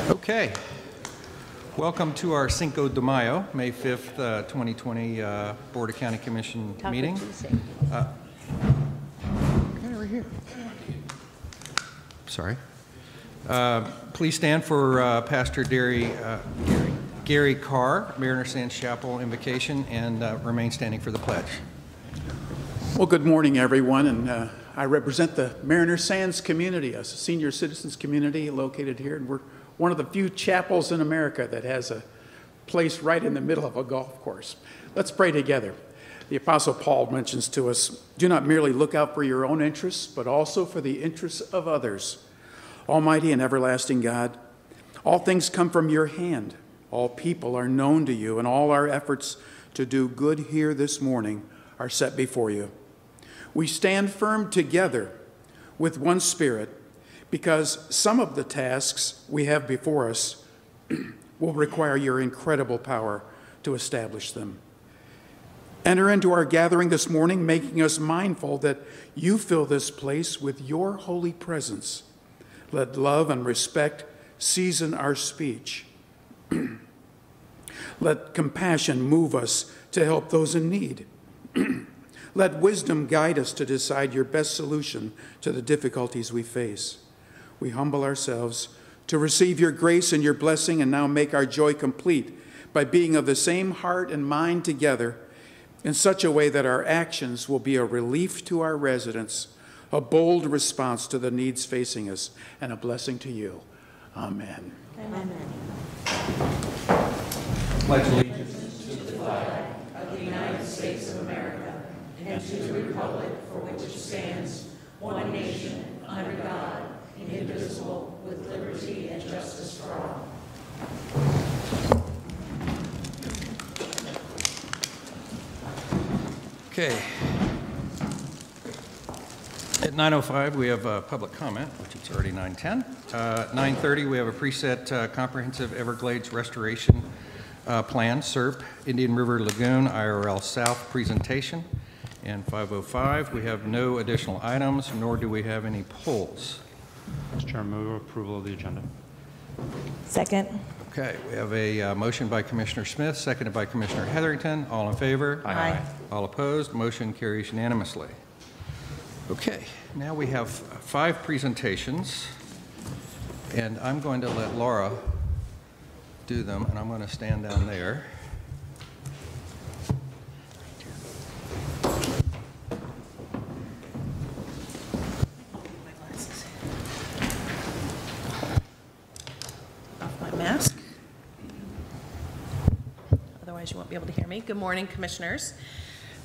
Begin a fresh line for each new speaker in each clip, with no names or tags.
Okay. Welcome to our Cinco de Mayo, May 5th, 2020 Board of County Commission meeting. Over here. Sorry. Please stand for Pastor Gary Carr, Mariner Sands Chapel invocation, and remain standing for the pledge.
Well, good morning, everyone, and I represent the Mariner Sands community, a senior citizens community located here, and we're one of the few chapels in America that has a place right in the middle of a golf course. Let's pray together. The Apostle Paul mentions to us, do not merely look out for your own interests, but also for the interests of others. Almighty and everlasting God, all things come from your hand. All people are known to you, and all our efforts to do good here this morning are set before you. We stand firm together with one spirit, because some of the tasks we have before us will require your incredible power to establish them. Enter into our gathering this morning, making us mindful that you fill this place with your holy presence. Let love and respect season our speech. Let compassion move us to help those in need. Let wisdom guide us to decide your best solution to the difficulties we face. We humble ourselves to receive your grace and your blessing, and now make our joy complete by being of the same heart and mind together in such a way that our actions will be a relief to our residents, a bold response to the needs facing us, and a blessing to you. Amen.
Amen.
Pledge allegiance
to the flag of the United States of America and to the republic for which it stands, one nation, under God, indivisible, with liberty and justice for all.
Okay. At 9:05, we have public comment, which it's already 9:10. 9:30, we have a preset comprehensive Everglades restoration plan, SERP, Indian River Lagoon, IRL South presentation. And 5:05, we have no additional items, nor do we have any polls.
Mr. Chairman, move approval of the agenda.
Second.
Okay, we have a motion by Commissioner Smith, seconded by Commissioner Hetherington. All in favor?
Aye.
All opposed? Motion carries unanimously. Okay, now we have 5 presentations, and I'm going to let Laura do them, and I'm going to stand down there.
Mask. Otherwise, you won't be able to hear me. Good morning, Commissioners.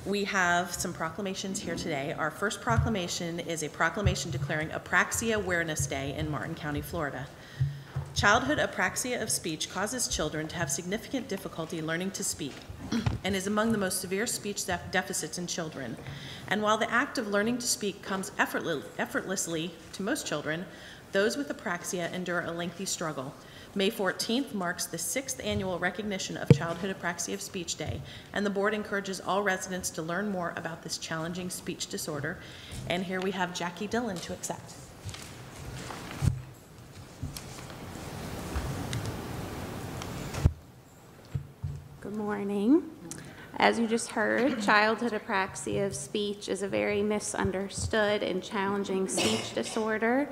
We have some proclamations here today. Our first proclamation is a proclamation declaring Apraxia Awareness Day in Martin County, Florida. Childhood apraxia of speech causes children to have significant difficulty learning to speak and is among the most severe speech deficits in children. And while the act of learning to speak comes effortlessly to most children, those with apraxia endure a lengthy struggle. May 14th marks the 6th annual recognition of Childhood Apraxia of Speech Day, and the board encourages all residents to learn more about this challenging speech disorder. And here we have Jackie Dillon to accept.
Good morning. As you just heard, childhood apraxia of speech is a very misunderstood and challenging speech disorder.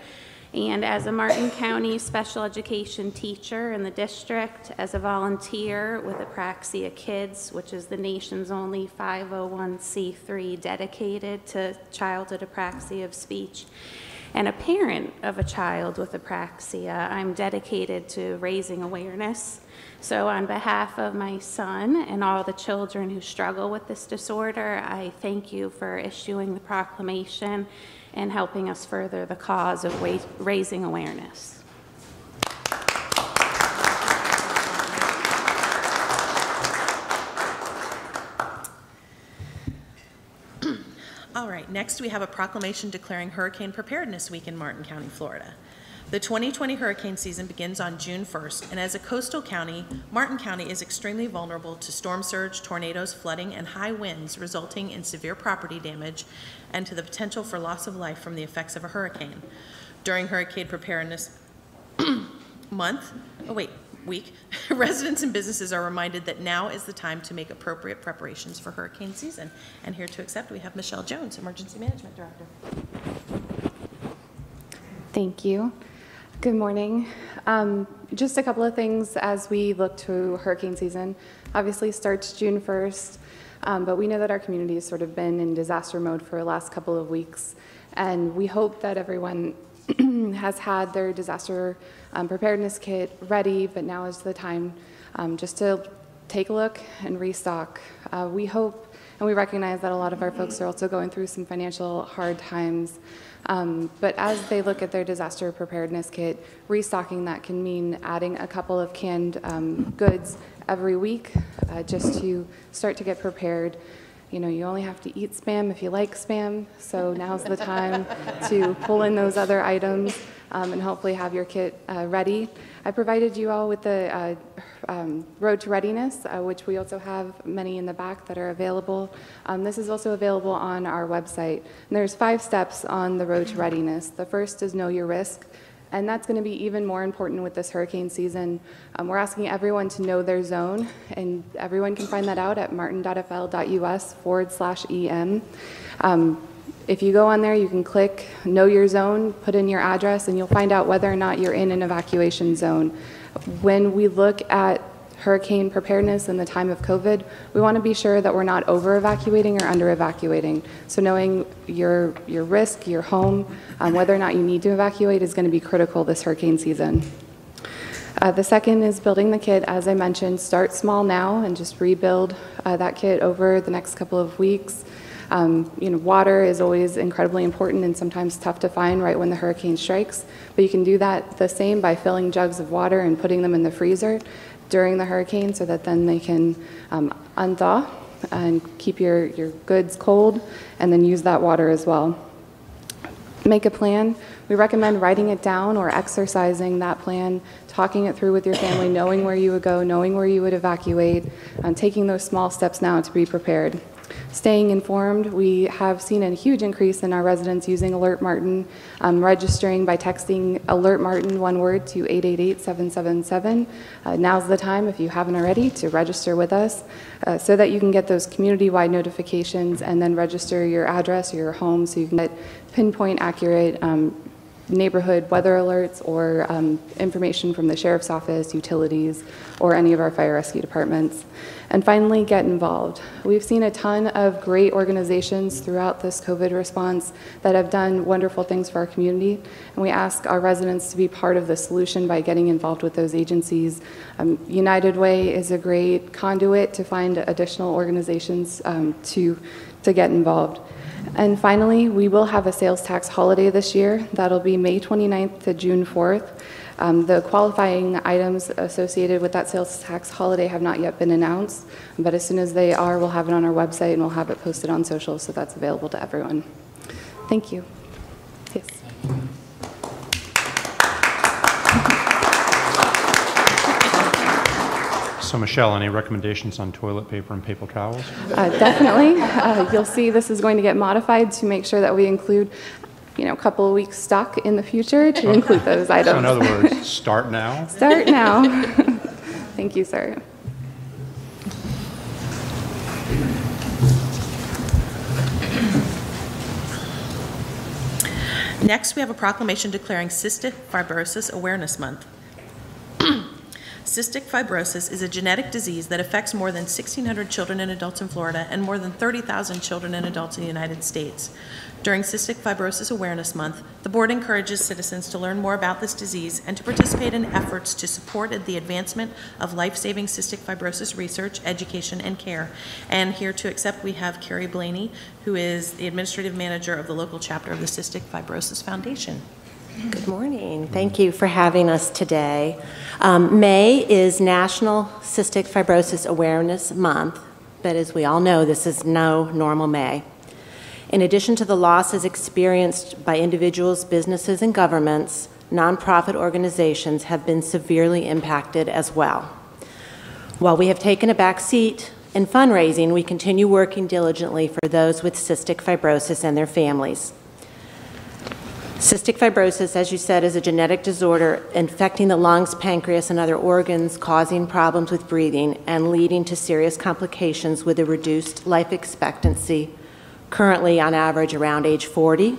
And as a Martin County special education teacher in the district, as a volunteer with Apraxia Kids, which is the nation's only 501c3 dedicated to childhood apraxia of speech, and a parent of a child with apraxia, I'm dedicated to raising awareness. So on behalf of my son and all the children who struggle with this disorder, I thank you for issuing the proclamation and helping us further the cause of raising awareness.
All right, next we have a proclamation declaring Hurricane Preparedness Week in Martin County, Florida. The 2020 hurricane season begins on June 1st, and as a coastal county, Martin County is extremely vulnerable to storm surge, tornadoes, flooding, and high winds resulting in severe property damage and to the potential for loss of life from the effects of a hurricane. During hurricane preparedness week, residents and businesses are reminded that now is the time to make appropriate preparations for hurricane season. And here to accept, we have Michelle Jones, Emergency Management Director.
Thank you. Good morning. Just a couple of things as we look to hurricane season. Obviously starts June 1st, but we know that our community has sort of been in disaster mode for the last couple of weeks, and we hope that everyone has had their disaster preparedness kit ready, but now is the time just to take a look and restock. We hope and we recognize that a lot of our folks are also going through some financial hard times. But as they look at their disaster preparedness kit, restocking that can mean adding a couple of canned goods every week just to start to get prepared. You know, you only have to eat Spam if you like Spam, so now's the time to pull in those other items and hopefully have your kit ready. I provided you all with the Road to Readiness, which we also have many in the back that are available. This is also available on our website. And there's 5 steps on the Road to Readiness. The first is know your risk. And that's going to be even more important with this hurricane season. We're asking everyone to know their zone, and everyone can find that out at martin.fl.us/EM. If you go on there, you can click Know Your Zone, put in your address, and you'll find out whether or not you're in an evacuation zone. When we look at hurricane preparedness in the time of COVID, we want to be sure that we're not over-evacuating or under-evacuating. So knowing your risk, your home, whether or not you need to evacuate is going to be critical this hurricane season. The second is building the kit. As I mentioned, start small now and just rebuild that kit over the next couple of weeks. You know, water is always incredibly important and sometimes tough to find right when the hurricane strikes, but you can do that the same by filling jugs of water and putting them in the freezer during the hurricane so that then they can unthaw and keep your goods cold, and then use that water as well. Make a plan. We recommend writing it down or exercising that plan, talking it through with your family, knowing where you would go, knowing where you would evacuate, and taking those small steps now to be prepared. Staying informed, we have seen a huge increase in our residents using Alert Martin, registering by texting Alert Martin, one word, to 888-777. Now's the time, if you haven't already, to register with us so that you can get those community-wide notifications and then register your address or your home so you can get pinpoint accurate neighborhood weather alerts or information from the Sheriff's Office, utilities, or any of our fire rescue departments. And finally, get involved. We've seen a ton of great organizations throughout this COVID response that have done wonderful things for our community, and we ask our residents to be part of the solution by getting involved with those agencies. United Way is a great conduit to find additional organizations to get involved. And finally, we will have a sales tax holiday this year. That'll be May 29th to June 4th. The qualifying items associated with that sales tax holiday have not yet been announced, but as soon as they are, we'll have it on our website and we'll have it posted on social, so that's available to everyone. Thank you. Yes.
So Michelle, any recommendations on toilet paper and paper towels?
Definitely. You'll see this is going to get modified to make sure that we include, you know, a couple of weeks stock in the future to include those items.
So in other words, start now?
Start now. Thank you, sir.
Next, we have a proclamation declaring Cystic Fibrosis Awareness Month. Cystic fibrosis is a genetic disease that affects more than 1,600 children and adults in Florida and more than 30,000 children and adults in the United States. During Cystic Fibrosis Awareness Month, the board encourages citizens to learn more about this disease and to participate in efforts to support the advancement of life-saving cystic fibrosis research, education, and care. And here to accept, we have Carrie Blaney, who is the administrative manager of the local chapter of the Cystic Fibrosis Foundation.
Good morning. Thank you for having us today. May is National Cystic Fibrosis Awareness Month, but as we all know, this is no normal May. In addition to the losses experienced by individuals, businesses, and governments, nonprofit organizations have been severely impacted as well. While we have taken a back seat in fundraising, we continue working diligently for those with cystic fibrosis and their families. Cystic fibrosis, as you said, is a genetic disorder infecting the lungs, pancreas, and other organs, causing problems with breathing and leading to serious complications with a reduced life expectancy, currently on average around age 40.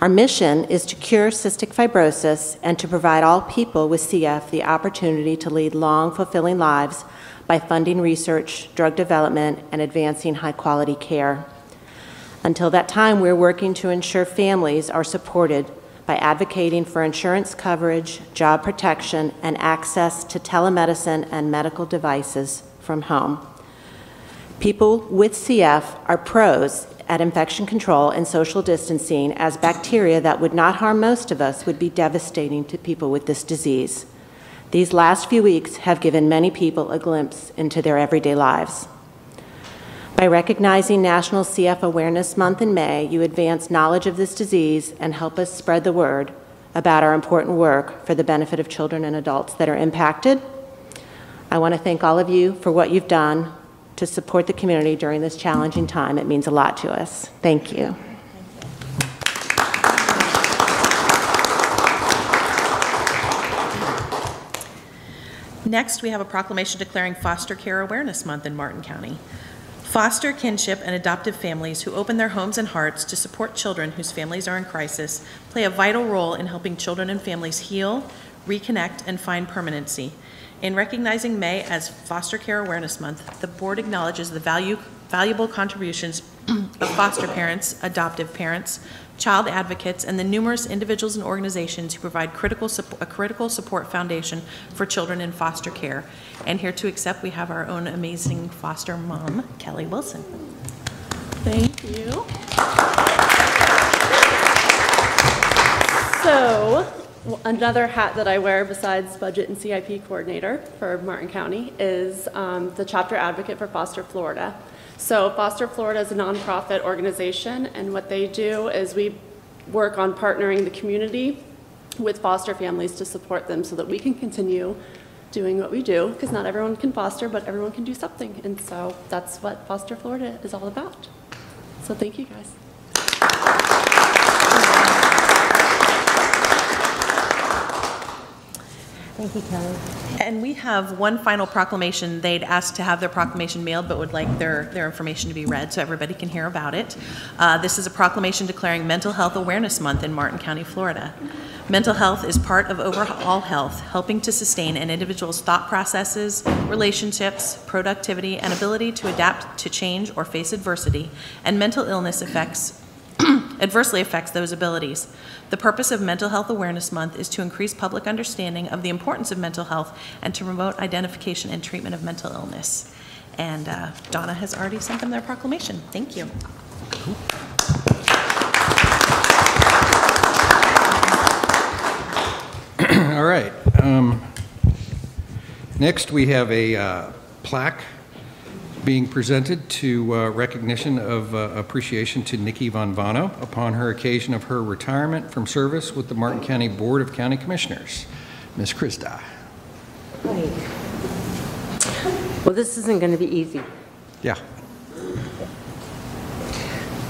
Our mission is to cure cystic fibrosis and to provide all people with CF the opportunity to lead long, fulfilling lives by funding research, drug development, and advancing high-quality care. Until that time, we're working to ensure families are supported by advocating for insurance coverage, job protection, and access to telemedicine and medical devices from home. People with CF are pros at infection control and social distancing, as bacteria that would not harm most of us would be devastating to people with this disease. These last few weeks have given many people a glimpse into their everyday lives. By recognizing National CF Awareness Month in May, you advance knowledge of this disease and help us spread the word about our important work for the benefit of children and adults that are impacted. I want to thank all of you for what you've done to support the community during this challenging time. It means a lot to us. Thank you.
Next, we have a proclamation declaring Foster Care Awareness Month in Martin County. Foster, kinship, and adoptive families who open their homes and hearts to support children whose families are in crisis play a vital role in helping children and families heal, reconnect, and find permanency. In recognizing May as Foster Care Awareness Month, the board acknowledges the valuable contributions of foster parents, adoptive parents, child advocates, and the numerous individuals and organizations who provide a critical support foundation for children in foster care. And here to accept, we have our own amazing foster mom, Kelly Wilson.
Thank you. So, another hat that I wear besides budget and CIP coordinator for Martin County is the chapter advocate for Foster Florida. So Foster Florida is a nonprofit organization, and what they do is we work on partnering the community with foster families to support them so that we can continue doing what we do, because not everyone can foster, but everyone can do something. And so that's what Foster Florida is all about. So thank you, guys.
Thank you, Kelly.
And we have one final proclamation. They'd asked to have their proclamation mailed, but would like their information to be read so everybody can hear about it. This is a proclamation declaring Mental Health Awareness Month in Martin County, Florida. Mental health is part of overall health, helping to sustain an individual's thought processes, relationships, productivity, and ability to adapt to change or face adversity, and mental illness adversely affects those abilities. The purpose of Mental Health Awareness Month is to increase public understanding of the importance of mental health and to promote identification and treatment of mental illness. And Donna has already sent them their proclamation. Thank you.
Cool. All right. Next, we have a plaque being presented to recognition of appreciation to Nikki Von Vano upon her occasion of her retirement from service with the Martin County Board of County Commissioners. Ms. Krista.
Right. Well, this isn't going to be easy.
Yeah.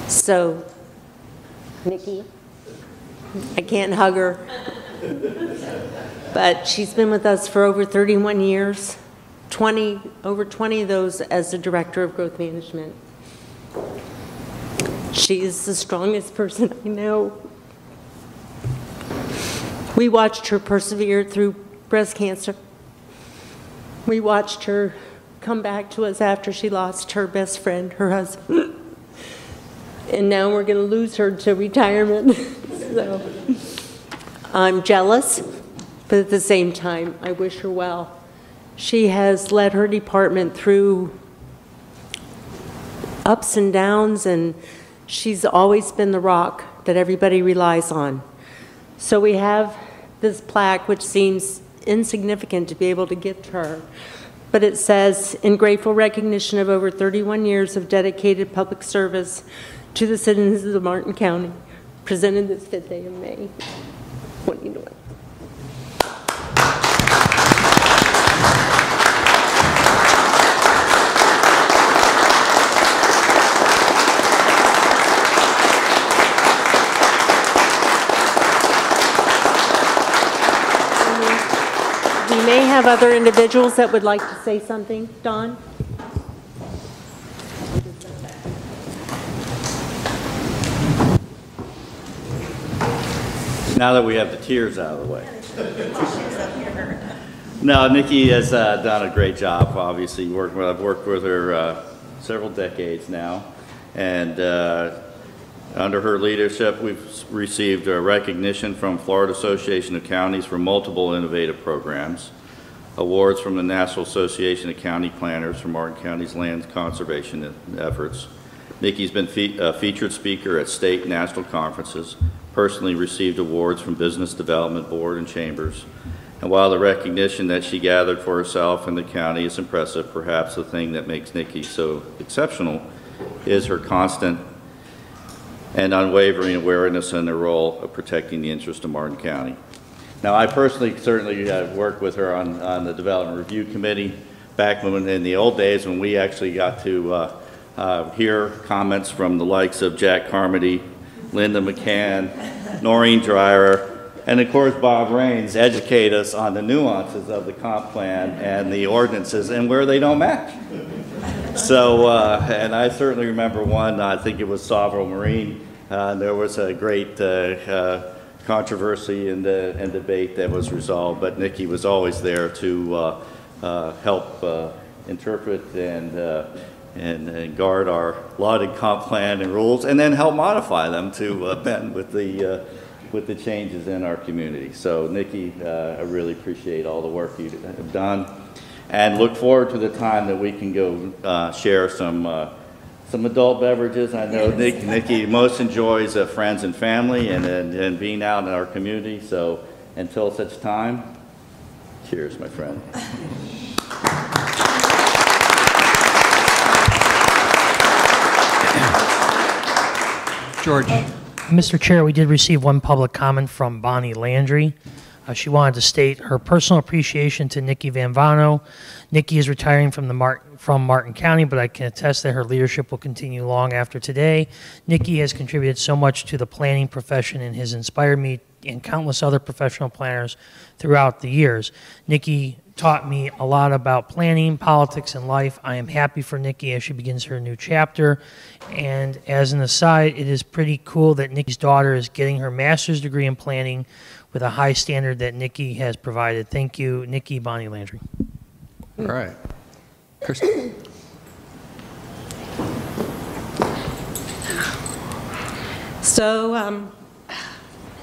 So, Nikki, I can't hug her, but she's been with us for over 31 years. Over 20 of those as the Director of Growth Management. She is the strongest person I know. We watched her persevere through breast cancer. We watched her come back to us after she lost her best friend, her husband. And now we're going to lose her to retirement. So I'm jealous, but at the same time, I wish her well. She has led her department through ups and downs, and she's always been the rock that everybody relies on. So we have this plaque, which seems insignificant to be able to give to her, but it says, in grateful recognition of over 31 years of dedicated public service to the citizens of Martin County, presented this 5th day of May. 2020. may have other individuals that would like to say something. Don?
Now that we have the tears out of the way. No, Nikki has done a great job, obviously. I've worked with her several decades now, and under her leadership, we've received recognition from Florida Association of Counties for multiple innovative programs, awards from the National Association of County Planners for Martin County's land conservation efforts. Nikki's been a featured speaker at state and national conferences, personally received awards from Business Development Board and chambers. And while the recognition that she gathered for herself and the county is impressive, perhaps the thing that makes Nikki so exceptional is her constant and unwavering awareness in the role of protecting the interest of Martin County. Now, I personally certainly worked with her on the Development Review Committee back when, in the old days, when we actually got to hear comments from the likes of Jack Carmody, Linda McCann, Noreen Dreyer, and of course Bob Raines educate us on the nuances of the comp plan and the ordinances and where they don't match. So, and I certainly remember one, I think it was Sovereign Marine, there was a great controversy and debate that was resolved, but Nikki was always there to help interpret and guard our lauded comp plan and rules, and then help modify them to bend with the changes in our community. So Nikki, I really appreciate all the work you have done, and look forward to the time that we can go share some adult beverages. I know Nikki most enjoys friends and family and being out in our community. So until such time, cheers, my friend.
George.
Mr. Chair, we did receive one public comment from Bonnie Landry. She wanted to state her personal appreciation to Nikki Van Vano. Nikki is retiring from Martin County, but I can attest that her leadership will continue long after today. Nikki has contributed so much to the planning profession and has inspired me and countless other professional planners throughout the years. Nikki taught me a lot about planning, politics, and life. I am happy for Nikki as she begins her new chapter. And as an aside, it is pretty cool that Nikki's daughter is getting her master's degree in planning with a high standard that Nikki has provided. Thank you, Nikki. Bonnie Landry.
All right. Kristen.
So,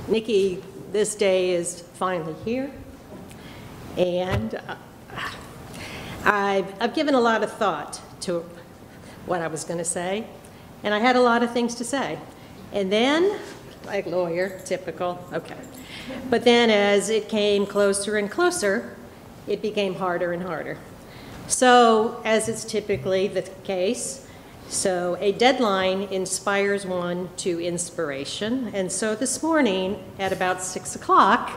Nikki, this day is finally here. And I've given a lot of thought to what I was going to say, and I had a lot of things to say. And then, like lawyer, typical, okay. But then as it came closer and closer, it became harder and harder. So, as is typically the case, so a deadline inspires one to inspiration. And so this morning at about 6 o'clock,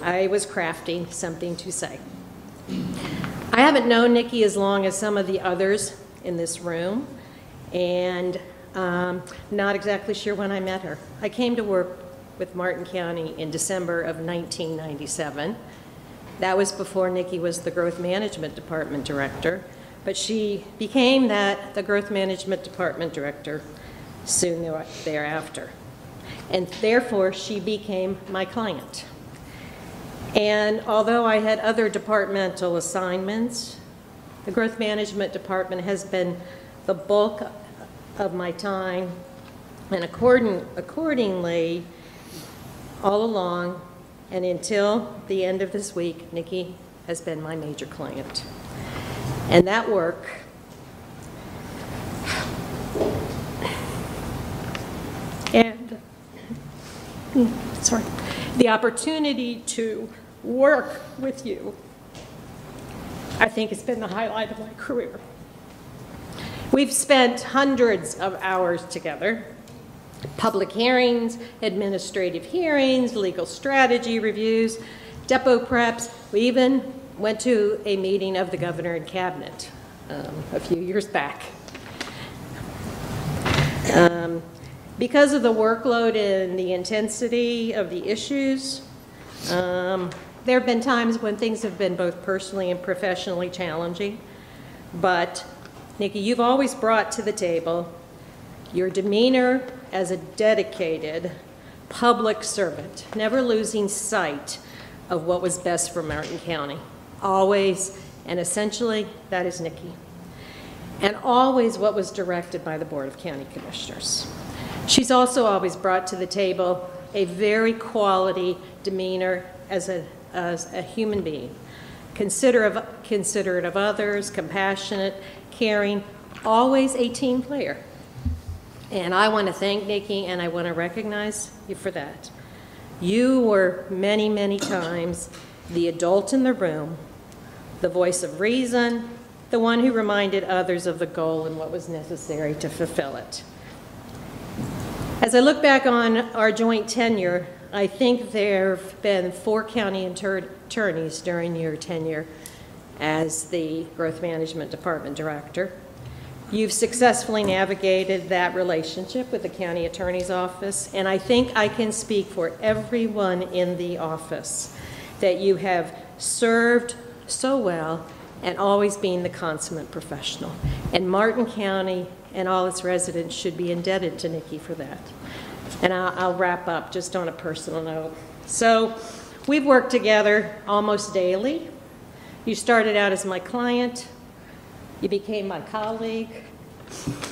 I was crafting something to say. I haven't known Nikki as long as some of the others in this room, and not exactly sure when I met her. I came to work with Martin County in December of 1997. That was before Nikki was the Growth Management Department Director, but she became the Growth Management Department Director soon thereafter. And therefore, she became my client. And although I had other departmental assignments, the Growth Management Department has been the bulk of my time, and accordingly, all along and until the end of this week, Nikki has been my major client. And that work and the opportunity to work with you, I think has been the highlight of my career. We've spent hundreds of hours together, public hearings, administrative hearings, legal strategy reviews, depot preps. We even went to a meeting of the governor and cabinet a few years back. Because of the workload and the intensity of the issues,
There have been times when things have been both personally and professionally challenging, but Nikki, you've always brought to the table your demeanor as a dedicated public servant, never losing sight of what was best for Martin County. Always, and essentially, that is Nikki. And always what was directed by the Board of County Commissioners. She's also always brought to the table a very quality demeanor as a human being, considerate of others, compassionate, caring, always a team player. And I want to thank Nikki, and I want to recognize you for that. You were many, many times the adult in the room, the voice of reason, the one who reminded others of the goal and what was necessary to fulfill it. As I look back on our joint tenure, I think there have been 4 county attorneys during your tenure as the Growth Management Department Director. You've successfully navigated that relationship with the county attorney's office, and I think I can speak for everyone in the office that you have served so well and always being the consummate professional. And Martin County and all its residents should be indebted to Nikki for that. And I'll wrap up just on a personal note. So we've worked together almost daily. You started out as my client. You became my colleague.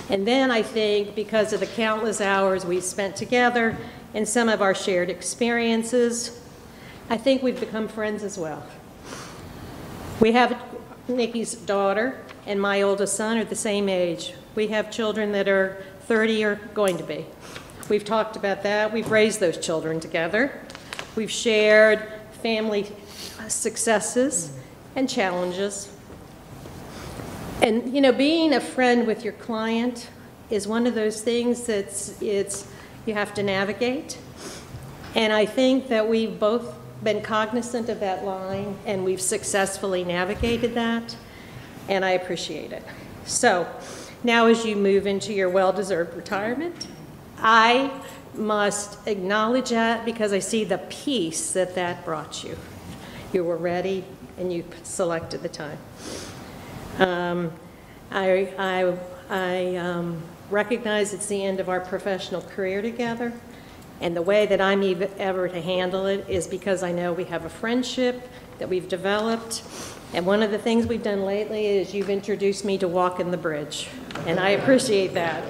And then I think because of the countless hours we spent together and some of our shared experiences, I think we've become friends as well. We have Nikki's daughter and my oldest son are the same age. We have children that are 30 or going to be. We've talked about that. We've raised those children together. We've shared family successes and challenges. And, you know, being a friend with your client is one of those things you have to navigate. And I think that we've both been cognizant of that line, and we've successfully navigated that, and I appreciate it. So now as you move into your well-deserved retirement, I must acknowledge that because I see the peace that brought you. You were ready, and you selected the time. I recognize it's the end of our professional career together, and the way that I'm ever to handle it is because I know we have a friendship that we've developed, and one of the things we've done lately is you've introduced me to walking the bridge, and I appreciate that.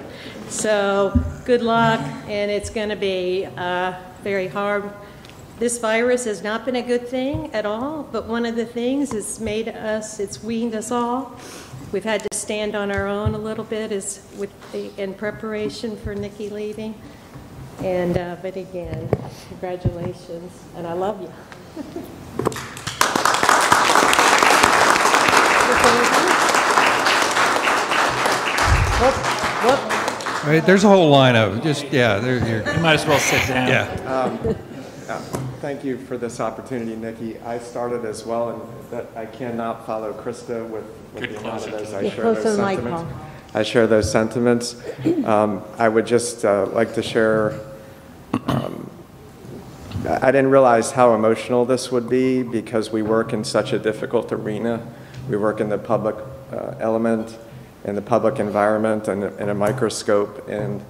So good luck, and it's going to be very hard. This virus has not been a good thing at all, but one of the things it's weaned us all. We've had to stand on our own a little bit in preparation for Nikki leaving. And, but again, congratulations, and I love you.
All right, there's a whole line of just, yeah.
You might as well sit down.
Yeah.
Thank you for this opportunity, Nikki. I started as well, and that I cannot follow Krista with the amount of those. I share those sentiments. I share those sentiments. I would just like to share. I didn't realize how emotional this would be because we work in such a difficult arena. We work in the public element, in the public environment, and in a microscope. And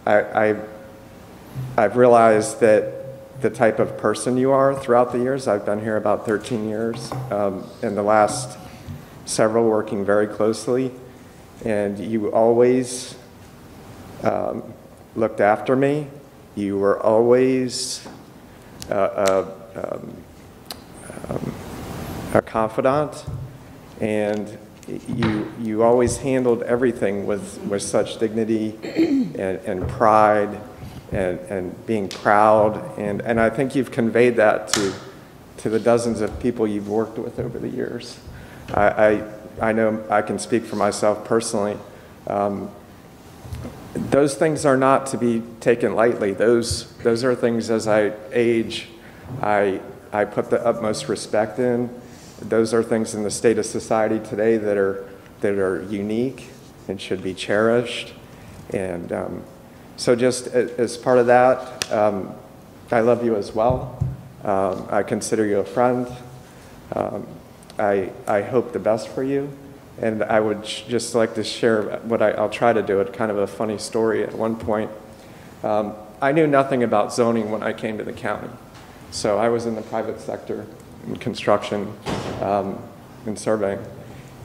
I've realized that the type of person you are throughout the years. I've been here about 13 years, in the last several working very closely, and you always looked after me. You were always a confidant, and you always handled everything with such dignity and pride. And being proud, and I think you've conveyed that to the dozens of people you've worked with over the years. I know I can speak for myself personally. Those things are not to be taken lightly. Those are things as I age, I put the utmost respect in. Those are things in the state of society today that are unique and should be cherished. And so just as part of that, I love you as well. I consider you a friend. I hope the best for you. And I would just like to share what I'll try to do, it kind of a funny story. At one point, I knew nothing about zoning when I came to the county. So I was in the private sector, in construction, and surveying.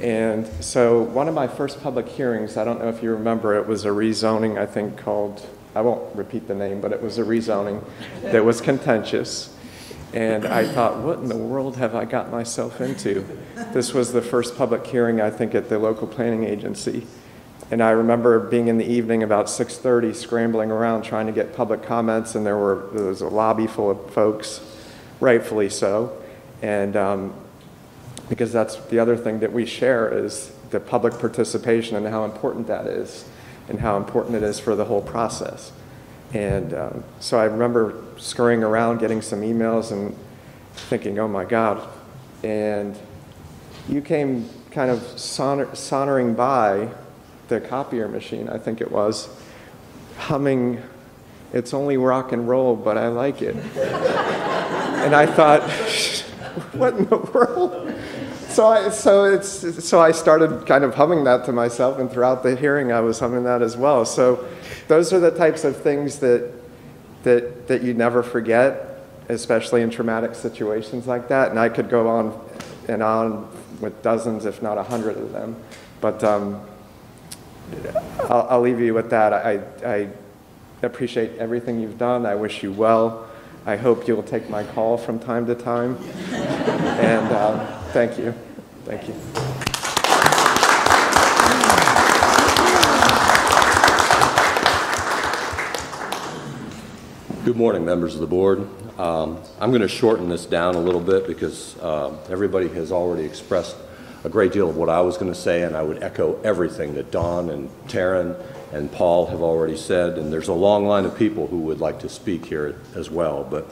And so one of my first public hearings, I don't know if you remember, it was a rezoning, I think, called, I won't repeat the name, but it was a rezoning that was contentious. And I thought, what in the world have I got myself into? This was the first public hearing, I think, at the local planning agency. And I remember being in the evening about 6:30, scrambling around trying to get public comments, and there was a lobby full of folks, rightfully so. And because that's the other thing that we share is the public participation and how important that is, and how important it is for the whole process. And so I remember scurrying around, getting some emails and thinking, oh my God. And you came kind of sauntering by the copier machine, I think it was, humming, "It's only rock and roll, but I like it." And I thought, what in the world? So I started kind of humming that to myself, and throughout the hearing I was humming that as well. So those are the types of things that you never forget, especially in traumatic situations like that. And I could go on and on with dozens, if not 100 of them. But I'll leave you with that. I appreciate everything you've done. I wish you well. I hope you'll take my call from time to time. And thank you. Thank you.
Good morning, members of the board. I'm going to shorten this down a little bit because everybody has already expressed a great deal of what I was going to say, and I would echo everything that Dawn and Taryn and Paul have already said, and there's a long line of people who would like to speak here as well, but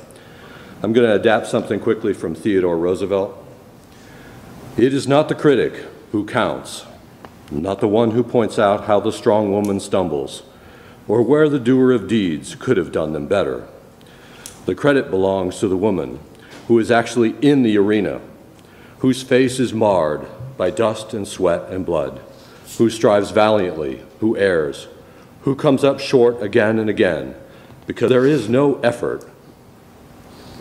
I'm going to adapt something quickly from Theodore Roosevelt. It is not the critic who counts, not the one who points out how the strong woman stumbles, or where the doer of deeds could have done them better. The credit belongs to the woman who is actually in the arena, whose face is marred by dust and sweat and blood, who strives valiantly, who errs, who comes up short again and again, because there is no effort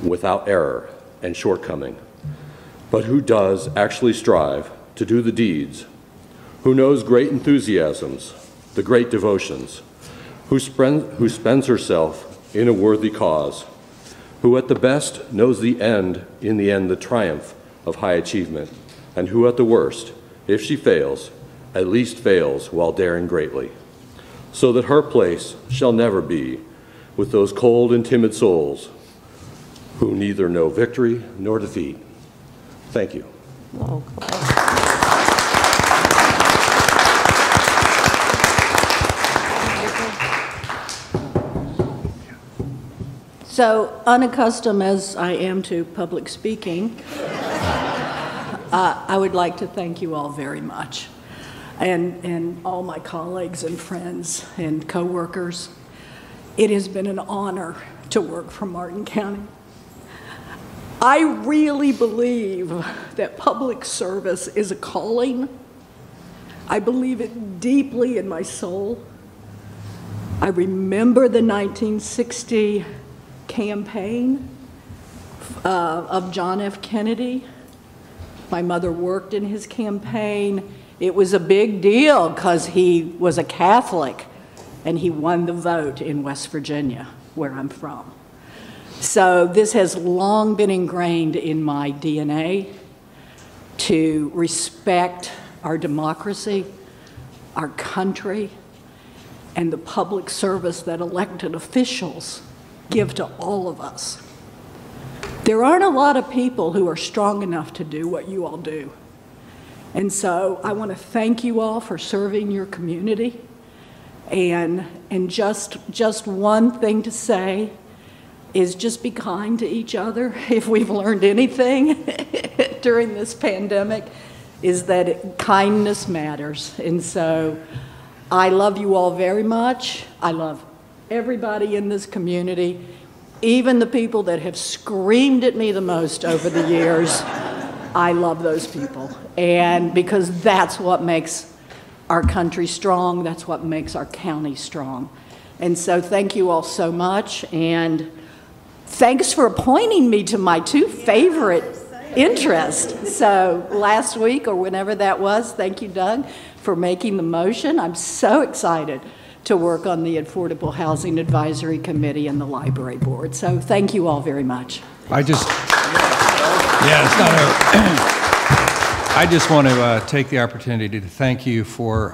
without error and shortcoming, but who does actually strive to do the deeds, who knows great enthusiasms, the great devotions, who spends herself in a worthy cause, who at the best knows the end, in the end the triumph of high achievement, and who at the worst, if she fails, at least fails while daring greatly, so that her place shall never be with those cold and timid souls who neither know victory nor defeat. Thank you.
So, unaccustomed as I am to public speaking, I would like to thank you all very much, and all my colleagues and friends and coworkers. It has been an honor to work for Martin County. I really believe that public service is a calling. I believe it deeply in my soul. I remember the 1960 campaign of John F. Kennedy. My mother worked in his campaign. It was a big deal because he was a Catholic and he won the vote in West Virginia, where I'm from. So this has long been ingrained in my DNA to respect our democracy, our country, and the public service that elected officials give to all of us. There aren't a lot of people who are strong enough to do what you all do. And so I want to thank you all for serving your community. And just one thing to say is just be kind to each other. If we've learned anything during this pandemic, is that kindness matters. And so I love you all very much. I love everybody in this community.
even the people that have screamed at me the most over the years, I love those people. And because that's what makes our country strong, that's what makes our county strong. And so thank you all so much, and thanks for appointing me to my 2 favorite interests. So last week or whenever that was, thank you, Doug, for making the motion. I'm so excited to work on the Affordable Housing Advisory Committee and the Library Board. So thank you all very much.
I just want to take the opportunity to thank you for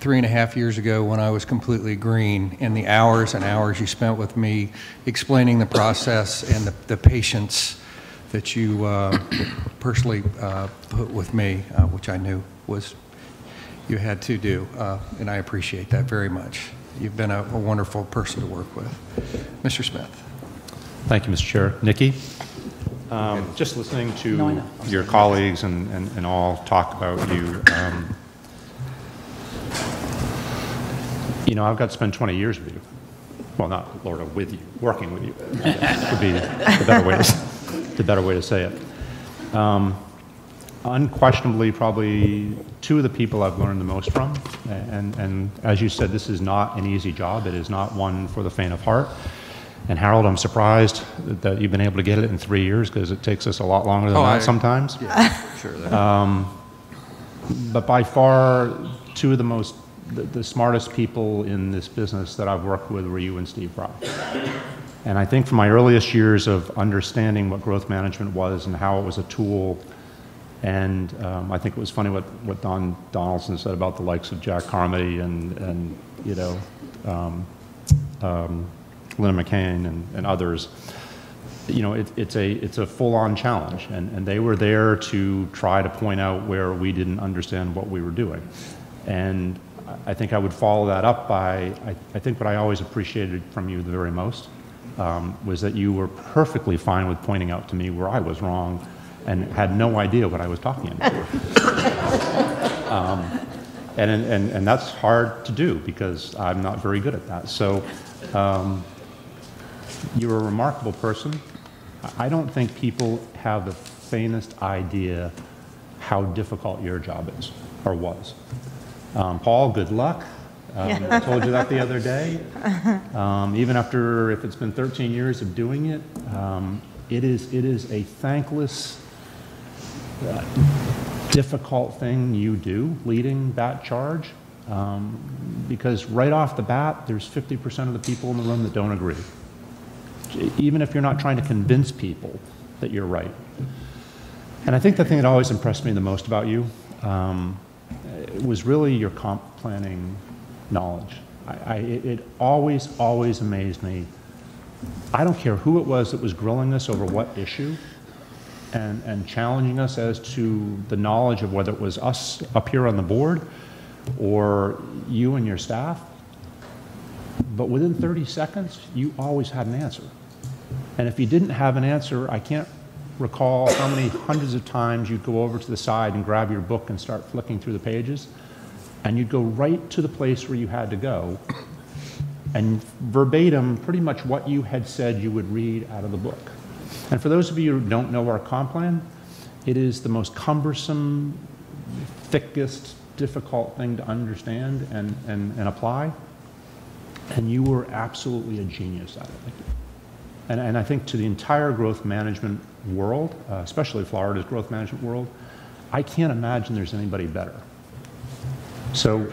3.5 years ago when I was completely green, and the hours and hours you spent with me explaining the process and the patience that you personally put with me, which I knew was you had to do, and I appreciate that very much. You've been a wonderful person to work with. Mr. Smith.
Thank you, Mr. Chair. Nikki, just listening to your colleagues and all talk about you, you know, I've got to spend 20 years with you. Well, not, Lorda, with you, working with you, would be the better way to say it. Unquestionably, probably 2 of the people I've learned the most from, and as you said, this is not an easy job. It is not one for the faint of heart. And Harold, I'm surprised that you've been able to get it in 3 years, because it takes us a lot longer than that sometimes.
Yeah, sure.
But by far, 2 of the smartest people in this business that I've worked with were you and Steve Fry. And I think from my earliest years of understanding what growth management was and how it was a tool, and I think it was funny what Don Donaldson said about the likes of Jack Carmody and you know, Linda McCain and others. You know, it's a full-on challenge, and they were there to try to point out where we didn't understand what we were doing. And I think I would follow that up by, I think what I always appreciated from you the very most was that you were perfectly fine with pointing out to me where I was wrong and had no idea what I was talking about. And that's hard to do because I'm not very good at that. So you're a remarkable person. I don't think people have the faintest idea how difficult your job is or was. Paul, good luck. I told you that the other day. Even after, if it's been 13 years of doing it, it is a thankless, difficult thing you do, leading that charge, because right off the bat, there's 50% of the people in the room that don't agree, even if you're not trying to convince people that you're right. And I think the thing that always impressed me the most about you was really your comp planning knowledge. It always amazed me. I don't care who it was that was grilling us over what issue and challenging us as to the knowledge of whether it was us up here on the board or you and your staff. But within 30 seconds, you always had an answer. And if you didn't have an answer, I can't recall how many hundreds of times you'd go over to the side and grab your book and start flicking through the pages, and you'd go right to the place where you had to go, and verbatim, pretty much what you had said you would read out of the book. And for those of you who don't know our comp plan, it is the most cumbersome, thickest, difficult thing to understand and apply, and you were absolutely a genius at it. And I think to the entire growth management world, especially Florida's growth management world, I can't imagine there's anybody better. So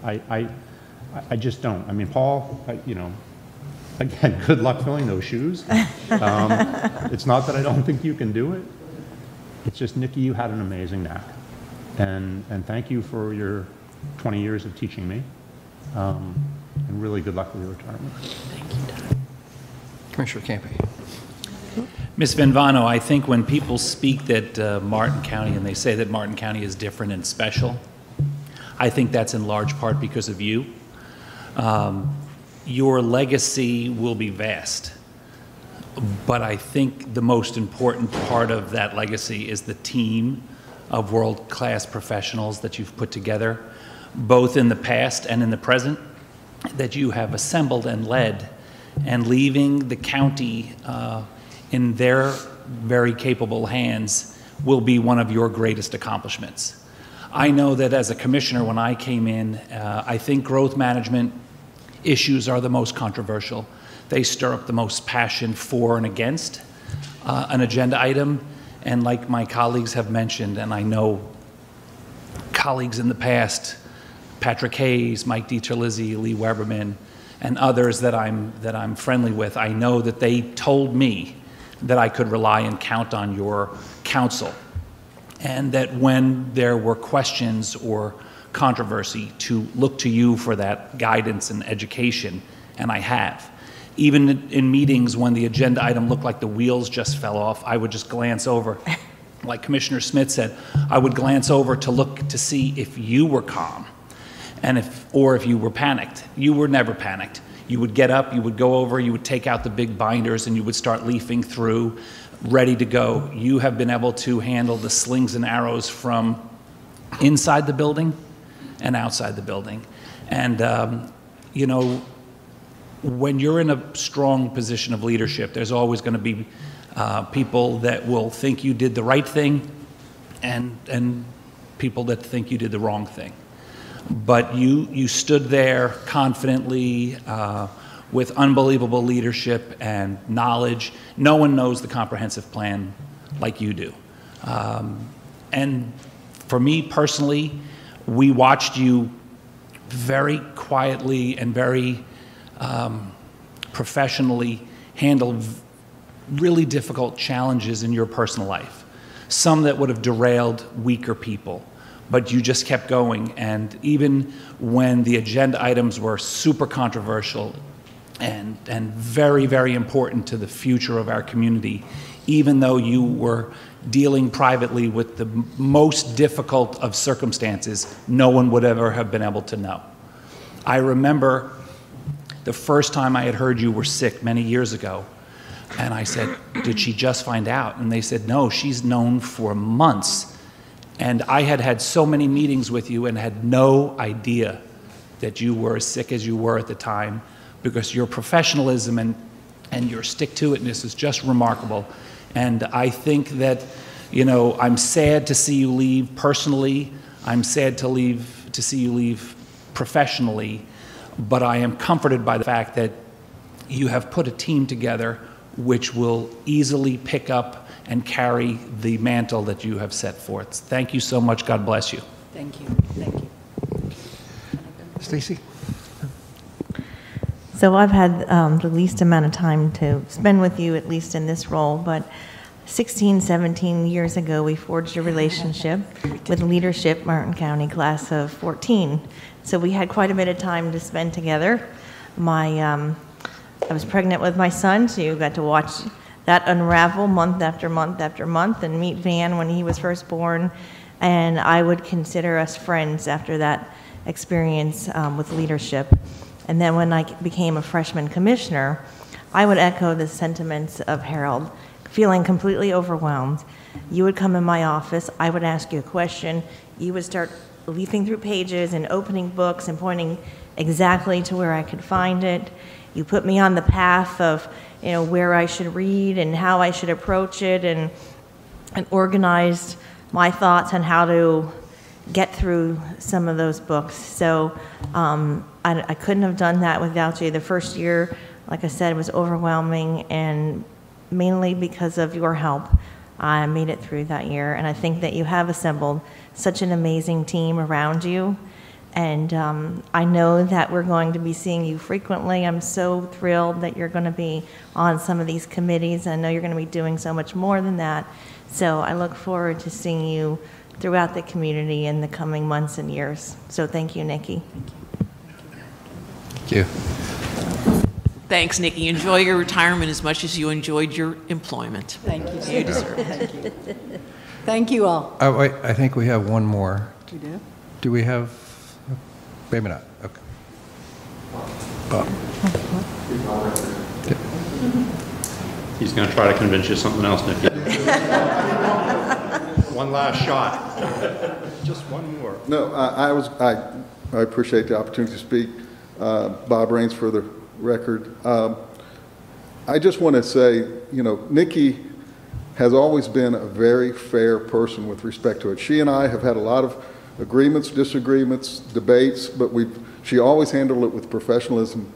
I just don't. I mean, Paul, you know, again, good luck filling those shoes. It's not that I don't think you can do it. It's just, Nikki, you had an amazing knack. And thank you for your 20 years of teaching me. And really good luck with your retirement.
Thank you, Doug.
Commissioner Campy.
Ms. Vanvano, I think when people speak that Martin County and they say that Martin County is different and special, I think that's in large part because of you. Your legacy will be vast, but I think the most important part of that legacy is the team of world-class professionals that you've put together, both in the past and in the present. that you have assembled and led, and leaving the county in their very capable hands will be one of your greatest accomplishments. I know that as a commissioner, when I came in, I think growth management issues are the most controversial. They stir up the most passion for and against an agenda item. And like my colleagues have mentioned, and I know colleagues in the past, Patrick Hayes, Mike DiTerlizzi, Lee Weberman, and others that I'm friendly with, I know that they told me that I could rely and count on your counsel, and that when there were questions or controversy, to look to you for that guidance and education, and I have. Even in meetings when the agenda item looked like the wheels just fell off, I would just glance over. Like Commissioner Smith said, I would glance over to look to see if you were calm, and if you were panicked. You were never panicked. You would get up, you would go over, you would take out the big binders, and you would start leafing through, ready to go. You have been able to handle the slings and arrows from inside the building and outside the building. And, you know, when you're in a strong position of leadership, there's always going to be people that will think you did the right thing and people that think you did the wrong thing. But you stood there confidently with unbelievable leadership and knowledge. No one knows the comprehensive plan like you do. And for me personally, we watched you very quietly and very professionally handle really difficult challenges in your personal life. Some that would have derailed weaker people, but you just kept going. And even when the agenda items were super controversial and very, very important to the future of our community, even though you were dealing privately with the most difficult of circumstances, no one would ever have been able to know. I remember the first time I had heard you were sick many years ago, and I said, did she just find out? And they said, no, she's known for months. And I had had so many meetings with you and had no idea that you were as sick as you were at the time, because your professionalism and your stick-to-itness is just remarkable. And I think that, you know, I'm sad to see you leave personally. I'm sad to see you leave professionally. But I am comforted by the fact that you have put a team together which will easily pick up and carry the mantle that you have set forth. Thank you so much. God bless you.
Thank you. Thank you.
Stacy?
So I've had the least amount of time to spend with you, at least in this role, but 16, 17 years ago, we forged a relationship with leadership Martin County class of 14. So we had quite a bit of time to spend together. I was pregnant with my son, so you got to watch that unravel month after month after month, and meet Van when he was first born. And I would consider us friends after that experience with leadership. And then when I became a freshman commissioner, I would echo the sentiments of Harold, feeling completely overwhelmed. You would come in my office, I would ask you a question, you would start leafing through pages and opening books and pointing exactly to where I could find it. You put me on the path of, you know, where I should read and how I should approach it, and organized my thoughts on how to get through some of those books. So I couldn't have done that without you. The first year, like I said, was overwhelming, and mainly because of your help, I made it through that year. And I think that you have assembled such an amazing team around you. And I know that we're going to be seeing you frequently. I'm so thrilled that you're going to be on some of these committees. I know you're going to be doing so much more than that. So I look forward to seeing you throughout the community in the coming months and years. So thank you, Nikki.
Thank you.
Thanks, Nikki. Enjoy your retirement as much as you enjoyed your employment.
Thank you.
You deserve it.
Thank you. Thank you all.
Oh, wait, I think we have one more.
We do?
Do we have? Maybe not. Okay.
He's going to try to convince you of something else, Nikki. One last shot. Just one more.
No, I appreciate the opportunity to speak. Bob Raines for the record. I just want to say, you know, Nikki has always been a very fair person with respect to it. She and I have had a lot of agreements, disagreements, debates, but she always handled it with professionalism.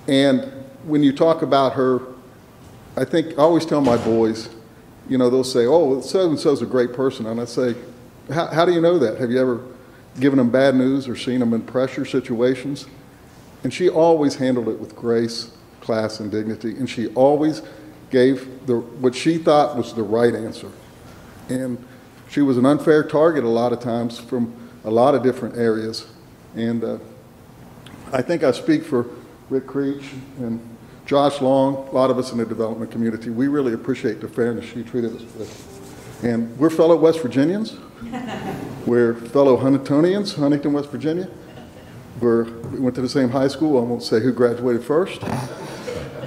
And when you talk about her, I always tell my boys, you know, they'll say, oh, so-and-so's a great person. And I say, how do you know that? Have you ever given them bad news or seen them in pressure situations? And she always handled it with grace, class, and dignity. And she always gave what she thought was the right answer. And she was an unfair target a lot of times from a lot of different areas. And I think I speak for Rick Creech and Josh Long, a lot of us in the development community. We really appreciate the fairness she treated us with. And we're fellow West Virginians. We're fellow Huntingtonians, Huntington, West Virginia. We went to the same high school. I won't say who graduated first.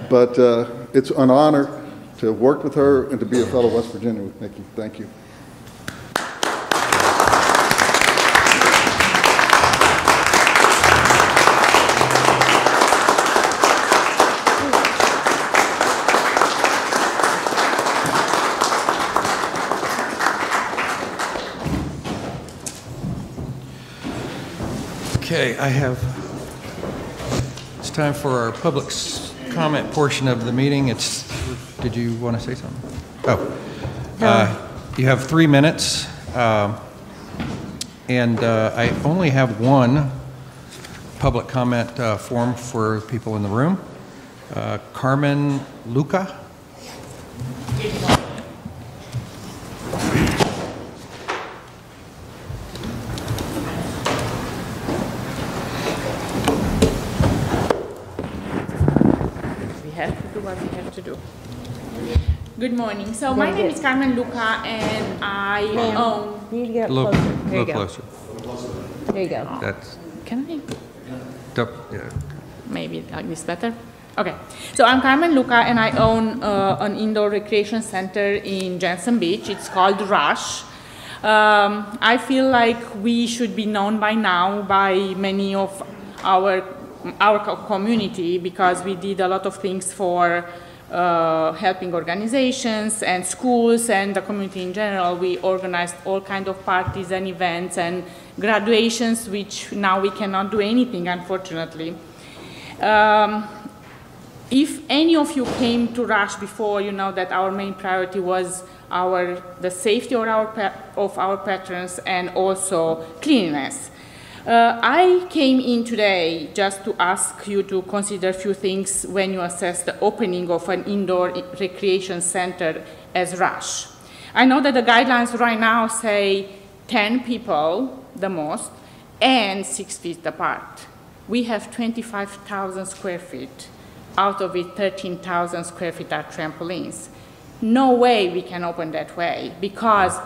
But it's an honor to have worked with her and to be a fellow West Virginian with Nikki. Thank you.
Okay, it's time for our public comment portion of the meeting. Did you want to say something? You have 3 minutes, and I only have one public comment form for people in the room. Carmen Luca.
Good morning. So my name is Carmen Luca, and I own.
You get
a little
closer. There you go.
closer.
There you go.
That's.
Can I?
Yeah.
Maybe like this better. Okay. So I'm Carmen Luca, and I own an indoor recreation center in Jensen Beach. It's called Rush. I feel like we should be known by now by many of our community because we did a lot of things for helping organizations and schools and the community in general. We organized all kinds of parties and events and graduations, which now we cannot do anything, unfortunately. If any of you came to Rush before, you know that our main priority was the safety of our patrons and also cleanliness. I came in today just to ask you to consider a few things when you assess the opening of an indoor recreation center as Rush. I know that the guidelines right now say 10 people, the most, and 6 feet apart. We have 25,000 square feet. Out of it, 13,000 square feet are trampolines. No way we can open that way because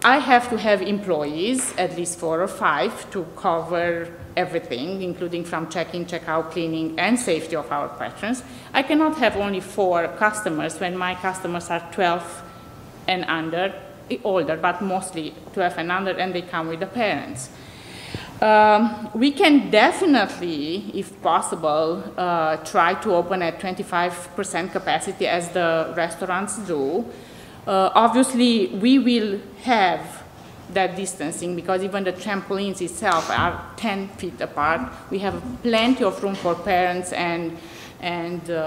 I have to have employees, at least 4 or 5, to cover everything, including from check-in, check-out, cleaning, and safety of our patrons. I cannot have only 4 customers when my customers are 12 and under, older, but mostly 12 and under, and they come with the parents. We can definitely, if possible, try to open at 25% capacity as the restaurants do. Obviously, we will have that distancing because even the trampolines itself are 10 feet apart. We have plenty of room for parents and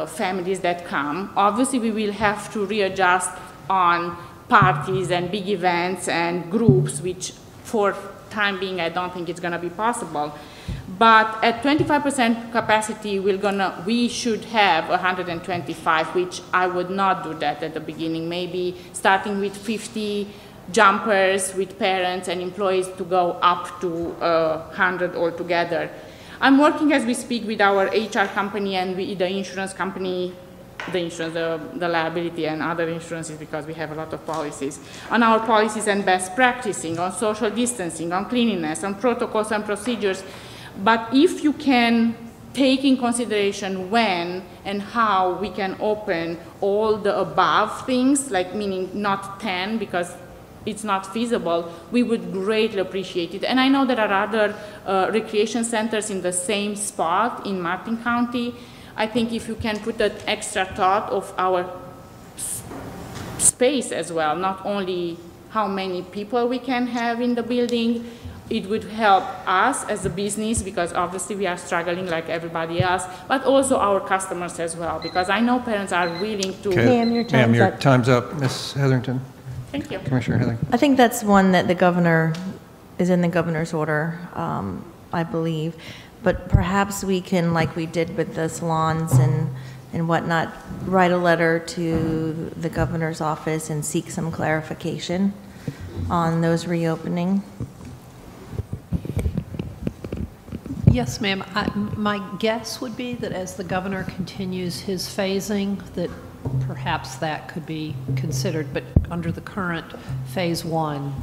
families that come. Obviously, we will have to readjust on parties and big events and groups, which for time being, I don't think it's going to be possible. But at 25% capacity, we should have 125, which I would not do that at the beginning. Maybe starting with 50 jumpers with parents and employees to go up to 100 altogether. I'm working as we speak with our HR company and with the insurance company, the liability and other insurances because we have a lot of policies, on our policies and best practicing, on social distancing, on cleanliness, on protocols and procedures. But if you can take in consideration when and how we can open all the above things, like meaning not 10 because it's not feasible, we would greatly appreciate it. And I know there are other recreation centers in the same spot in Martin County. I think if you can put that extra thought of our space as well, not only how many people we can have in the building, it would help us as a business, because obviously we are struggling like everybody else, but also our customers as well, because I know parents are willing to.
Okay. Ma'am, your time's up. Ms. Hetherington?
Thank you.
Commissioner Hetherington?
I think that's one that the governor is in the governor's order, I believe. But perhaps we can, like we did with the salons and whatnot, write a letter to the governor's office and seek some clarification on those reopening.
Yes, ma'am. My guess would be that as the governor continues his phasing, that perhaps that could be considered. But under the current phase 1,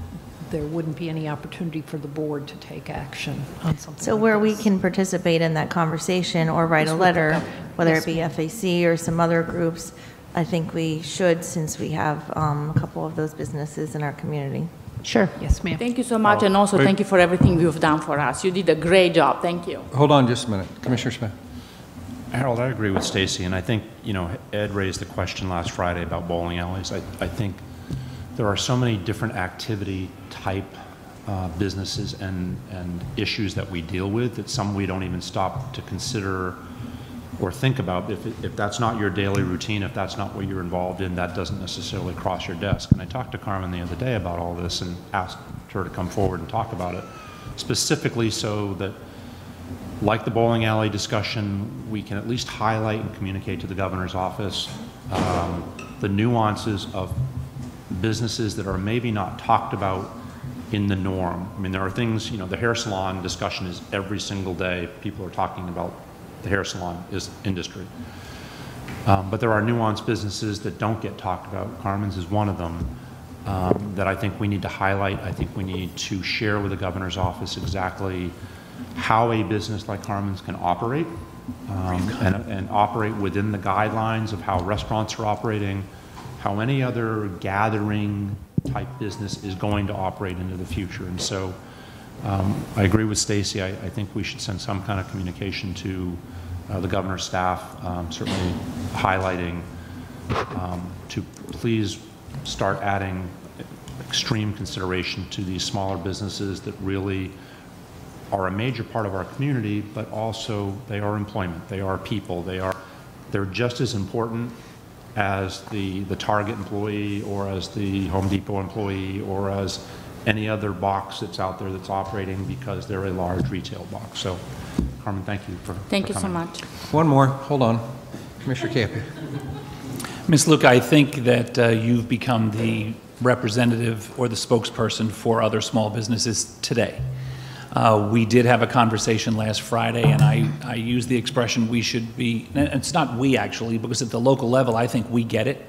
there wouldn't be any opportunity for the board to take action on something.
So where we can participate in that conversation or write a letter, whether it be FAC or some other groups, I think we should, since we have a couple of those businesses in our community.
Sure. Yes, ma'am.
Thank you so much, and also thank you for everything you've done for us. You did a great job. Thank you.
Hold on just a minute. Commissioner Smith.
Harold, I agree with Stacy, and I think, Ed raised the question last Friday about bowling alleys. I think there are so many different activity type businesses and issues that we deal with that some we don't even stop to consider or think about. If that's not your daily routine, if that's not what you're involved in, that doesn't necessarily cross your desk. And I talked to Carmen the other day about all this and asked her to come forward and talk about it, specifically so that, like the bowling alley discussion, we can at least highlight and communicate to the governor's office the nuances of businesses that are maybe not talked about in the norm. I mean, there are things, the hair salon discussion is every single day. People are talking about the hair salon industry. But there are nuanced businesses that don't get talked about. Carmen's is one of them that I think we need to highlight. I think we need to share with the governor's office exactly how a business like Carmen's can operate and operate within the guidelines of how restaurants are operating, how any other gathering type business is going to operate into the future. And so I agree with Stacy. I think we should send some kind of communication to the governor's staff, certainly highlighting to please start adding extreme consideration to these smaller businesses that really are a major part of our community, but also they are employment, they are people, they're just as important as the Target employee or as the Home Depot employee or as any other box that's out there that's operating, because they're a large retail box. So, Carmen, thank you for
Thank you so
coming.
much.
One more. Hold on. Commissioner Campi.
Ms. Luca, I think that you've become the representative or the spokesperson for other small businesses today. We did have a conversation last Friday, and I used the expression we should be, and it's not we actually, because at the local level, I think we get it.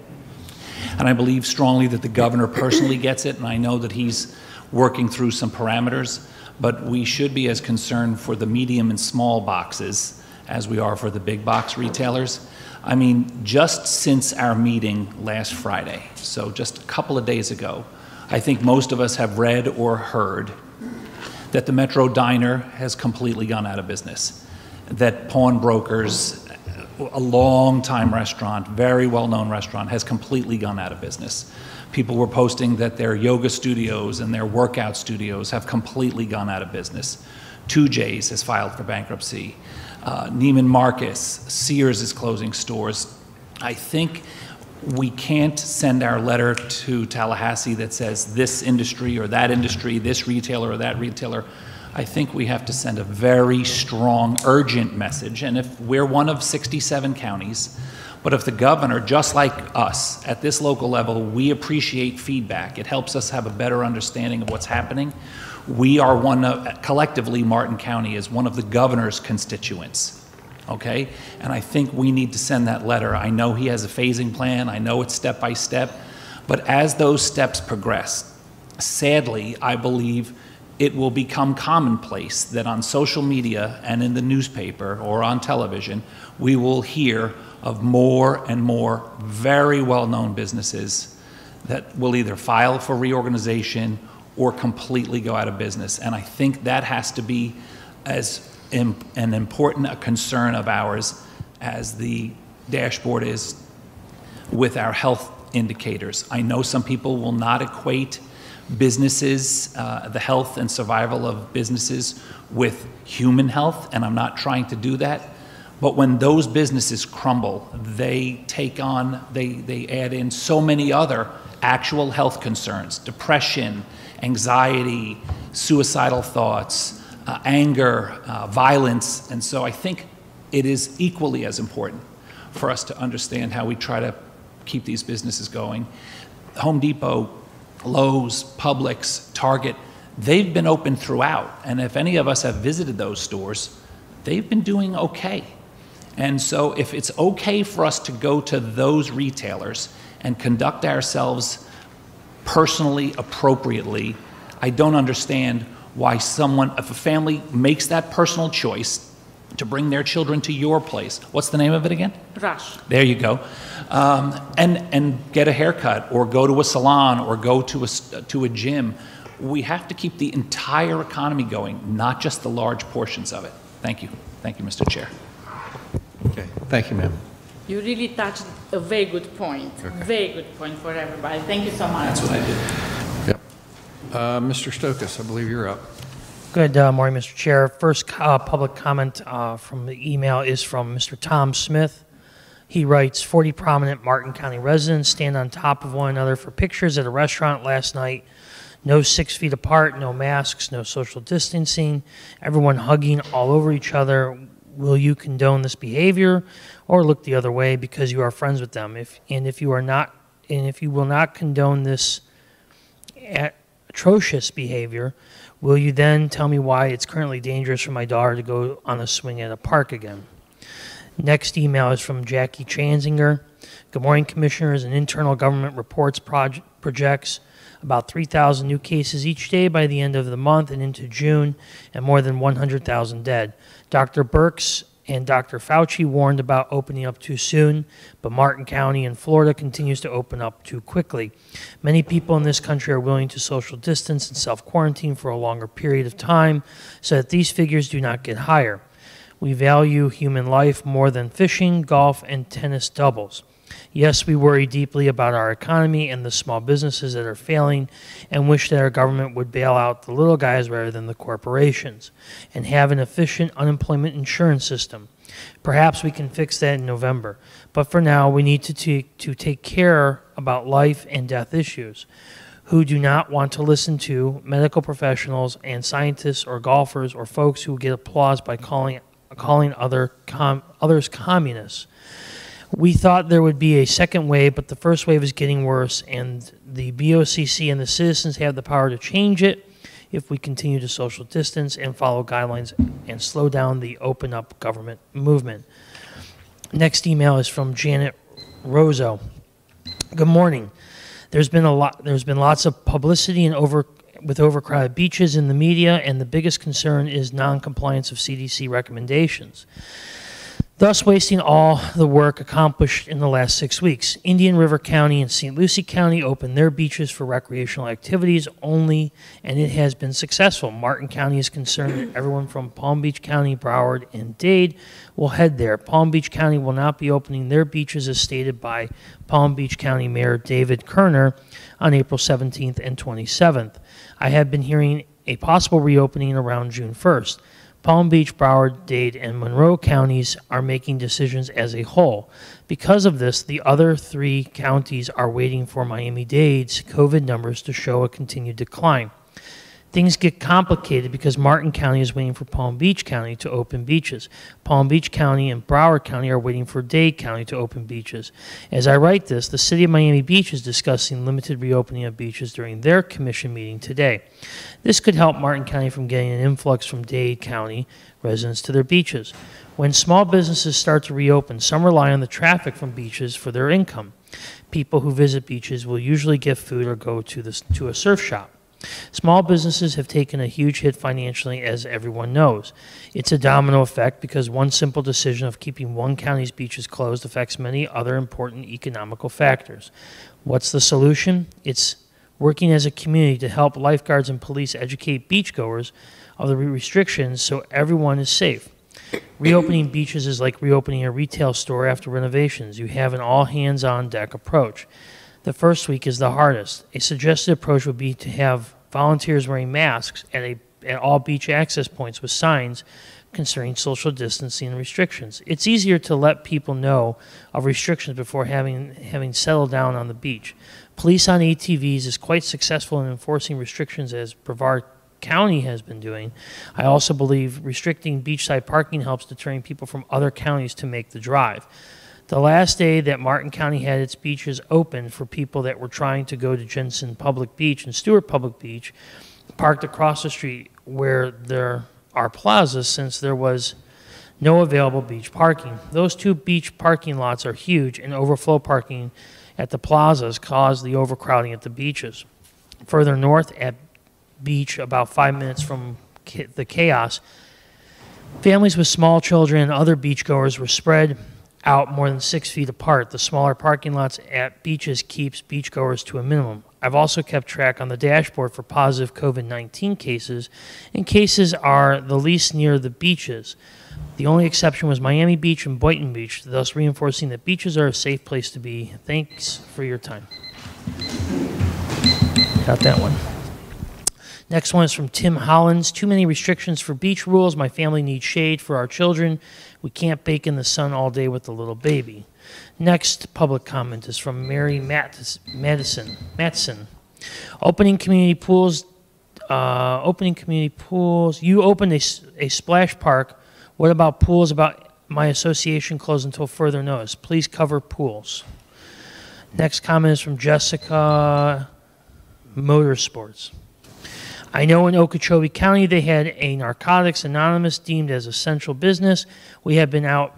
And I believe strongly that the governor personally gets it, and I know that he's working through some parameters, but we should be as concerned for the medium and small boxes as we are for the big box retailers. I mean, just since our meeting last Friday, so just a couple of days ago, I think most of us have read or heard that the Metro Diner has completely gone out of business, that Pawnbrokers, a long-time restaurant, very well-known restaurant, has completely gone out of business. People were posting that their yoga studios and their workout studios have completely gone out of business. 2J's has filed for bankruptcy. Neiman Marcus, Sears is closing stores. I think we can't send our letter to Tallahassee that says this industry or that industry, this retailer or that retailer. I think we have to send a very strong, urgent message. And if we're one of 67 counties, but if the governor, just like us, at this local level, we appreciate feedback. It helps us have a better understanding of what's happening. We are one of, collectively, Martin County is one of the governor's constituents. Okay? And I think we need to send that letter. I know he has a phasing plan. I know it's step by step. But as those steps progress, sadly, I believe it will become commonplace that on social media and in the newspaper or on television, we will hear of more and more very well-known businesses that will either file for reorganization or completely go out of business. And I think that has to be as an important a concern of ours as the dashboard is with our health indicators. I know some people will not equate businesses, the health and survival of businesses with human health, and I'm not trying to do that. But when those businesses crumble, they take on, they add in so many other actual health concerns: depression, anxiety, suicidal thoughts, anger, violence. And so I think it is equally as important for us to understand how we try to keep these businesses going. Home Depot, Lowe's, Publix, Target, they've been open throughout. And if any of us have visited those stores, they've been doing okay. And so if it's okay for us to go to those retailers and conduct ourselves personally appropriately, I don't understand why someone, if a family makes that personal choice to bring their children to your place, what's the name of it again?
Rush.
There you go. And get a haircut or go to a salon or go to a gym. We have to keep the entire economy going, not just the large portions of it. Thank you. Thank you, Mr. Chair.
Okay, thank you, ma'am.
You really touched a very good point.
Okay.
Very good point for everybody. Thank you so much.
That's what I did.
Yep. Mr. Stokas, I believe you're up.
Good morning, Mr. Chair. First public comment from the email is from Mr. Tom Smith. He writes, 40 prominent Martin County residents stand on top of one another for pictures at a restaurant last night. No 6 feet apart, no masks, no social distancing, everyone hugging all over each other. Will you condone this behavior or look the other way because you are friends with them? If you will not condone this atrocious behavior, will you then tell me why it's currently dangerous for my daughter to go on a swing at a park again? Next email is from Jackie Transinger. Good morning, Commissioners. An internal government reports projects about 3,000 new cases each day by the end of the month and into June, and more than 100,000 dead. Dr. Birx and Dr. Fauci warned about opening up too soon, but Martin County in Florida continues to open up too quickly. Many people in this country are willing to social distance and self-quarantine for a longer period of time so that these figures do not get higher. We value human life more than fishing, golf, and tennis doubles. Yes, we worry deeply about our economy and the small businesses that are failing and wish that our government would bail out the little guys rather than the corporations and have an efficient unemployment insurance system. Perhaps we can fix that in November, but for now we need to take care about life and death issues. Who do not want to listen to medical professionals and scientists or golfers or folks who get applause by calling others communists. We thought there would be a second wave, but the first wave is getting worse, and the BOCC and the citizens have the power to change it if we continue to social distance and follow guidelines and slow down the open up government movement. Next email is from Janet Rozo. Good morning. There's been lots of publicity with overcrowded beaches in the media, and the biggest concern is non-compliance of CDC recommendations, thus wasting all the work accomplished in the last 6 weeks. Indian River County and St. Lucie County opened their beaches for recreational activities only, and it has been successful. Martin County is concerned that everyone from Palm Beach County, Broward, and Dade will head there. Palm Beach County will not be opening their beaches as stated by Palm Beach County Mayor David Kerner on April 17th and 27th. I have been hearing a possible reopening around June 1st. Palm Beach, Broward, Dade, and Monroe counties are making decisions as a whole. Because of this, the other 3 counties are waiting for Miami-Dade's COVID numbers to show a continued decline. Things get complicated because Martin County is waiting for Palm Beach County to open beaches. Palm Beach County and Broward County are waiting for Dade County to open beaches. As I write this, the City of Miami Beach is discussing limited reopening of beaches during their commission meeting today. This could help Martin County from getting an influx from Dade County residents to their beaches. When small businesses start to reopen, some rely on the traffic from beaches for their income. People who visit beaches will usually get food or go to a surf shop. Small businesses have taken a huge hit financially, as everyone knows. It's a domino effect because one simple decision of keeping one county's beaches closed affects many other important economical factors. What's the solution? It's working as a community to help lifeguards and police educate beachgoers of the restrictions so everyone is safe. Reopening beaches is like reopening a retail store after renovations. You have an all-hands-on-deck approach. The first week is the hardest. A suggested approach would be to have volunteers wearing masks at all beach access points with signs concerning social distancing and restrictions. It's easier to let people know of restrictions before having settled down on the beach. Police on ATVs is quite successful in enforcing restrictions, as Brevard County has been doing. I also believe restricting beachside parking helps deterring people from other counties to make the drive. The last day that Martin County had its beaches open for people that were trying to go to Jensen Public Beach and Stewart Public Beach, parked across the street where there are plazas, since there was no available beach parking. Those two beach parking lots are huge, and overflow parking at the plazas caused the overcrowding at the beaches. Further north at beach, about 5 minutes from the chaos, families with small children and other beachgoers were spread out more than 6 feet apart. The smaller parking lots at beaches keeps beachgoers to a minimum. I've also kept track on the dashboard for positive COVID-19 cases, and cases are the least near the beaches. The only exception was Miami Beach and Boynton Beach, thus reinforcing that beaches are a safe place to be. Thanks for your time. Got that one. Next one is from Tim Hollins. Too many restrictions for beach rules. My family needs shade for our children. We can't bake in the sun all day with the little baby. Next public comment is from Mary Matson. Opening community pools. You opened a splash park. What about pools? About my association closed until further notice. Please cover pools. Next comment is from Jessica Motorsports. I know in Okeechobee County they had a Narcotics Anonymous deemed as essential business. We have been out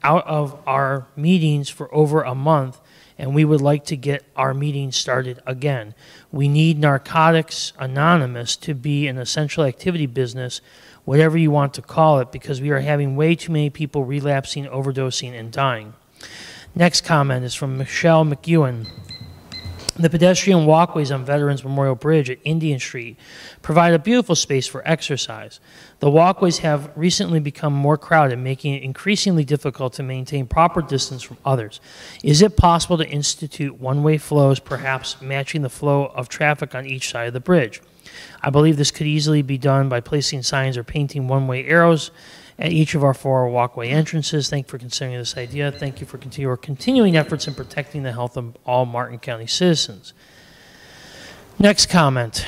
of our meetings for over a month, and we would like to get our meetings started again. We need Narcotics Anonymous to be an essential activity business, whatever you want to call it, because we are having way too many people relapsing, overdosing, and dying. Next comment is from Michelle McEwen. The pedestrian walkways on Veterans Memorial Bridge at Indian Street provide a beautiful space for exercise. The walkways have recently become more crowded, making it increasingly difficult to maintain proper distance from others. Is it possible to institute one-way flows, perhaps matching the flow of traffic on each side of the bridge? I believe this could easily be done by placing signs or painting one-way arrows at each of our 4 walkway entrances. Thank you for considering this idea. Thank you for your continuing efforts in protecting the health of all Martin County citizens. Next comment,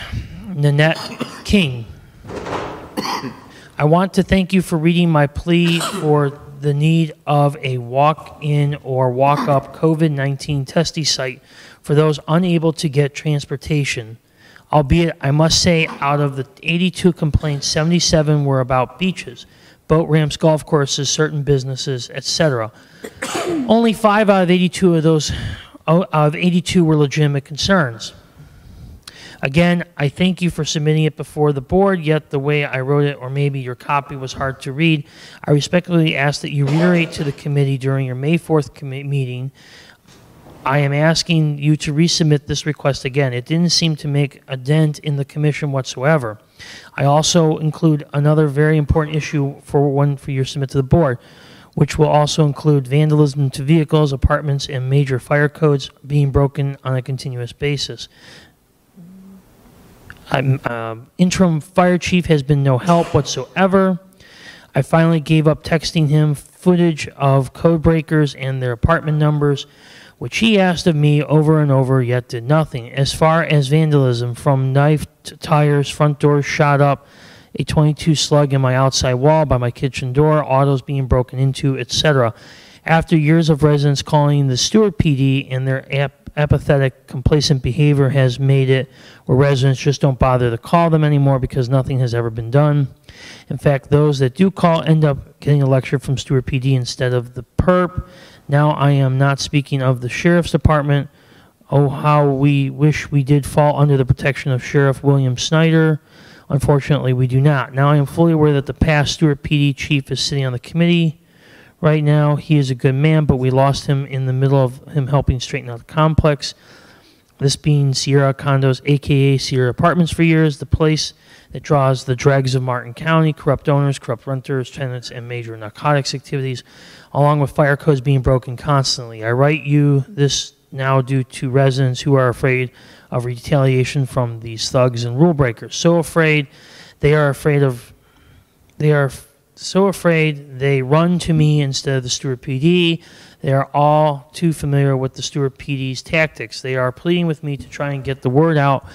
Nanette King. I want to thank you for reading my plea for the need of a walk-in or walk-up COVID-19 testing site for those unable to get transportation. Albeit, I must say, out of the 82 complaints, 77 were about beaches, boat ramps, golf courses, certain businesses, etc. Only 5 out of 82 of those were legitimate concerns. Again, I thank you for submitting it before the board, yet the way I wrote it, or maybe your copy was hard to read, I respectfully ask that you reiterate to the committee during your May 4th meeting. I am asking you to resubmit this request again. It didn't seem to make a dent in the commission whatsoever. I also include another very important issue for your submit to the board, which will also include vandalism to vehicles, apartments, and major fire codes being broken on a continuous basis. Interim fire chief has been no help whatsoever. I finally gave up texting him footage of code breakers and their apartment numbers, which he asked of me over and over, yet did nothing. As far as vandalism, from knife to tires, front doors shot up, a .22 slug in my outside wall by my kitchen door, autos being broken into, etc. After years of residents calling the Stewart PD, and their apathetic, complacent behavior has made it where residents just don't bother to call them anymore because nothing has ever been done. In fact, those that do call end up getting a lecture from Stewart PD instead of the PERP. Now I am not speaking of the Sheriff's Department, Oh, how we wish we did fall under the protection of Sheriff William Snyder. Unfortunately, we do not. Now I am fully aware that the past Stewart PD chief is sitting on the committee right now. He is a good man, but we lost him in the middle of him helping straighten out the complex. This being Sierra Condos, a.k.a. Sierra Apartments for years, the place that draws the dregs of Martin County, corrupt owners, corrupt renters, tenants, and major narcotics activities, along with fire codes being broken constantly. I write you this now due to residents who are afraid of retaliation from these thugs and rule breakers. So afraid they run to me instead of the Stewart PD. They are all too familiar with the Stewart PD's tactics. They are pleading with me to try and get the word out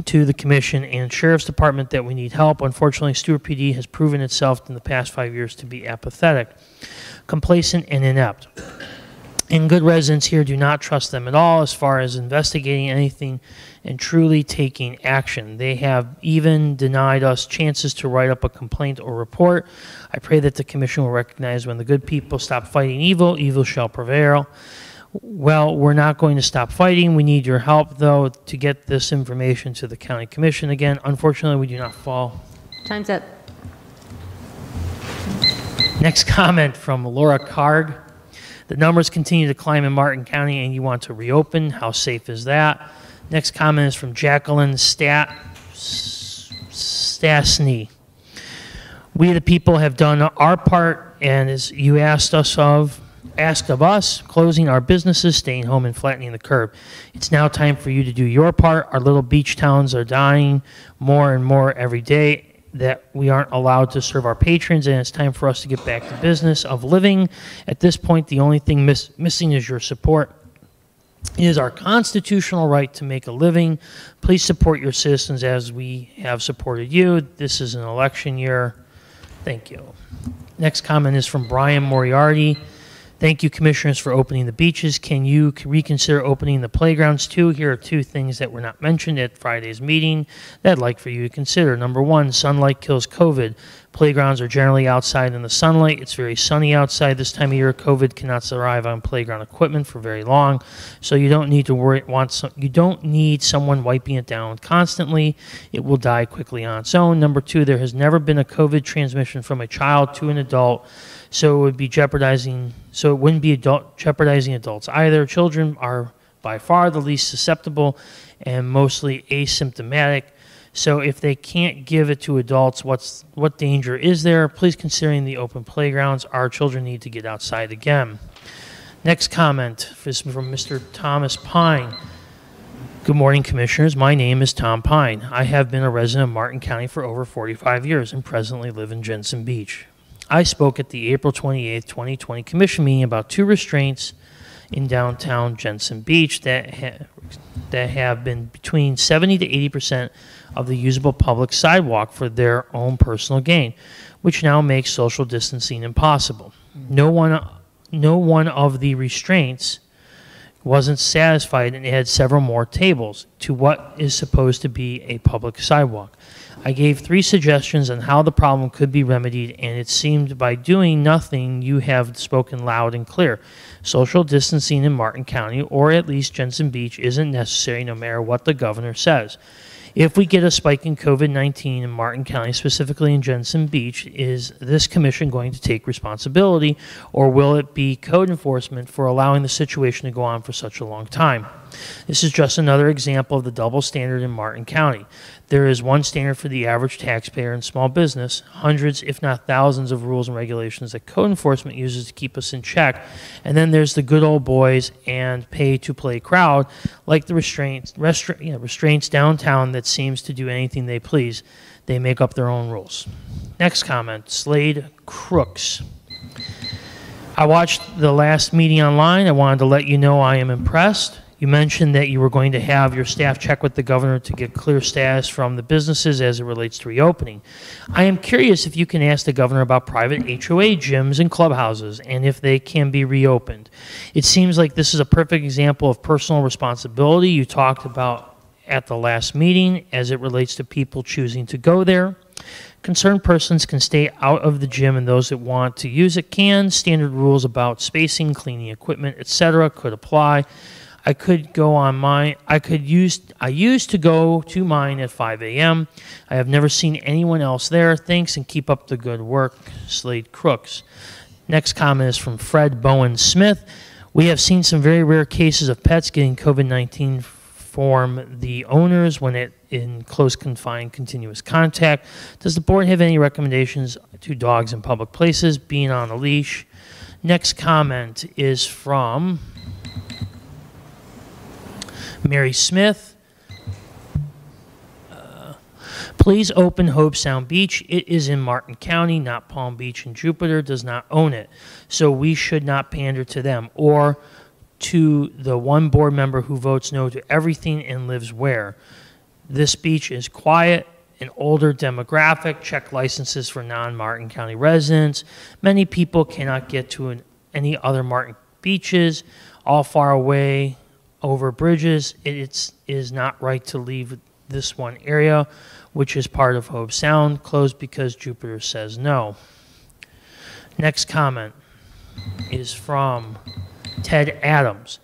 to the Commission and Sheriff's Department that we need help. Unfortunately, Stewart PD has proven itself in the past 5 years to be apathetic, complacent, and inept. And good residents here do not trust them at all as far as investigating anything and truly taking action. They have even denied us chances to write up a complaint or report. I pray that the Commission will recognize when the good people stop fighting evil, evil shall prevail. Well, we're not going to stop fighting. We need your help, though, to get this information to the County Commission. Again, unfortunately, we do not fall.
Time's up.
Next comment from Laura Card. The numbers continue to climb in Martin County and you want to reopen. How safe is that? Next comment is from Jacqueline Stasny. We the people have done our part, and as you asked of us, closing our businesses, staying home, and flattening the curve. It's now time for you to do your part. Our little beach towns are dying more and more every day that we aren't allowed to serve our patrons, and it's time for us to get back to business of living. At this point, the only thing missing is your support. It is our constitutional right to make a living. Please support your citizens as we have supported you. This is an election year. Thank you. Next comment is from Brian Moriarty. Thank you, Commissioners, for opening the beaches. Can you reconsider opening the playgrounds too? Here are two things that were not mentioned at Friday's meeting that I'd like for you to consider. Number one, sunlight kills COVID. Playgrounds are generally outside in the sunlight. It's very sunny outside this time of year. COVID cannot survive on playground equipment for very long, so you don't need to worry. You don't need someone wiping it down constantly. It will die quickly on its own. Number two, there has never been a COVID transmission from a child to an adult, so it would be jeopardizing. So it wouldn't be jeopardizing adults either. Children are by far the least susceptible and mostly asymptomatic. So if they can't give it to adults, what danger is there? Please considering the open playgrounds. Our children need to get outside again. Next comment is from Mr. Thomas Pine. Good morning, Commissioners. My name is Tom Pine. I have been a resident of Martin County for over 45 years and presently live in Jensen Beach. I spoke at the April 28, 2020 Commission meeting about two restraints in downtown Jensen Beach that have been between 70 to 80% of the usable public sidewalk for their own personal gain, which now makes social distancing impossible. No one of the restraints wasn't satisfied and had several more tables to what is supposed to be a public sidewalk. I gave 3 suggestions on how the problem could be remedied, and it seemed by doing nothing you have spoken loud and clear. Social distancing in Martin County, or at least Jensen Beach, isn't necessary no matter what the governor says. If we get a spike in COVID-19 in Martin County, specifically in Jensen Beach, is this commission going to take responsibility, or will it be code enforcement for allowing the situation to go on for such a long time? This is just another example of the double standard in Martin County. There is one standard for the average taxpayer and small business, hundreds if not thousands of rules and regulations that code enforcement uses to keep us in check, and then there's the good old boys and pay-to-play crowd like the restraints downtown that seems to do anything they please. They make up their own rules. Next comment, Slade Crooks. I watched the last meeting online. I wanted to let you know I am impressed. You mentioned that you were going to have your staff check with the governor to get clear status from the businesses as it relates to reopening. I am curious if you can ask the governor about private HOA gyms and clubhouses and if they can be reopened. It seems like this is a perfect example of personal responsibility you talked about at the last meeting as it relates to people choosing to go there. Concerned persons can stay out of the gym and those that want to use it can. Standard rules about spacing, cleaning equipment, etc. could apply. I used to go to mine at 5 a.m. I have never seen anyone else there. Thanks and keep up the good work, Slade Crooks. Next comment is from Fred Bowen Smith. We have seen some very rare cases of pets getting COVID-19 from the owners when in close confined continuous contact. Does the board have any recommendations to dogs in public places being on a leash? Next comment is from Mary Smith. Please open Hobe Sound Beach. It is in Martin County, not Palm Beach, and Jupiter does not own it. So we should not pander to them or to the one board member who votes no to everything and lives where. This beach is quiet, an older demographic, check licenses for non-Martin County residents. Many people cannot get to any other Martin beaches, all far away over bridges. It is not right to leave this one area, which is part of Hobe Sound, closed because Jupiter says no. Next comment is from Ted Adams.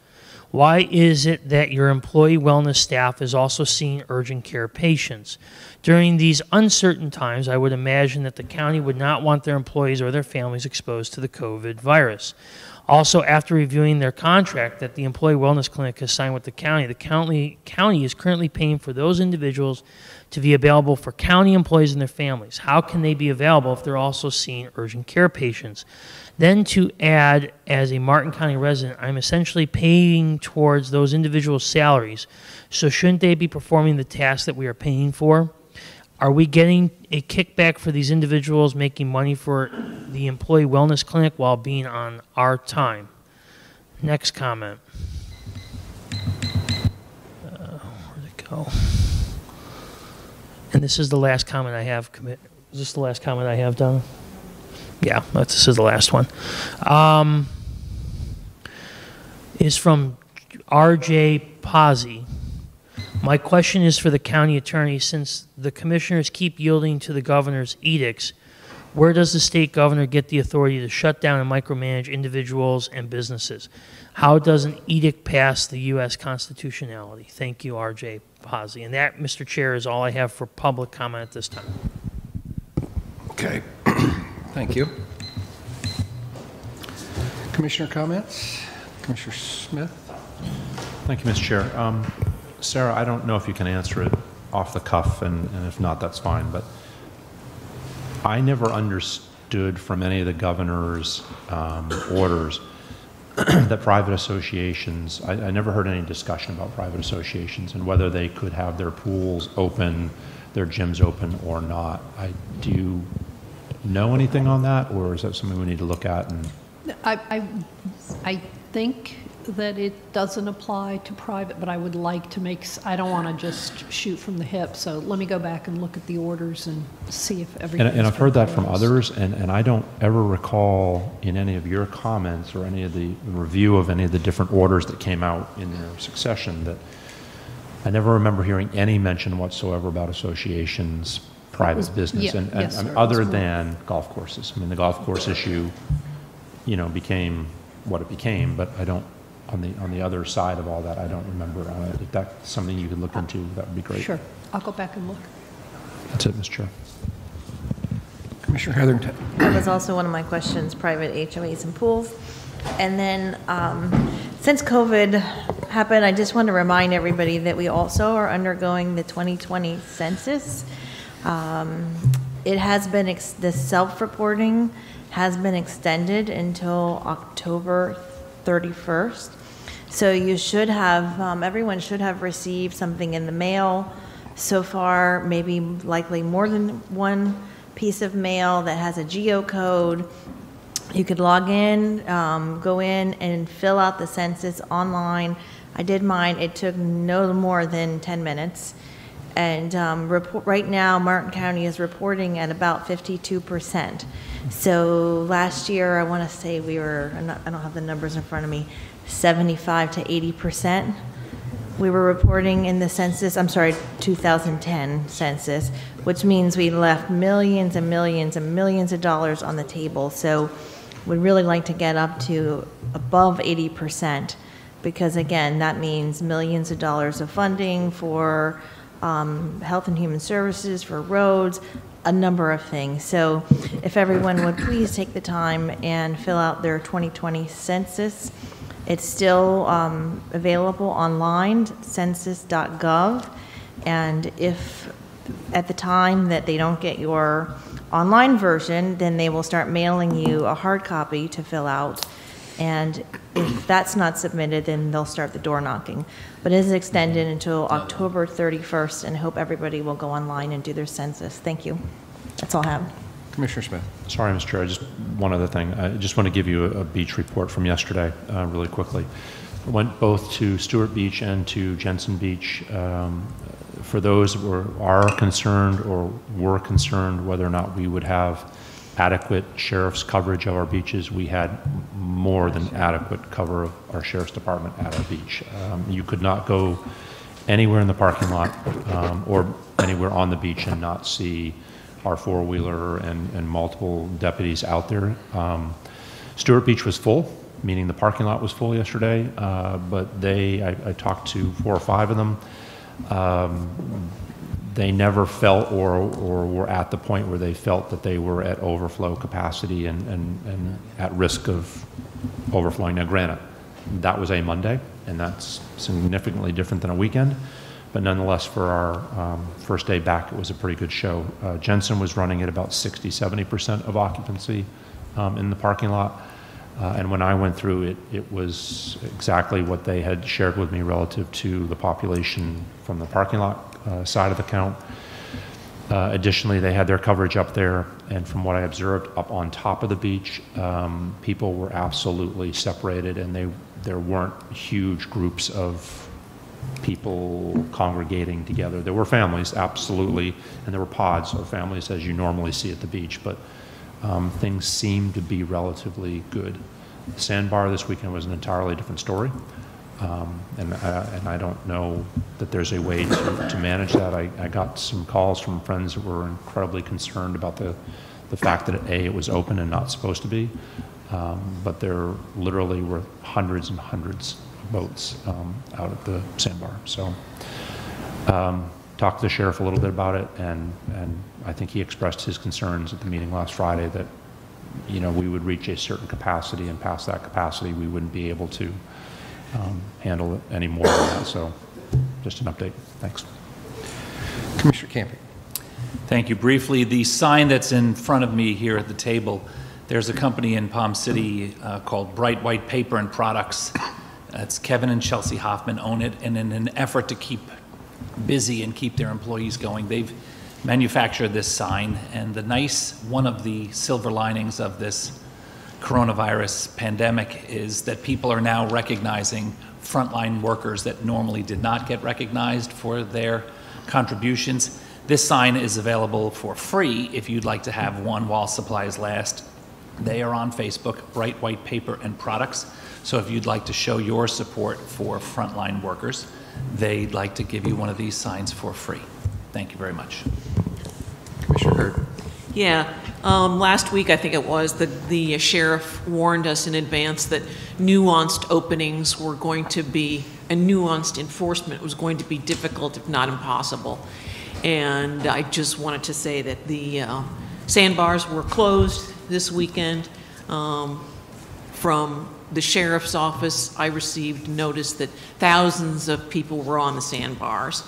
Why is it that your employee wellness staff is also seeing urgent care patients? During these uncertain times, I would imagine that the county would not want their employees or their families exposed to the COVID virus. Also, after reviewing their contract that the Employee Wellness Clinic has signed with the county is currently paying for those individuals to be available for county employees and their families. How can they be available if they're also seeing urgent care patients? Then to add, as a Martin County resident, I'm essentially paying towards those individuals' salaries. So shouldn't they be performing the tasks that we are paying for? Are we getting a kickback for these individuals making money for the Employee Wellness Clinic while being on our time? Next comment. Where'd it go? And this is the last comment I have. Is this the last comment I have, Donna? Yeah, this is the last one. Is from R.J. Pazzi. My question is for the county attorney. Since the commissioners keep yielding to the governor's edicts, where does the state governor get the authority to shut down and micromanage individuals and businesses? How does an edict pass the U.S. constitutionality? Thank you, R.J. Pazzi. And that, Mr. Chair, is all I have for public comment at this time.
Okay. Thank you. Commissioner comments? Commissioner Smith?
Thank you, Mr. Chair. Sarah, I don't know if you can answer it off the cuff, and if not, that's fine, but I never understood from any of the governor's orders that private associations, I never heard any discussion about private associations and whether they could have their pools open, their gyms open or not. Do you know anything on that, or is that something we need to look at? And
I think that it doesn't apply to private, but I would like to I don't want to just shoot from the hip, so let me go back and look at the orders and see if everything.
And I've heard that from others, and I don't ever recall in any of your comments or any of the review of any of the different orders that came out in their succession that I never remember hearing any mention whatsoever about associations, private business, and other than golf courses. I mean, the golf course issue, became what it became, but I don't. On the other side of all that, I don't remember. If that's something you could look into, that would be great.
Sure. I'll go back and look.
That's it, Mr. Chair.
Commissioner Heatherington.
That was also one of my questions, private HOAs and pools. And then since COVID happened, I just want to remind everybody that we also are undergoing the 2020 census. It has been, the self-reporting has been extended until October 31st. So you should have, everyone should have received something in the mail so far, maybe likely more than one piece of mail that has a geocode. You could log in, go in and fill out the census online. I did mine. It took no more than 10 minutes. And right now, Martin County is reporting at about 52%. So last year, I want to say we were, I don't have the numbers in front of me, 75 to 80%. We were reporting in the census, 2010 census, which means we left millions and millions and millions of dollars on the table. So we'd really like to get up to above 80%. because again, that means millions of dollars of funding for Health and Human Services, for roads, a number of things. So if everyone would please take the time and fill out their 2020 census. It's still available online, census.gov. And if at the time that they don't get your online version, then they will start mailing you a hard copy to fill out. And if that's not submitted, then they'll start the door knocking. But it is extended until October 31st, and I hope everybody will go online and do their census. Thank you. That's all I have.
Commissioner Smith.
Sorry, Mr. Chair, just one other thing. I just want to give you a beach report from yesterday really quickly. I went both to Stewart Beach and to Jensen Beach. For those that are concerned or were concerned whether or not we would have adequate sheriff's coverage of our beaches, we had more than adequate cover of our sheriff's department at our beach. You could not go anywhere in the parking lot or anywhere on the beach and not see our four-wheeler and multiple deputies out there. Stewart Beach was full, meaning the parking lot was full yesterday, but I talked to 4 or 5 of them. They never felt or were at the point where they felt that they were at overflow capacity and at risk of overflowing. Now, granted, that was a Monday, and that's significantly different than a weekend. But nonetheless, for our first day back, it was a pretty good show. Jensen was running at about 60–70% of occupancy in the parking lot. And when I went through it was exactly what they had shared with me relative to the population from the parking lot side of the count. Additionally, they had their coverage up there, and from what I observed up on top of the beach, people were absolutely separated, and there weren't huge groups of people congregating together. There were families, absolutely, and there were pods of families as you normally see at the beach, but things seemed to be relatively good. The Sandbar this weekend was an entirely different story, and I don't know that there's a way to manage that. I got some calls from friends that were incredibly concerned about the fact that it was open and not supposed to be, but there literally were hundreds and hundreds of boats out at the Sandbar. So talked to the sheriff a little bit about it, and I think he expressed his concerns at the meeting last Friday that, you know, we would reach a certain capacity, and past that capacity we wouldn't be able to handle it any more than that. So just an update. Thanks.
Commissioner Camping.
Thank you. Briefly, the sign that's in front of me here at the table, there's a company in Palm City called Bright White Paper and Products. It's Kevin and Chelsea Hoffman own it, and in an effort to keep busy and keep their employees going, they've manufactured this sign. And one of the silver linings of this coronavirus pandemic is that people are now recognizing frontline workers that normally did not get recognized for their contributions. This sign is available for free if you'd like to have one while supplies last. They are on Facebook, Bright White Paper and Products. So if you'd like to show your support for frontline workers, they'd like to give you one of these signs for free. Thank you very much.
Commissioner Hurd.
Yeah, last week I think it was, the sheriff warned us in advance that nuanced openings were going to be, and nuanced enforcement was going to be difficult, if not impossible. And I just wanted to say that the sandbars were closed this weekend. From the sheriff's office, I received notice that thousands of people were on the sandbars.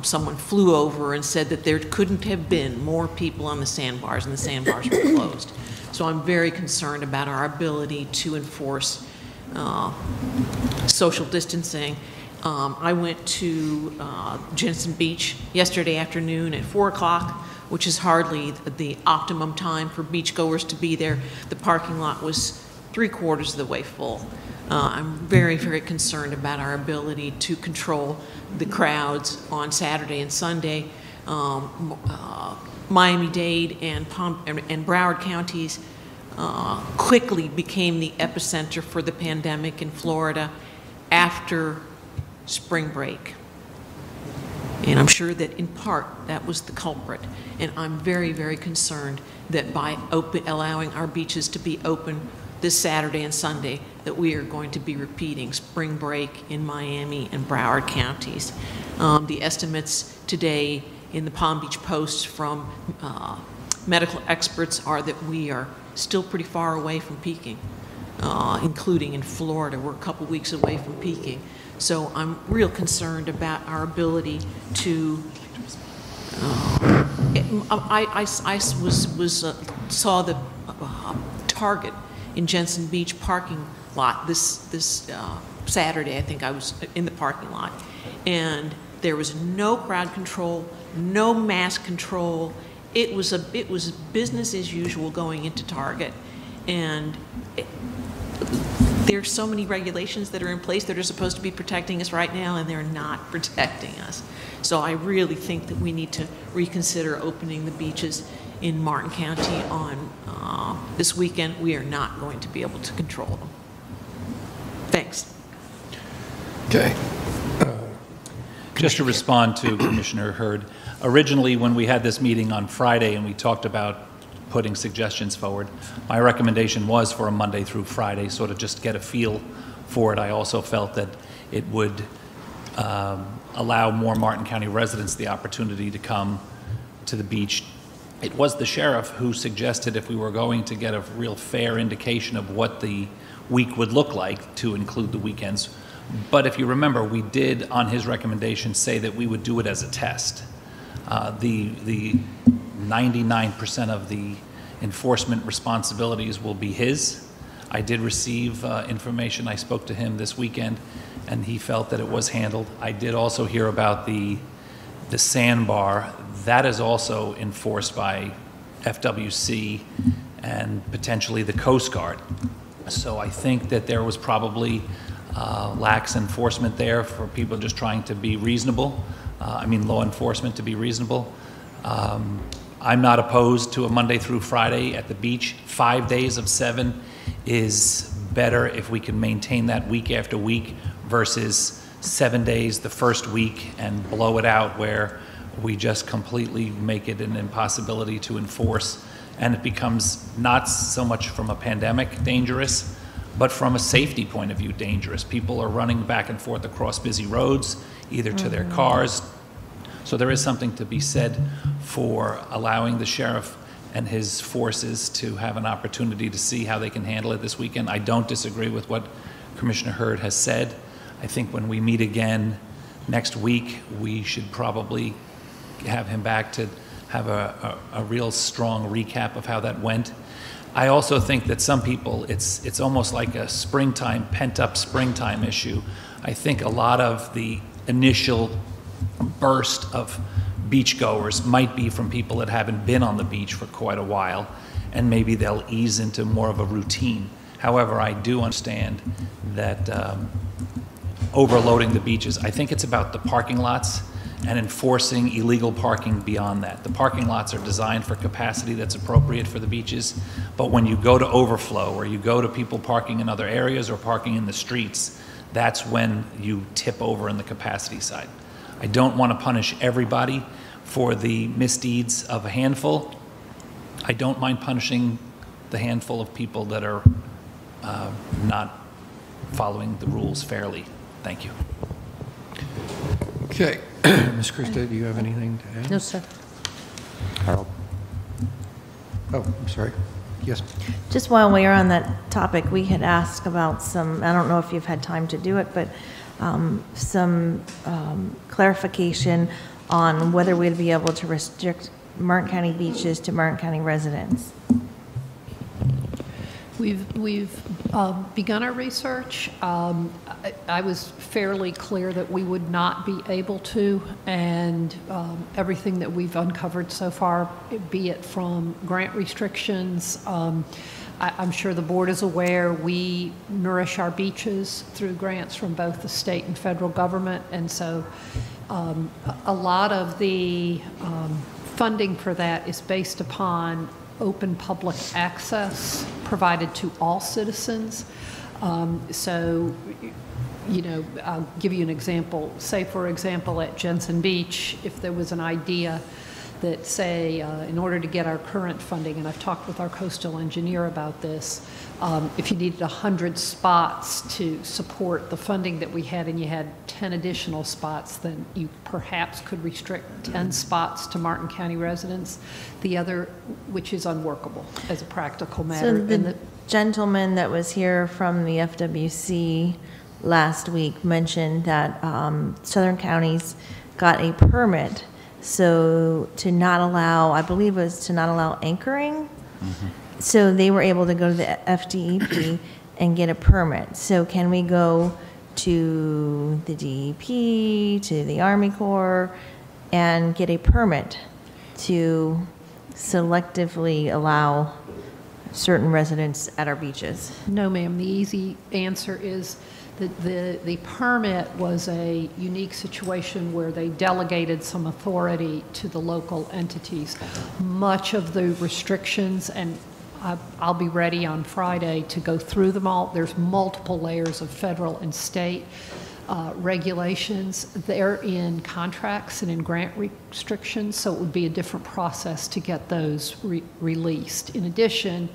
Someone flew over and said that there couldn't have been more people on the sandbars, and the sandbars were closed. So I'm very concerned about our ability to enforce social distancing. I went to Jensen Beach yesterday afternoon at 4 o'clock, which is hardly the optimum time for beachgoers to be there. The parking lot was 3/4 of the way full. I'm very, very concerned about our ability to control the crowds on Saturday and Sunday. Miami-Dade and Broward counties quickly became the epicenter for the pandemic in Florida after spring break. And I'm sure that in part that was the culprit. And I'm very, very concerned that by allowing our beaches to be open this Saturday and Sunday that we are going to be repeating spring break in Miami and Broward counties. The estimates today in the Palm Beach Post from medical experts are that we are still pretty far away from peaking, including in Florida. We're a couple weeks away from peaking. So I'm real concerned about our ability to I saw the Target in Jensen Beach parking lot this Saturday. I think I was in the parking lot, and there was no crowd control, no mask control. It was business as usual going into Target, and there's so many regulations that are in place that are supposed to be protecting us right now, and they're not protecting us. So I really think that we need to reconsider opening the beaches in Martin County on this weekend. We are not going to be able to control them. Thanks.
Okay.
Just to respond to Commissioner Hurd, originally when we had this meeting on Friday and we talked about putting suggestions forward, my recommendation was for a Monday through Friday, sort of just get a feel for it. I also felt that it would allow more Martin County residents the opportunity to come to the beach. It was the sheriff who suggested if we were going to get a real fair indication of what the week would look like to include the weekends. But if you remember, we did, on his recommendation, say that we would do it as a test. The 99% of the enforcement responsibilities will be his. I did receive information. I spoke to him this weekend, and he felt that it was handled. I did also hear about the sandbar. That is also enforced by FWC and potentially the Coast Guard. So I think that there was probably lax enforcement there for people just trying to be reasonable. Law enforcement to be reasonable. I'm not opposed to a Monday through Friday at the beach. 5 days of 7 is better if we can maintain that week after week versus 7 days the first week and blow it out where we just completely make it an impossibility to enforce, and it becomes not so much from a pandemic dangerous, but from a safety point of view dangerous. People are running back and forth across busy roads, either to their cars. So there is something to be said for allowing the sheriff and his forces to have an opportunity to see how they can handle it this weekend. I don't disagree with what Commissioner Hurd has said. I think when we meet again next week, we should probably have him back to have a real strong recap of how that went. I also think that some people, it's almost like a springtime, pent-up springtime issue. I think a lot of the initial burst of beachgoers might be from people that haven't been on the beach for quite a while, and maybe they'll ease into more of a routine. However, I do understand that overloading the beaches, I think it's about the parking lots and enforcing illegal parking beyond that. The parking lots are designed for capacity that's appropriate for the beaches, but when you go to overflow or you go to people parking in other areas or parking in the streets, that's when you tip over in the capacity side. I don't want to punish everybody for the misdeeds of a handful. I don't mind punishing the handful of people that are not following the rules fairly. Thank you.
Okay. Ms. Krista, do you have anything to add?
No, sir.
Harold? Oh, I'm sorry. Yes.
Just while we are on that topic, we had asked about some, I don't know if you've had time to do it, but some clarification on whether we'd be able to restrict Martin County beaches to Martin County residents.
We've begun our research. I was fairly clear that we would not be able to, and everything that we've uncovered so far, be it from grant restrictions, I'm sure the board is aware we nourish our beaches through grants from both the state and federal government, and so a lot of the funding for that is based upon open public access provided to all citizens. So, you know, I'll give you an example. Say, for example, at Jensen Beach, if there was an idea that say, in order to get our current funding, and I've talked with our coastal engineer about this, if you needed 100 spots to support the funding that we had and you had 10 additional spots, then you perhaps could restrict 10 spots to Martin County residents, the other, which is unworkable as a practical matter.
So the gentleman that was here from the FWC last week mentioned that Southern counties got a permit so to not allow, I believe it was to not allow anchoring. So they were able to go to the FDEP and get a permit. So can we go to the DEP, to the Army Corps, and get a permit to selectively allow certain residents at our beaches?
No, ma'am. The easy answer is that the permit was a unique situation where they delegated some authority to the local entities. Much of the restrictions, and I'll be ready on Friday to go through them all. There's multiple layers of federal and state regulations. They're in contracts and in grant restrictions, so it would be a different process to get those released. In addition,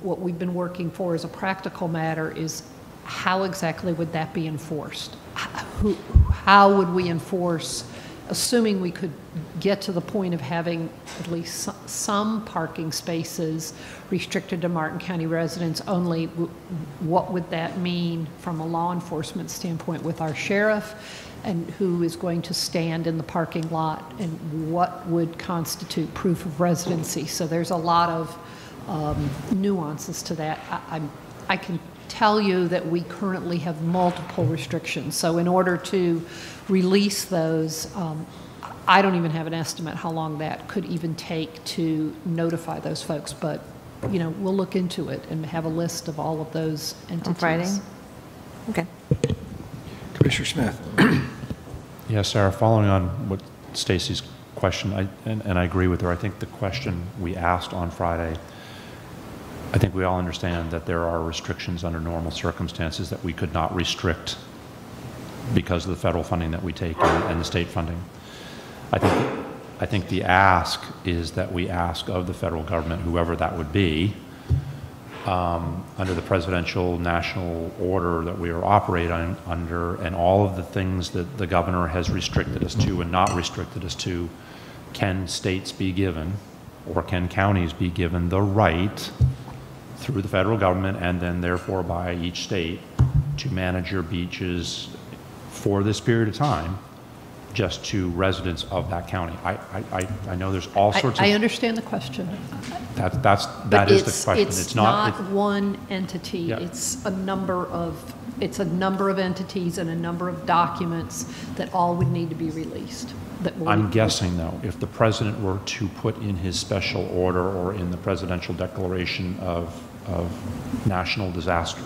what we've been working for as a practical matter is how exactly would that be enforced? How would we enforce, assuming we could get to the point of having at least some parking spaces restricted to Martin County residents only, what would that mean from a law enforcement standpoint with our sheriff, and who is going to stand in the parking lot, and what would constitute proof of residency? So there's a lot of nuances to that. I can tell you that we currently have multiple restrictions. So in order to release those, I don't even have an estimate how long that could even take to notify those folks, but you know, we'll look into it and have a list of all of those entities.
On Friday? Okay.
Commissioner Smith.
Yeah, Sarah, following on what Stacy's question, and I agree with her, I think the question we asked on Friday, I think we all understand that there are restrictions under normal circumstances that we could not restrict because of the federal funding that we take and the state funding. I think the ask is that we ask of the federal government, whoever that would be, under the presidential national order that we are operating under, and all of the things that the governor has restricted us to and not restricted us to, can states be given, or can counties be given the right through the federal government and then therefore by each state to manage your beaches for this period of time just to residents of that county. I know there's all sorts of...
I understand the question.
That is the question.
It's not one entity. Yeah. It's a number of entities and a number of documents that all would need to be released.
I'm guessing, though, if the president were to put in his special order or in the presidential declaration of national disaster,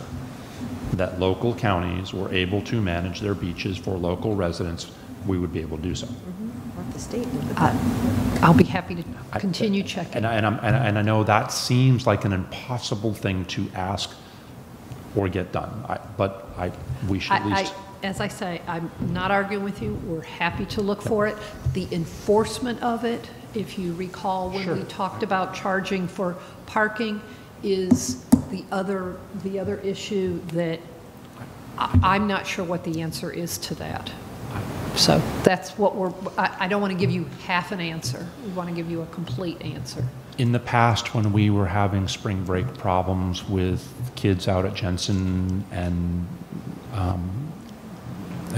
that local counties were able to manage their beaches for local residents, we would be able to do so.
What the state did.
I'll be happy to continue checking.
And I know that seems like an impossible thing to ask or get done, but we should at least...
As I say, I'm not arguing with you. We're happy to look for it. The enforcement of it, if you recall when we talked about charging for parking, is the other issue that I'm not sure what the answer is to that. So that's what I don't want to give you half an answer. We want to give you a complete answer.
In the past, when we were having spring break problems with kids out at Jensen and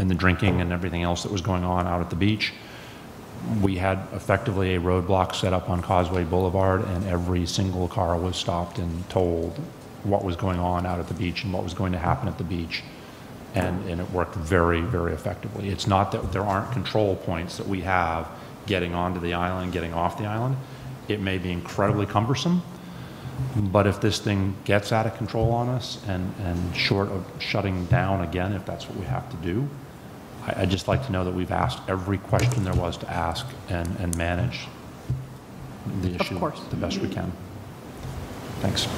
the drinking and everything else that was going on out at the beach, we had effectively a roadblock set up on Causeway Boulevard, and every single car was stopped and told what was going on out at the beach and what was going to happen at the beach. And it worked very, very effectively. It's not that there aren't control points that we have getting onto the island, getting off the island. It may be incredibly cumbersome, but if this thing gets out of control on us and short of shutting down again, if that's what we have to do, I'd just like to know that we've asked every question there was to ask and manage the issue the best we can. Thanks.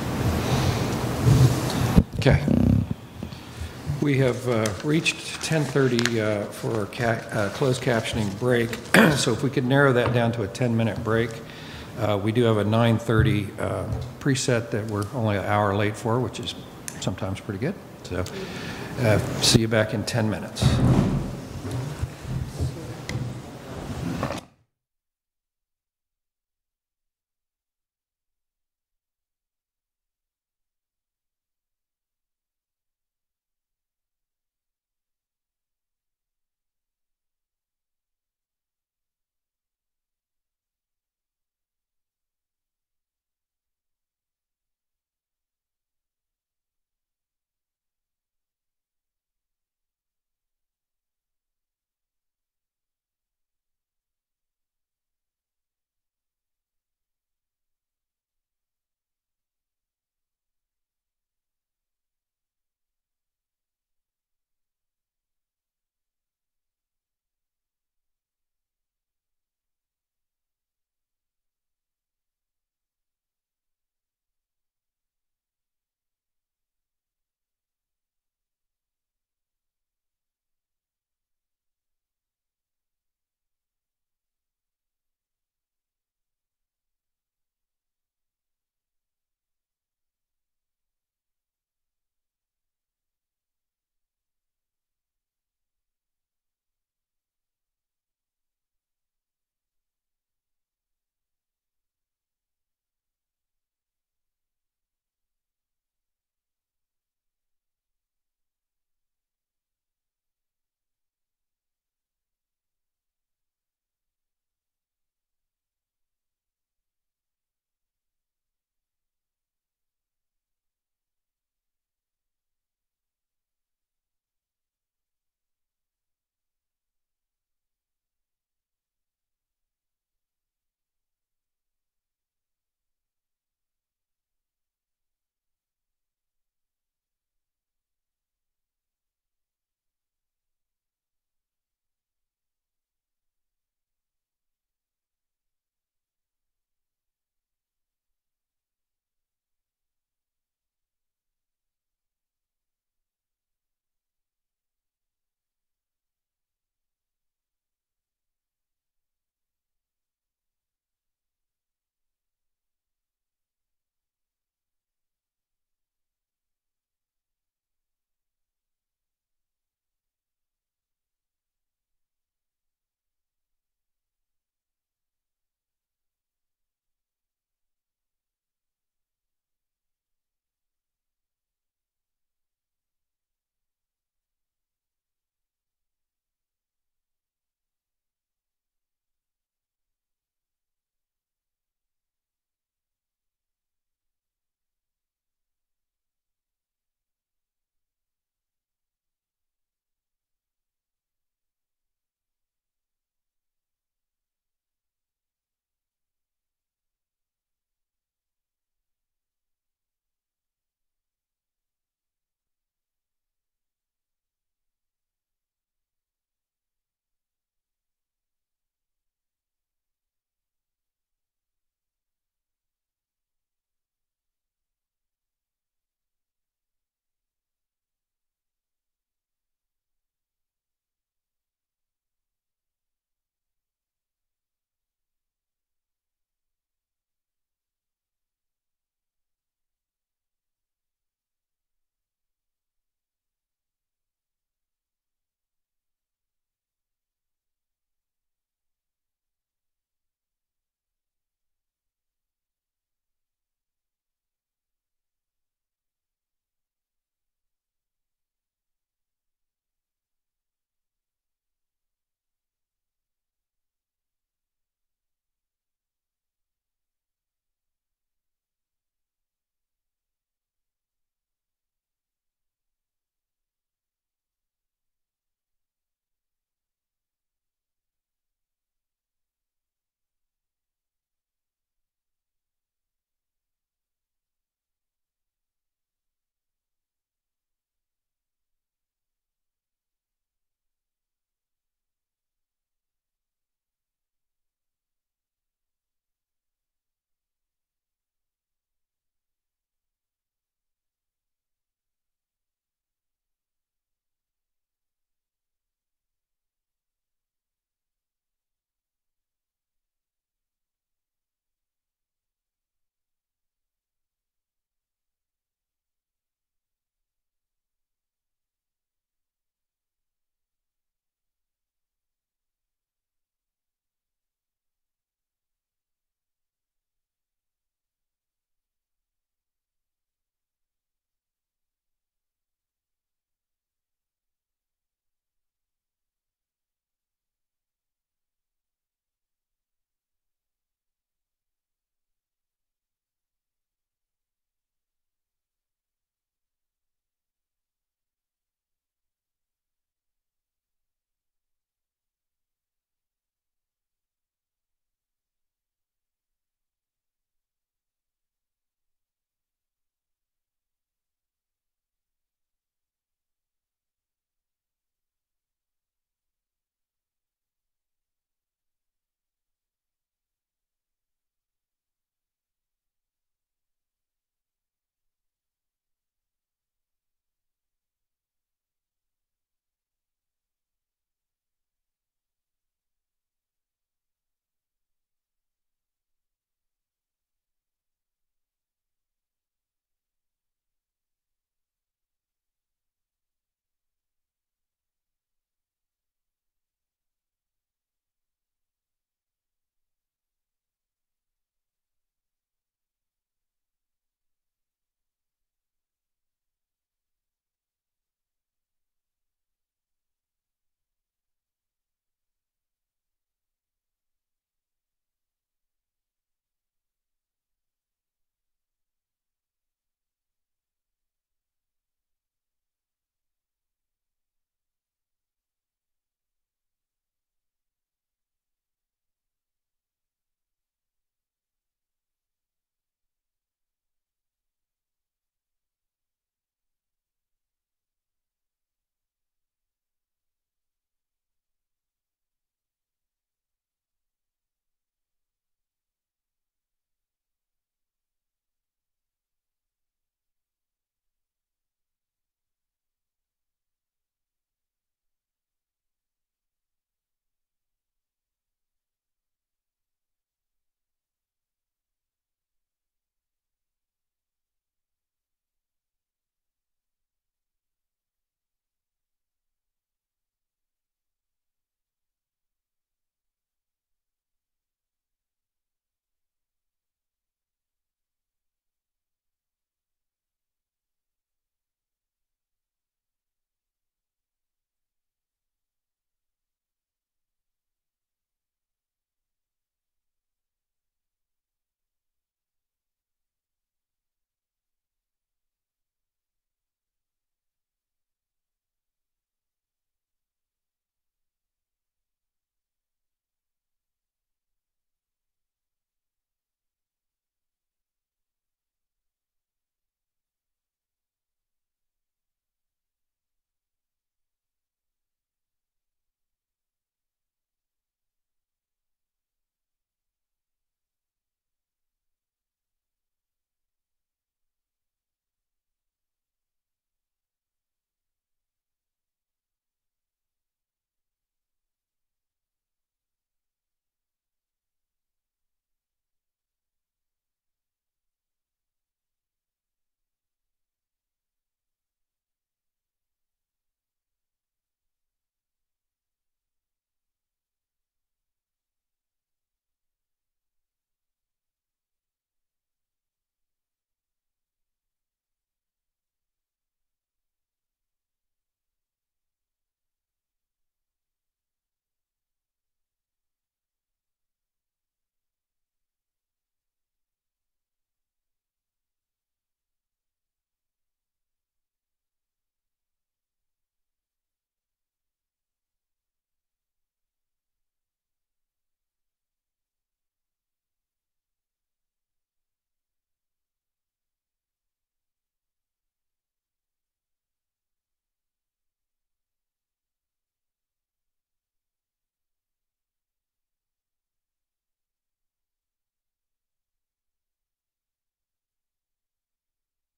Okay. We have reached 10:30 for our closed captioning break, so if we could narrow that down to a 10-minute break. We do have a 9:30 preset that we're only an hour late for, which is sometimes pretty good. So see you back in 10 minutes.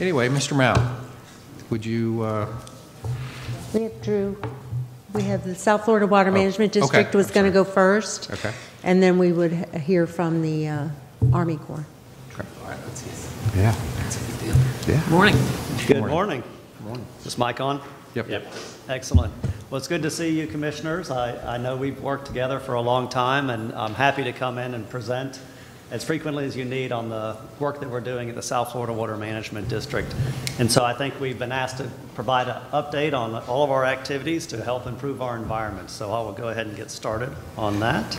Anyway, Mr. Mao, would you,
We have Drew. We have the South Florida Water Management
okay.
District was going to go first.
Okay.
And then we would hear from the Army Corps.
Yeah.
Yeah.
Morning. Good
Morning.
morning. Is this mic on?
Yep.
Excellent. Well, it's good to see you, commissioners. I know we've worked together for a long time, and I'm happy to come in and present as frequently as you need on the work that we're doing at the South Florida Water Management District. And so I think we've been asked to provide an update on all of our activities to help improve our environment. So I will go ahead and get started on that.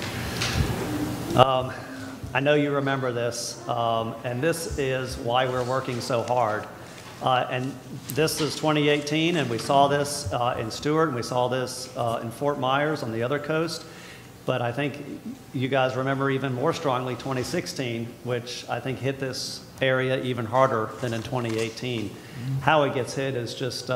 I know you remember this, and this is why we're working so hard. And this is 2018, and we saw this in Stewart, and we saw this in Fort Myers on the other coast. But I think you guys remember even more strongly 2016, which I think hit this area even harder than in 2018. How it gets hit is just,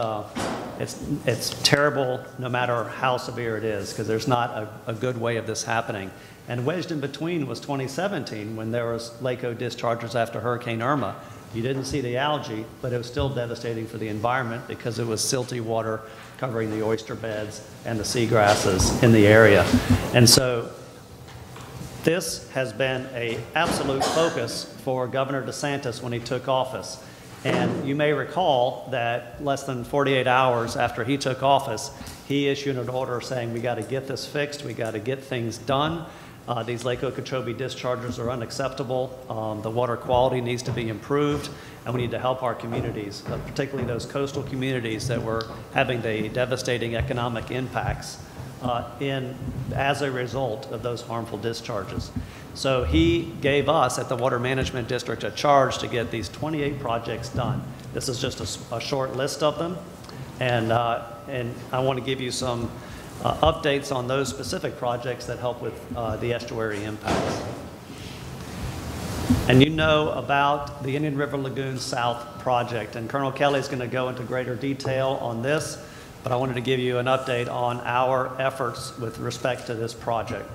it's terrible no matter how severe it is, because there's not a good way of this happening. And wedged in between was 2017, when there was LACO discharges after Hurricane Irma. You didn't see the algae, but it was still devastating for the environment because it was silty water covering the oyster beds and the seagrasses in the area. And so this has been an absolute focus for Governor DeSantis when he took office. And you may recall that less than 48 hours after he took office, he issued an order saying we got to get this fixed, we got to get things done. These Lake Okeechobee discharges are unacceptable. The water quality needs to be improved, and we need to help our communities, particularly those coastal communities that were having the devastating economic impacts as a result of those harmful discharges. So he gave us at the Water Management District a charge to get these 28 projects done. This is just a short list of them, and I want to give you some updates on those specific projects that help with the estuary impacts. And you know about the Indian River Lagoon South project, and Colonel Kelly is going to go into greater detail on this, but I wanted to give you an update on our efforts with respect to this project.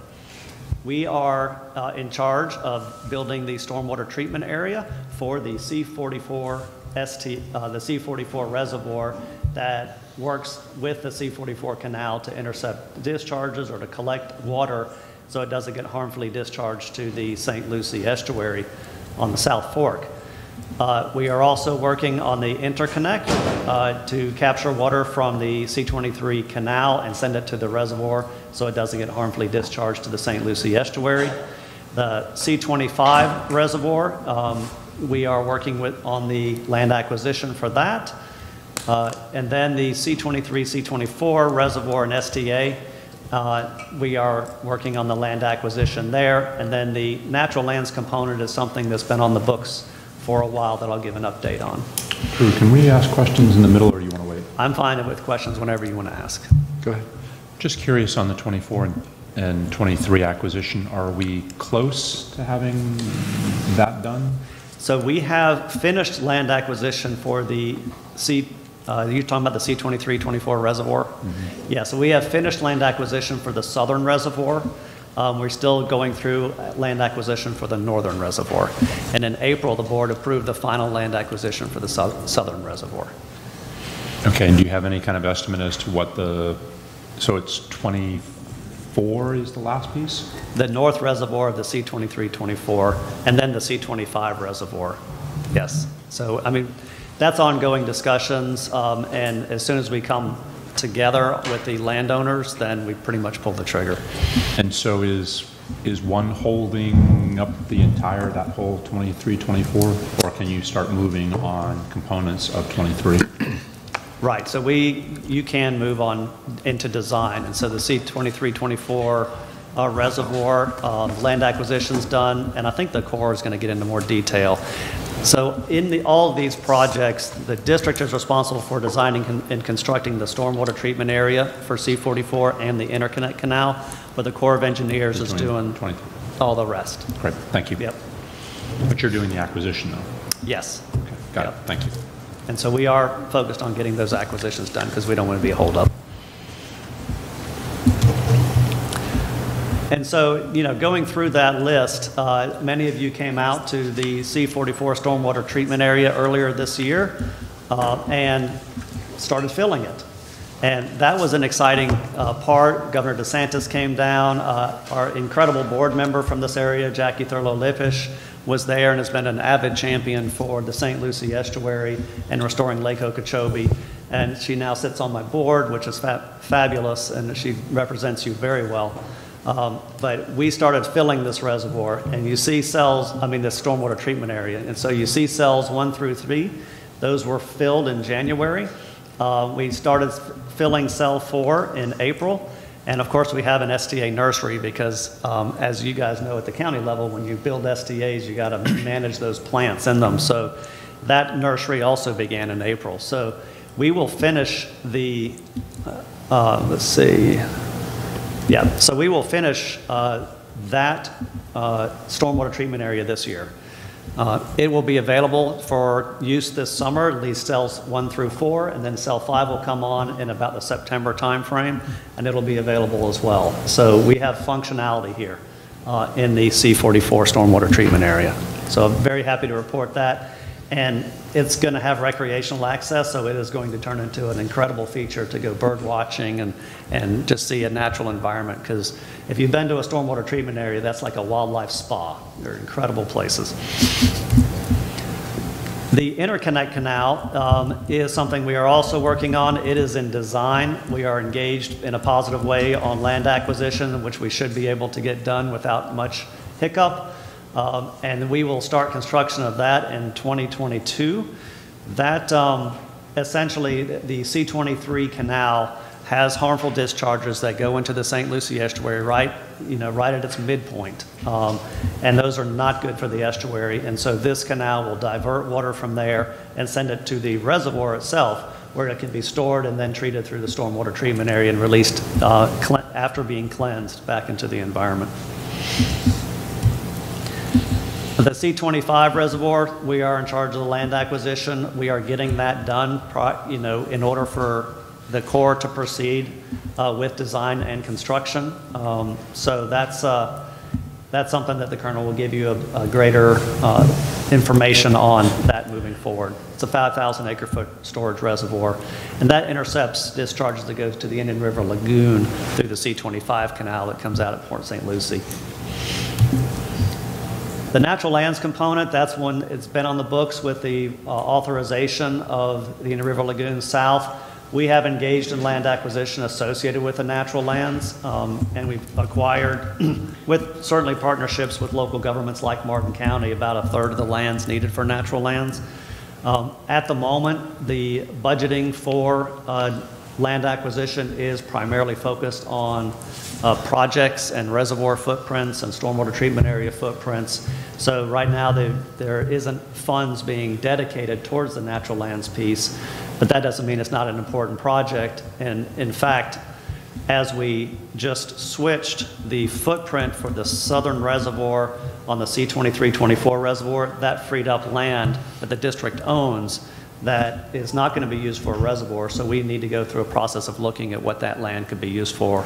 We are in charge of building the stormwater treatment area for the C44 the C44 reservoir that works with the C44 canal to intercept discharges or to collect water so it doesn't get harmfully discharged to the St. Lucie estuary on the South Fork. We are also working on the interconnect to capture water from the C23 canal and send it to the reservoir so it doesn't get harmfully discharged to the St. Lucie estuary. The C25 reservoir, we are working on the land acquisition for that. And then the C23, C24 reservoir and STA, we are working on the land acquisition there. And then the natural lands component is something that's been on the books for a while that I'll give an update on.
Drew, can we ask questions in the middle, or do you want to wait?
I'm fine with questions whenever you want to ask.
Go ahead. Just curious on the 24 and 23 acquisition, are we close to having that done?
So we have finished land acquisition for the you're talking about the C23-24 reservoir? Mm-hmm. Yeah, so we have finished land acquisition for the southern reservoir. We're still going through land acquisition for the northern reservoir. And in April, the board approved the final land acquisition for the southern reservoir.
Okay, and do you have any kind of estimate as to what so it's 24 is the last piece?
The north reservoir of the C23-24, and then the C25 reservoir, yes. So, I mean, that's ongoing discussions, and as soon as we come together with the landowners, then we pretty much pull the trigger.
And so is one holding up that whole 23, 24, or can you start moving on components of 23?
Right, so you can move on into design, and so the C23-24 reservoir land acquisition's done, and I think the Corps is going to get into more detail. So in all of these projects, the district is responsible for designing and constructing the stormwater treatment area for C44 and the interconnect canal, but the Corps of Engineers is doing all the rest.
Great, thank you.
Yep.
But you're doing the acquisition, though?
Yes.
Okay, got it, thank you.
And so we are focused on getting those acquisitions done because we don't want to be a holdup. And so, going through that list, many of you came out to the C-44 stormwater treatment area earlier this year and started filling it. And that was an exciting part. Governor DeSantis came down. Our incredible board member from this area, Jackie Thurlow-Lippisch, was there and has been an avid champion for the St. Lucie Estuary and restoring Lake Okeechobee. And she now sits on my board, which is fabulous, and she represents you very well. But we started filling this reservoir, and you see cells, this stormwater treatment area. And so you see cells 1 through 3. Those were filled in January. We started filling cell 4 in April. And of course, we have an STA nursery because, as you guys know at the county level, when you build STAs, you got to manage those plants in them. So that nursery also began in April. So we will finish the, let's see. Yeah, so we will finish that stormwater treatment area this year. It will be available for use this summer, at least cells 1 through 4, and then cell 5 will come on in about the September timeframe, and it'll be available as well. So we have functionality here in the C-44 stormwater treatment area. So I'm very happy to report that. And it's going to have recreational access, so it is going to turn into an incredible feature to go bird watching and just see a natural environment. Because if you've been to a stormwater treatment area, that's like a wildlife spa. They're incredible places. The interconnect canal is something we are also working on. It is in design. We are engaged in a positive way on land acquisition, which we should be able to get done without much hiccup. And we will start construction of that in 2022. That essentially, the C-23 canal has harmful discharges that go into the St. Lucie estuary right at its midpoint. And those are not good for the estuary. And so this canal will divert water from there and send it to the reservoir itself, where it can be stored and then treated through the stormwater treatment area and released after being cleansed back into the environment. The C-25 reservoir, we are in charge of the land acquisition. We are getting that done, in order for the Corps to proceed with design and construction. So that's something that the Colonel will give you a greater information on that moving forward. It's a 5,000 acre-foot storage reservoir, and that intercepts discharges that goes to the Indian River Lagoon through the C-25 canal that comes out at Port St. Lucie. The natural lands component, that's one, it's been on the books with the authorization of the Indian River Lagoon South. We have engaged in land acquisition associated with the natural lands, and we've acquired, with certainly partnerships with local governments like Martin County, about 1/3 of the lands needed for natural lands. At the moment, the budgeting for land acquisition is primarily focused on projects and reservoir footprints and stormwater treatment area footprints. So right now there isn't funds being dedicated towards the natural lands piece, but that doesn't mean it's not an important project. And in fact, as we just switched the footprint for the southern reservoir on the C-23-24 reservoir, that freed up land that the district owns that is not going to be used for a reservoir, so we need to go through a process of looking at what that land could be used for,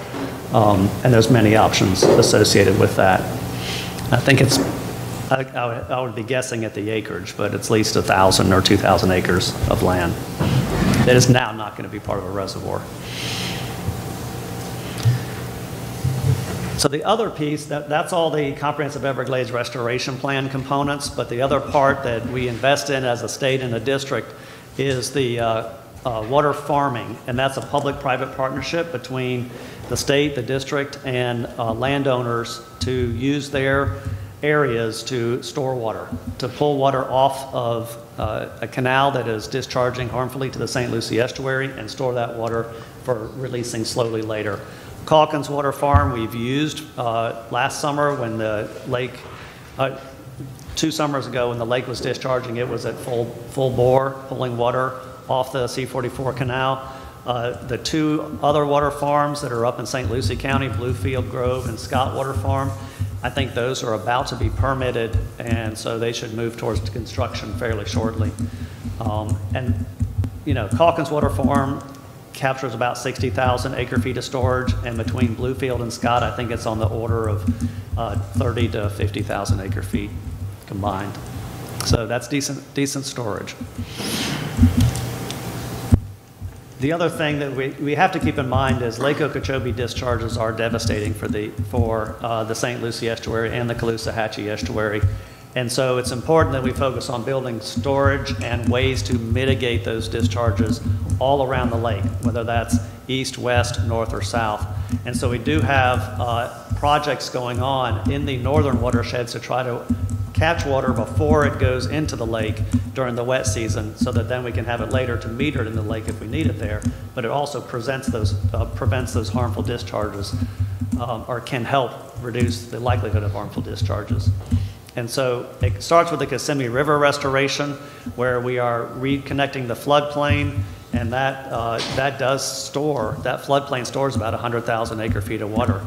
and there's many options associated with that. I think it's, I would be guessing at the acreage, but it's at least 1,000 or 2,000 acres of land that is now not going to be part of a reservoir. So the other piece, that's all the Comprehensive Everglades Restoration Plan components, but the other part that we invest in as a state and a district is the water farming, and that's a public-private partnership between the state, the district, and landowners to use their areas to store water, to pull water off of a canal that is discharging harmfully to the St. Lucie estuary and store that water for releasing slowly later. Calkins Water Farm we've used last summer when the lake, 2 summers ago when the lake was discharging, it was at full bore, pulling water off the C-44 canal. The 2 other water farms that are up in St. Lucie County, Bluefield Grove and Scott Water Farm, I think those are about to be permitted, and so they should move towards construction fairly shortly. And, Calkins Water Farm captures about 60,000 acre-feet of storage, and between Bluefield and Scott, I think it's on the order of 30 to 50,000 acre-feet combined. So that's decent storage. The other thing that we have to keep in mind is Lake Okeechobee discharges are devastating for the St. Lucie estuary and the Caloosahatchee estuary. And so it's important that we focus on building storage and ways to mitigate those discharges all around the lake, whether that's east, west, north, or south. And so we do have projects going on in the northern watersheds to try to catch water before it goes into the lake during the wet season, so that then we can have it later to meter it in the lake if we need it there. But it also prevents those harmful discharges, or can help reduce the likelihood of harmful discharges. And so it starts with the Kissimmee River restoration, where we are reconnecting the floodplain, and that floodplain stores about 100,000 acre-feet of water.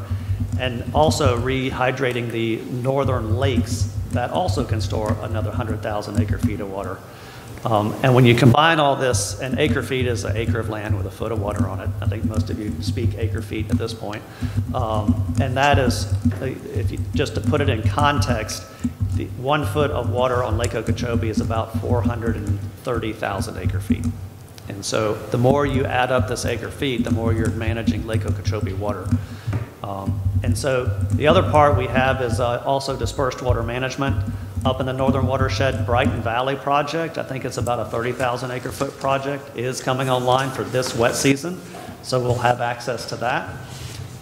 And also rehydrating the northern lakes, that also can store another 100,000 acre-feet of water. And when you combine all this, an acre-feet is an acre of land with a foot of water on it. I think most of you speak acre-feet at this point. And that is, just to put it in context, the 1 foot of water on Lake Okeechobee is about 430,000 acre-feet. And so the more you add up this acre-feet, the more you're managing Lake Okeechobee water. And so the other part we have is also dispersed water management. Up in the northern watershed, Brighton Valley project, I think it's about a 30,000 acre-foot project, is coming online for this wet season. So we'll have access to that.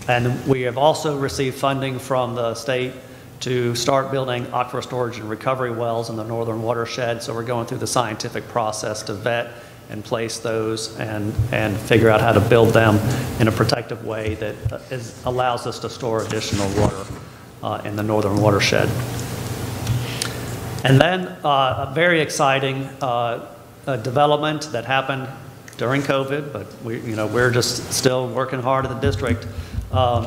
And we have also received funding from the state to start building aquifer storage and recovery wells in the northern watershed. So we're going through the scientific process to vet and place those and figure out how to build them in a protective way that allows us to store additional water in the northern watershed. And then a very exciting development that happened during COVID, but we're just still working hard at the district,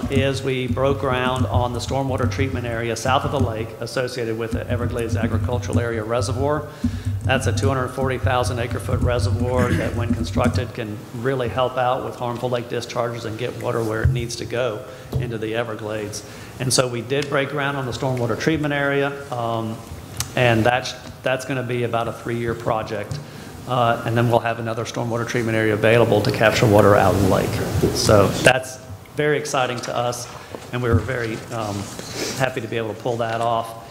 is we broke ground on the stormwater treatment area south of the lake associated with the Everglades Agricultural Area Reservoir. That's a 240,000 acre-foot reservoir that, when constructed, can really help out with harmful lake discharges and get water where it needs to go into the Everglades. And so we did break ground on the stormwater treatment area, and that's going to be about a 3-year project. And then we'll have another stormwater treatment area available to capture water out of the lake. So that's very exciting to us, and we were very happy to be able to pull that off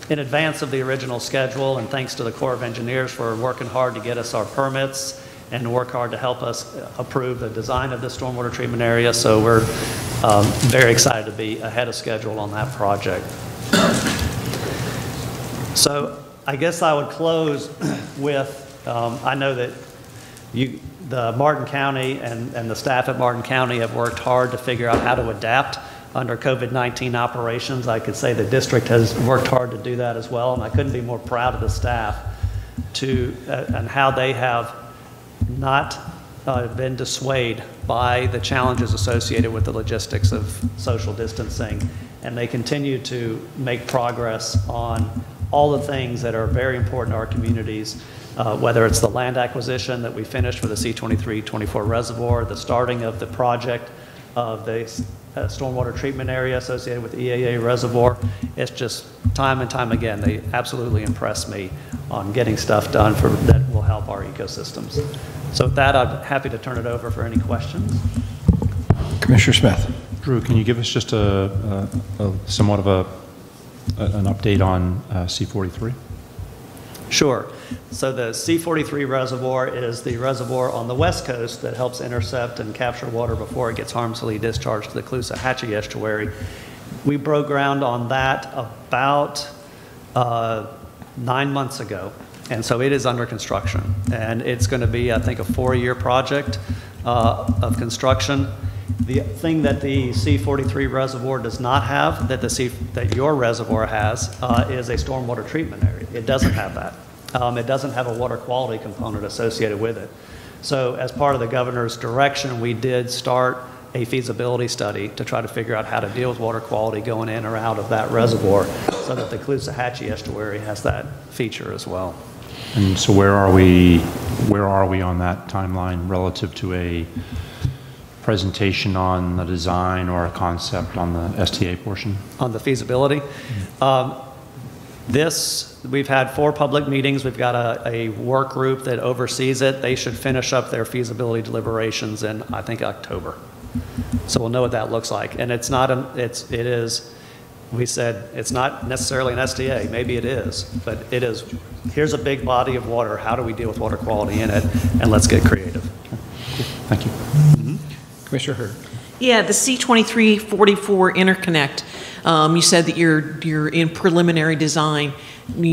in advance of the original schedule, and thanks to the Corps of Engineers for working hard to get us our permits and work hard to help us approve the design of the stormwater treatment area. So we're very excited to be ahead of schedule on that project. So I guess I would close with, I know that the Martin County and the staff at Martin County have worked hard to figure out how to adapt under COVID-19 operations. I could say the district has worked hard to do that as well, and I couldn't be more proud of the staff and how they have not been dissuaded by the challenges associated with the logistics of social distancing, and they continue to make progress on all the things that are very important to our communities, whether it's the land acquisition that we finished for the C-23-24 reservoir, the starting of the project of the stormwater treatment area associated with the EAA reservoir. It's just time and time again, they absolutely impress me on getting stuff done that will help our ecosystems. So with that, I'm happy to turn it over for any questions.
Commissioner Smith.
Drew, can you give us just somewhat of an update on C-43?
Sure. So the C-43 reservoir is the reservoir on the west coast that helps intercept and capture water before it gets harmfully discharged to the Caloosahatchee estuary. We broke ground on that about 9 months ago, and so it is under construction. And it's going to be, I think, a 4-year project of construction. The thing that the C-43 reservoir does not have, that your reservoir has, is a stormwater treatment area. It doesn't have that. It doesn't have a water quality component associated with it. So as part of the governor's direction, we did start a feasibility study to try to figure out how to deal with water quality going in or out of that reservoir so that the Caloosahatchee estuary has that feature as well.
And so where are we on that timeline relative to a presentation on the design or a concept on the STA portion?
On the feasibility? We've had 4 public meetings. We've got a work group that oversees it. They should finish up their feasibility deliberations in, I think, October. So we'll know what that looks like. And it's not, we said, it's not necessarily an STA. Maybe it is, but it is, here's a big body of water. How do we deal with water quality in it? And let's get creative.
Thank you.
Commissioner Hurd.
Yeah, the C-2344 interconnect, you said that you're in preliminary design. Have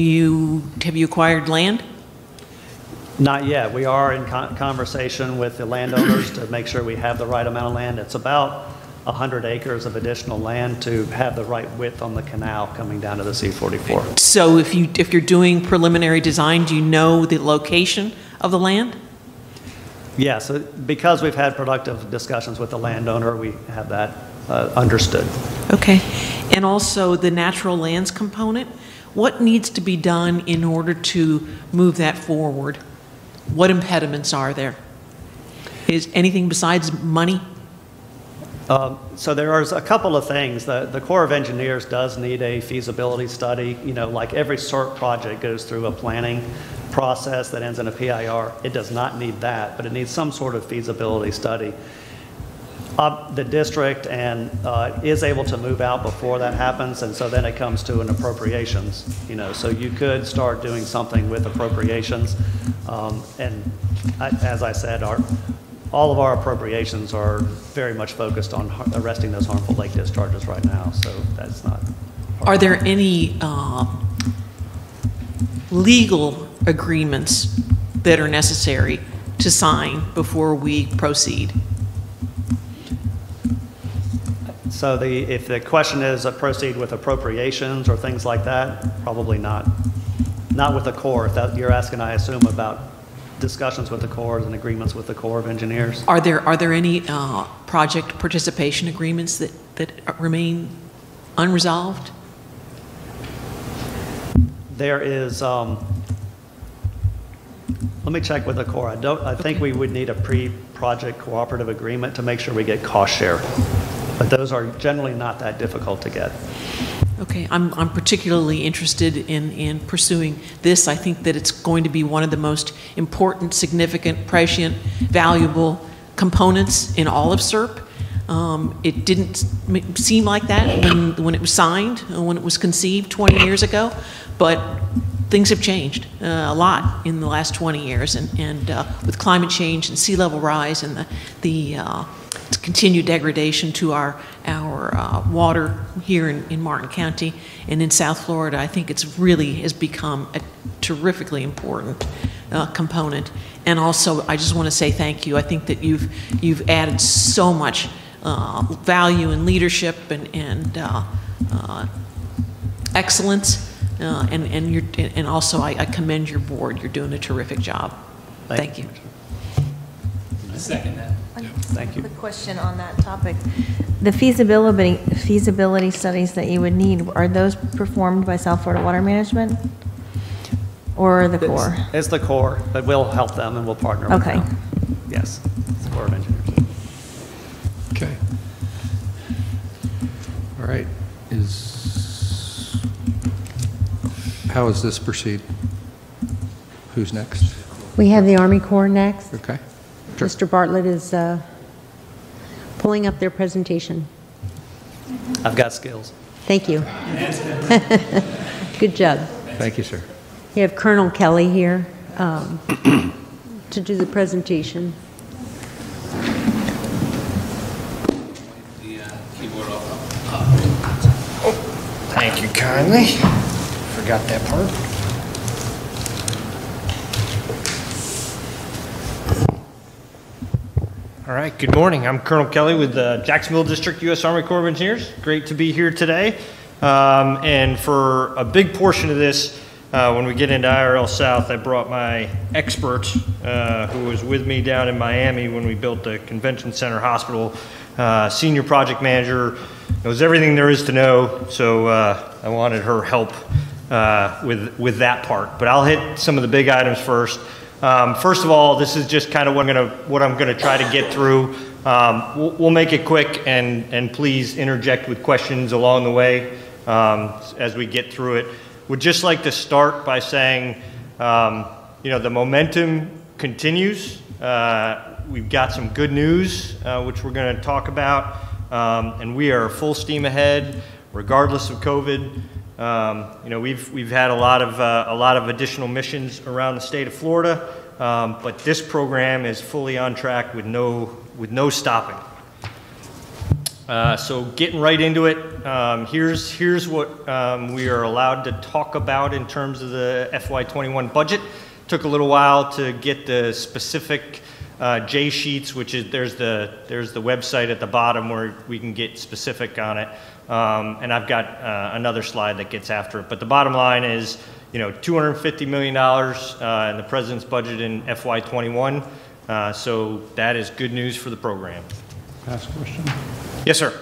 you acquired land?
Not yet. We are in conversation with the landowners to make sure we have the right amount of land. It's about 100 acres of additional land to have the right width on the canal coming down to the C-44.
So if you're doing preliminary design, do you know the location of the land?
Yes, because we've had productive discussions with the landowner, we have that understood.
Okay. And also the natural lands component, what needs to be done in order to move that forward? What impediments are there? Is anything besides money?
So there's a couple of things. The Corps of Engineers does need a feasibility study. You know, like every SERP project goes through a planning process that ends in a PIR. It does not need that, but it needs some sort of feasibility study. The district is able to move out before that happens, and so then it comes to an appropriations. You know, so you could start doing something with appropriations, as I said, all of our appropriations are very much focused on arresting those harmful lake discharges right now. So that's not.
Are there any legal agreements that are necessary to sign before we proceed?
So if the question is proceed with appropriations or things like that, probably not. Not with the Corps. If you're asking, I assume, about discussions with the Corps and agreements with the Corps of Engineers.
Are there any project participation agreements that remain unresolved?
There is. Let me check with the Corps. I think we would need a pre-project cooperative agreement to make sure we get cost share. But those are generally not that difficult to get.
Okay, I'm particularly interested in pursuing this. I think that it's going to be one of the most important, significant, prescient, valuable components in all of SERP. It didn't seem like that when it was signed, when it was conceived 20 years ago, but things have changed a lot in the last 20 years, and with climate change and sea level rise and the continued degradation to our water here in Martin County and in South Florida, I think it's really has become a terrifically important component. And also, I just want to say thank you. I think that you've added so much value and leadership and excellence, and also I commend your board. You're doing a terrific job. Thank you.
I second that.
Thank you.
Quick question on that topic. The feasibility studies that you would need, are those performed by South Florida Water Management or the Corps?
It's the Corps, but we'll help them and we'll partner with them.
Okay.
Yes, it's the Corps of Engineers.
Okay. All right. How does this proceed? Who's next?
We have the Army Corps next.
Okay. Sure.
Mr. Bartlett is pulling up their presentation.
I've got skills.
Thank you. Good job.
Thank you, sir.
You have Colonel Kelly here to do the presentation.
Thank you kindly. Forgot that part. All right, good morning. I'm Colonel Kelly with the Jacksonville District, U.S. Army Corps of Engineers. Great to be here today. And for a big portion of this, when we get into IRL South, I brought my expert who was with me down in Miami when we built the Convention Center Hospital, senior project manager, knows everything there is to know, so I wanted her help with that part. But I'll hit some of the big items first. First of all, this is just kind of what I'm gonna try to get through. We'll make it quick, and please interject with questions along the way as we get through it. Would just like to start by saying, the momentum continues. We've got some good news, which we're going to talk about, and we are full steam ahead, regardless of COVID. We've had a lot of additional missions around the state of Florida, but this program is fully on track with no stopping. So getting right into it, here's what we are allowed to talk about in terms of the FY21 budget. Took a little while to get the specific J sheets, which is there's the website at the bottom where we can get specific on it, and I've got another slide that gets after it. But the bottom line is, $250 million in the president's budget in FY21. So that is good news for the program.
Ask a question?
Yes, sir.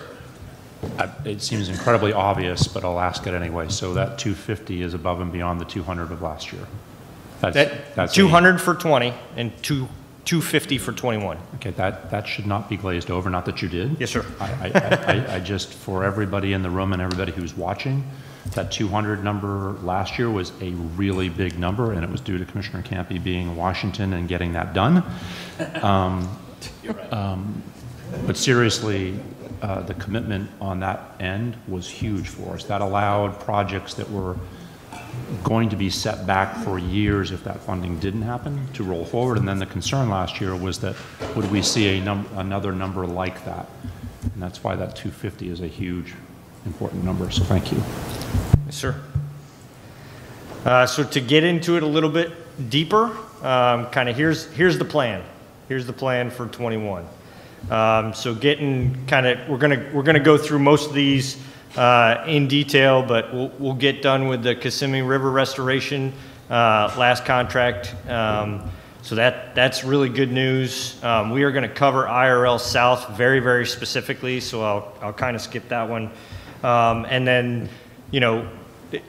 It seems incredibly obvious, but I'll ask it anyway. So that 250 is above and beyond the 200 of last year. That's
200 for 20 and 250 for 21.
Okay, that should not be glazed over. Not that you did.
Yes, sir.
I just, for everybody in the room and everybody who's watching, that 200 number last year was a really big number, and it was due to Commissioner Campy being in Washington and getting that done. But seriously, the commitment on that end was huge for us. That allowed projects that were going to be set back for years if that funding didn't happen to roll forward. And then the concern last year was that would we see another number like that? And that's why that 250 is a huge, important number. So thank you.
Yes, sir. So to get into it a little bit deeper, kind of here's the plan. Here's the plan for 21. So getting kind of, we're gonna go through most of these in detail, but we'll get done with the Kissimmee River restoration, last contract. So that's really good news. We are going to cover IRL South very, very specifically, so I'll kind of skip that one. And then,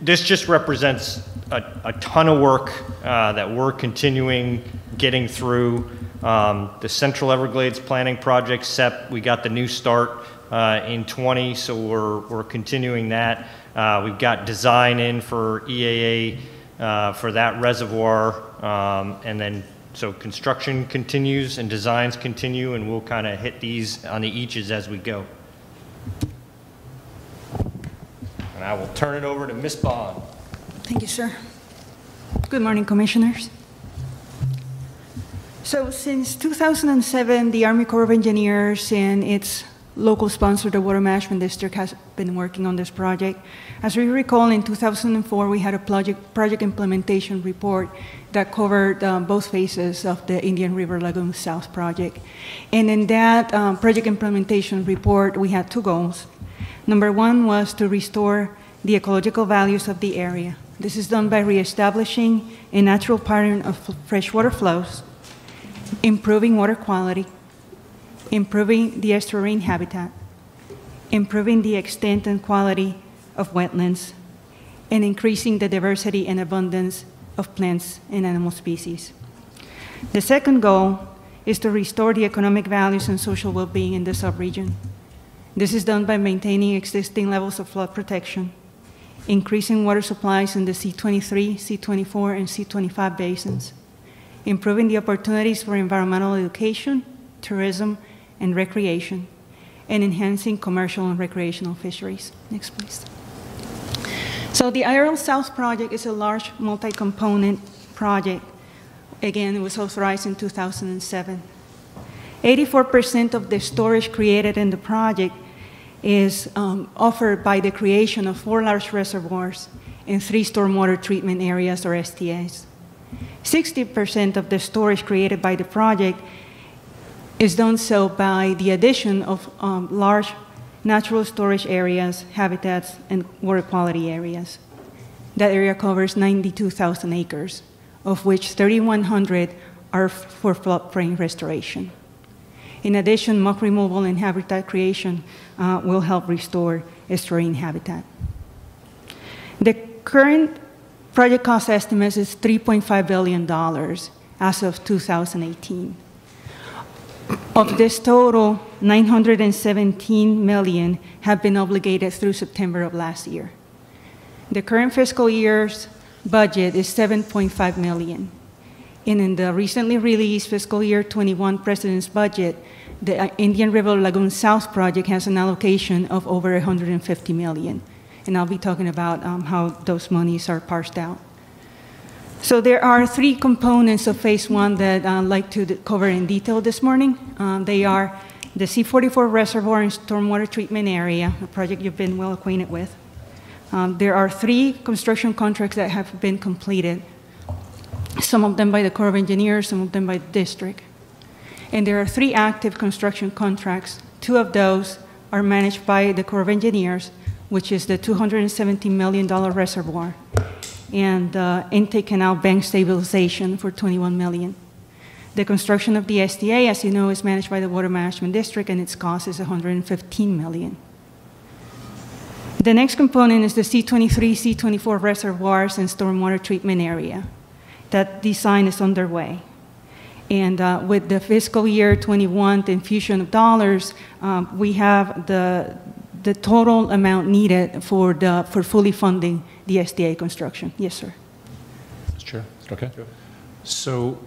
this just represents a ton of work that we're continuing getting through. The Central Everglades Planning Project, CEP, we got the new start in 20, so we're continuing that. We've got design in for EAA for that reservoir, and then so construction continues and designs continue, and we'll kind of hit these on the eaches as we go. And I will turn it over to Ms. Bond.
Thank you, sir. Good morning, Commissioners. So since 2007, the Army Corps of Engineers and its local sponsor, the Water Management District, has been working on this project. As we recall, in 2004, we had a project implementation report that covered both phases of the Indian River Lagoon South project. And in that project implementation report, we had two goals. Number one was to restore the ecological values of the area. This is done by reestablishing a natural pattern of freshwater flows, improving water quality, improving the estuarine habitat, improving the extent and quality of wetlands, and increasing the diversity and abundance of plants and animal species. The second goal is to restore the economic values and social well-being in the subregion. This is done by maintaining existing levels of flood protection, increasing water supplies in the C23, C24, and C25 basins, improving the opportunities for environmental education, tourism, and recreation, and enhancing commercial and recreational fisheries. Next, please. So the IRL South project is a large multi-component project. Again, it was authorized in 2007. 84% of the storage created in the project is offered by the creation of 4 large reservoirs and 3 stormwater treatment areas, or STAs. 60% of the storage created by the project is done so by the addition of large natural storage areas, habitats, and water quality areas. That area covers 92,000 acres, of which 3,100 are for floodplain restoration. In addition, muck removal and habitat creation will help restore estuarine habitat. The current project cost estimates is $3.5 billion as of 2018. Of this total, $917 million have been obligated through September of last year. The current fiscal year's budget is $7.5 million. And in the recently released fiscal year 21 President's budget, the Indian River Lagoon South project has an allocation of over $150 million. And I'll be talking about how those monies are parsed out. So there are three components of phase one that I'd like to cover in detail this morning. They are the C-44 reservoir and stormwater treatment area, a project you've been well acquainted with. There are three construction contracts that have been completed, some of them by the Corps of Engineers, some of them by the district. And there are three active construction contracts. Two of those are managed by the Corps of Engineers, which is the $217 million reservoir and intake canal bank stabilization for $21 million. The construction of the SDA, as you know, is managed by the Water Management District, and its cost is $115 million. The next component is the C-23, C-24 reservoirs and stormwater treatment area. That design is underway. And with the fiscal year 21 infusion of dollars, we have the total amount needed for fully funding the SDA construction. Yes, sir.
Mr. Chair, okay. So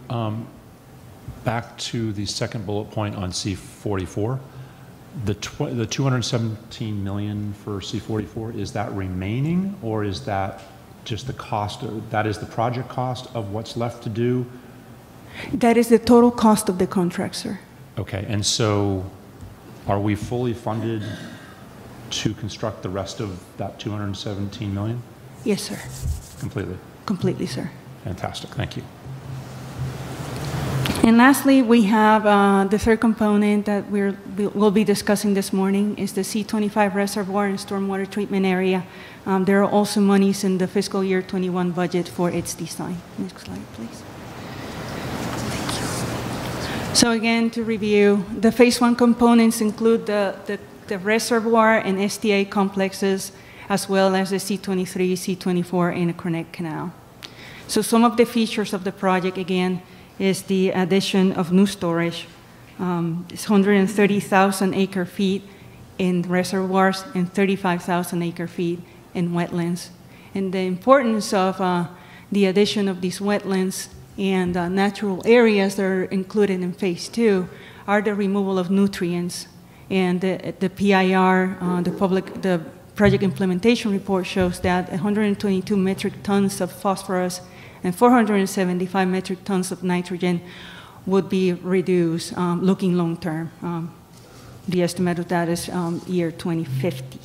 back to the second bullet point on C-44, the $217 million for C-44, is that remaining, or is that just the cost, that is the project cost of what's left to do?
That is the total cost of the contract, sir.
Okay, and so are we fully funded to construct the rest of that $217 million?
Yes, sir.
Completely?
Completely, sir.
Fantastic, thank you.
And lastly, we have the third component that we'll be discussing this morning is the C-25 reservoir and stormwater treatment area. There are also monies in the fiscal year 21 budget for its design. Next slide, please. Thank you. So again, to review, the phase one components include the reservoir and SDA complexes, as well as the C-23, C-24, and the Connect Canal. So some of the features of the project, again, is the addition of new storage. It's 130,000 acre-feet in reservoirs and 35,000 acre-feet in wetlands. And the importance of the addition of these wetlands and natural areas that are included in phase two are the removal of nutrients. And the PIR, the project implementation report, shows that 122 metric tons of phosphorus and 475 metric tons of nitrogen would be reduced looking long term. The estimate of that is year 2050.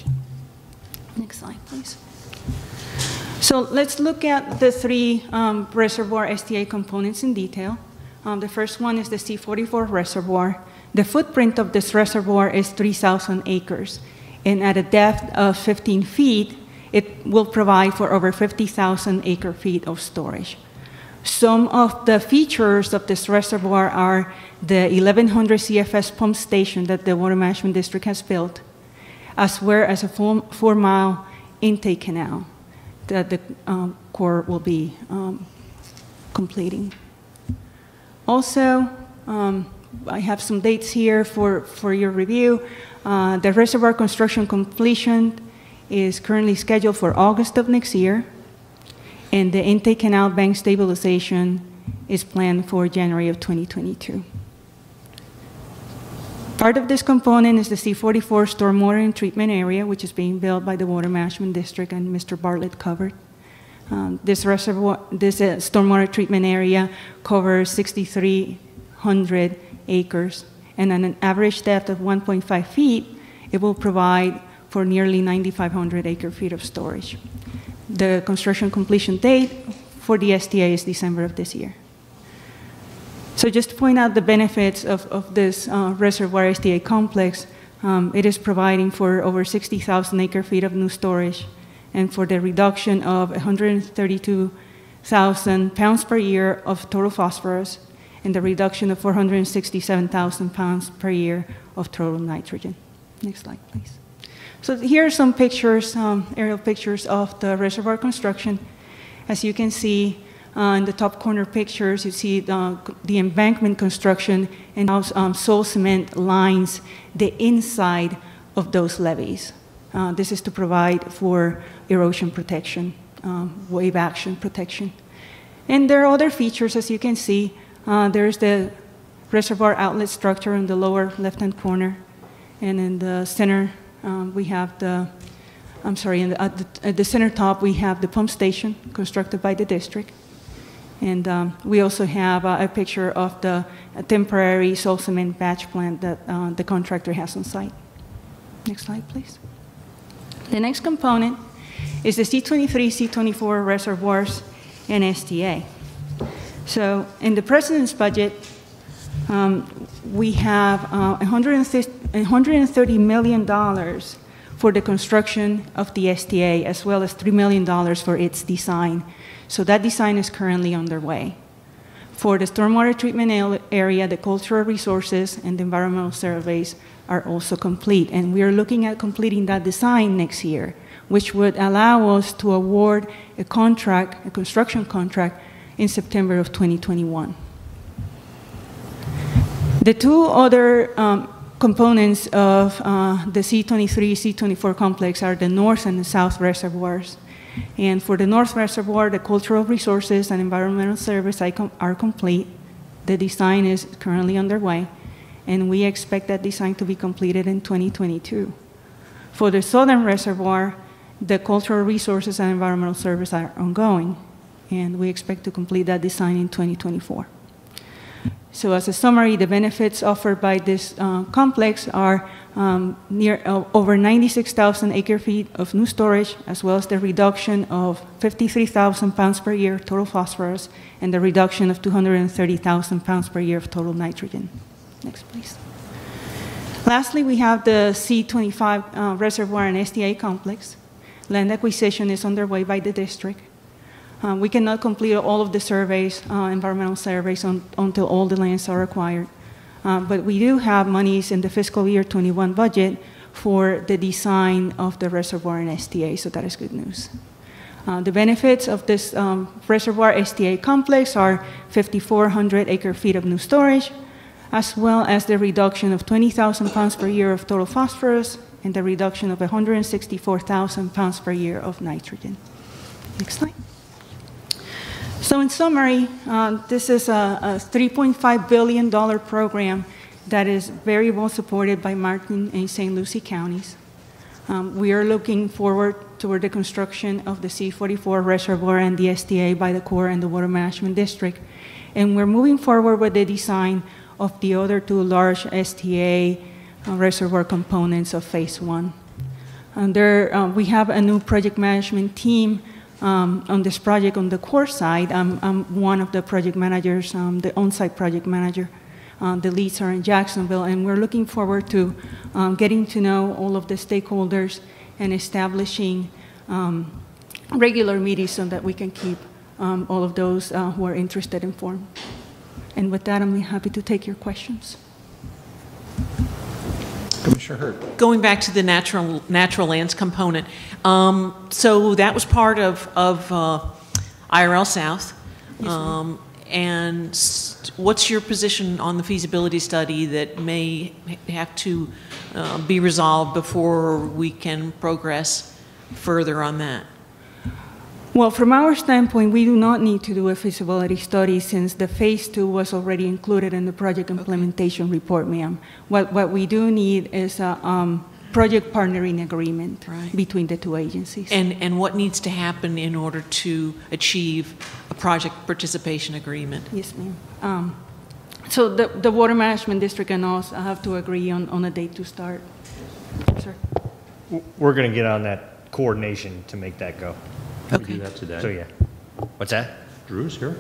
Next slide, please. So let's look at the three reservoir SDA components in detail. The first one is the C-44 reservoir. The footprint of this reservoir is 3,000 acres, and at a depth of 15 feet, it will provide for over 50,000 acre-feet of storage. Some of the features of this reservoir are the 1,100 CFS pump station that the Water Management District has built, as well as a 4-mile intake canal that the Corps will be completing. Also, I have some dates here for your review. The reservoir construction completion is currently scheduled for August of next year, and the intake canal bank stabilization is planned for January of 2022. Part of this component is the C-44 stormwater and treatment area, which is being built by the Water Management District, and Mr. Bartlett covered. This stormwater treatment area covers 6,300 acres, and at an average depth of 1.5 feet, it will provide for nearly 9,500 acre-feet of storage. The construction completion date for the SDA is December of this year. So just to point out the benefits of this reservoir SDA complex, it is providing for over 60,000 acre-feet of new storage, and for the reduction of 132,000 pounds per year of total phosphorus, and the reduction of 467,000 pounds per year of total nitrogen. Next slide, please. So here are some pictures, aerial pictures of the reservoir construction. As you can see in the top corner pictures, you see the embankment construction and how soil cement lines the inside of those levees. This is to provide for erosion protection, wave action protection. And there are other features, as you can see. There's the reservoir outlet structure in the lower left-hand corner. And in the center, we have at the center top, we have the pump station constructed by the district. And we also have a picture of the temporary soil cement batch plant that the contractor has on site. Next slide, please. The next component is the C23, C24 reservoirs and STA. So in the President's budget, we have $130 million for the construction of the STA, as well as $3 million for its design. So that design is currently underway. For the stormwater treatment area, the cultural resources and the environmental surveys are also complete. And we are looking at completing that design next year, which would allow us to award a contract, a construction contract, in September of 2021. The two other components of the C23, C24 complex are the north and the south reservoirs. And for the north reservoir, the cultural resources and environmental surveys are complete. The design is currently underway, and we expect that design to be completed in 2022. For the southern reservoir, the cultural resources and environmental surveys are ongoing, and we expect to complete that design in 2024. So as a summary, the benefits offered by this complex are over 96,000 acre-feet of new storage, as well as the reduction of 53,000 pounds per year total phosphorus, and the reduction of 230,000 pounds per year of total nitrogen. Next, please. Lastly, we have the C25 reservoir and STA complex. Land acquisition is underway by the district. We cannot complete all of the surveys, environmental surveys, until all the lands are acquired. But we do have monies in the fiscal year 21 budget for the design of the reservoir and STA, so that is good news. The benefits of this reservoir STA complex are 5,400 acre-feet of new storage, as well as the reduction of 20,000 pounds per year of total phosphorus and the reduction of 164,000 pounds per year of nitrogen. Next slide. So in summary, this is a $3.5 billion program that is very well supported by Martin and St. Lucie counties. We are looking forward toward the construction of the C44 reservoir and the STA by the Corps and the Water Management District. And we're moving forward with the design of the other two large STA reservoir components of Phase 1. And we have a new project management team on this project on the Corps side. I'm one of the project managers, the on-site project manager. The leads are in Jacksonville, and we're looking forward to getting to know all of the stakeholders and establishing regular meetings so that we can keep all of those who are interested informed. And with that, I'm happy to take your questions.
Commissioner Hurd.
Going back to the natural lands component, so that was part of IRL South.
Yes,
and what's your position on the feasibility study that may have to be resolved before we can progress further on that?
Well, from our standpoint, we do not need to do a feasibility study since the Phase 2 was already included in the project implementation report, ma'am. What we do need is a project partnering agreement between the two agencies.
And what needs to happen in order to achieve a project participation agreement?
Yes, ma'am. So the Water Management District and us have to agree on a date to start. Sir?
We're going to get on that coordination to make that go.
We do that today.
So yeah. What's that?
Drew's here.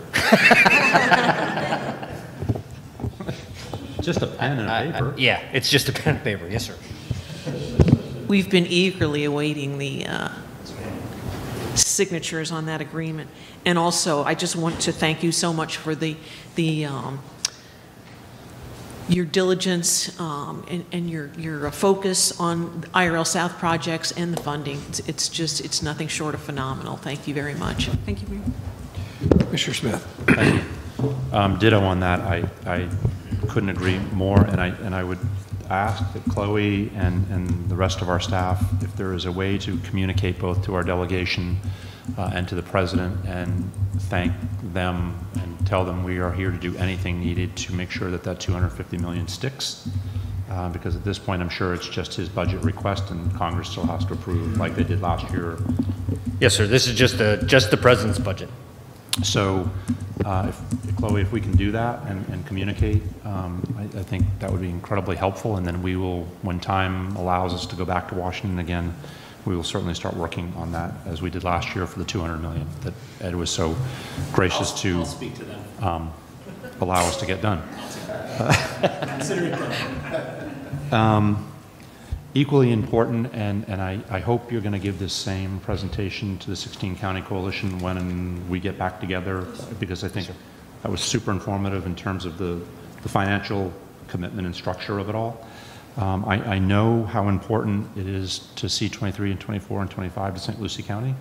Just a pen and a paper.
Yeah, it's just a pen and paper. Yes, sir.
We've been eagerly awaiting the signatures on that agreement. And also, I just want to thank you so much for the your diligence and your focus on IRL South projects and the funding. It's nothing short of phenomenal. Thank you very much. Thank you, Mayor.
Mr. Smith.
Thank you. Ditto on that. I couldn't agree more, and I would ask that Chloe and the rest of our staff, if there is a way to communicate both to our delegation and to the president and thank them and tell them we are here to do anything needed to make sure that that $250 million sticks. Because at this point, I'm sure it's just his budget request, and Congress still has to approve, like they did last year.
Yes, sir. This is just the president's budget.
So, Chloe, if we can do that and communicate, I think that would be incredibly helpful. And then we will, when time allows us to go back to Washington again, we will certainly start working on that as we did last year for the $200 million that Ed was so gracious
I'll speak to them.
Allow us to get done.
Consider it done.
Equally important, and I hope you're going to give this same presentation to the 16 County Coalition when we get back together, because I think that was super informative in terms of the financial commitment and structure of it all. I know how important it is to see 23 and 24 and 25 to St. Lucie County,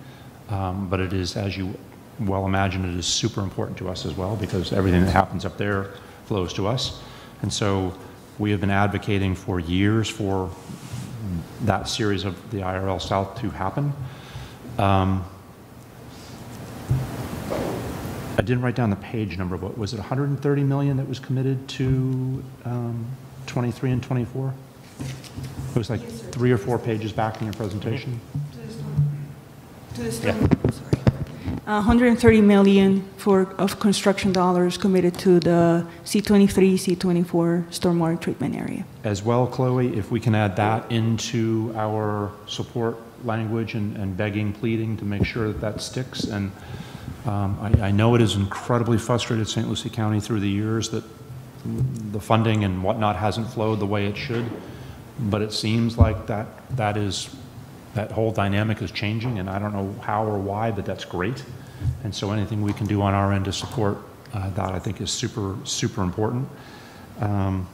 but it is, as you well imagine, it is super important to us as well, because everything that happens up there flows to us. And so we have been advocating for years for that series of the IRL South to happen. I didn't write down the page number, but was it 130 million that was committed to 23 and 24? It was like 3 or 4 pages back in your presentation.
To the storm, sorry. 130 million of construction dollars committed to the C23, C24 stormwater treatment area.
As well, Chloe, if we can add that into our support language and begging, pleading to make sure that that sticks. And I know it has incredibly frustrated St. Lucie County through the years that the funding and whatnot hasn't flowed the way it should, but it seems like that whole dynamic is changing, and I don't know how or why, but that's great. And so anything we can do on our end to support that, I think, is super, super important. And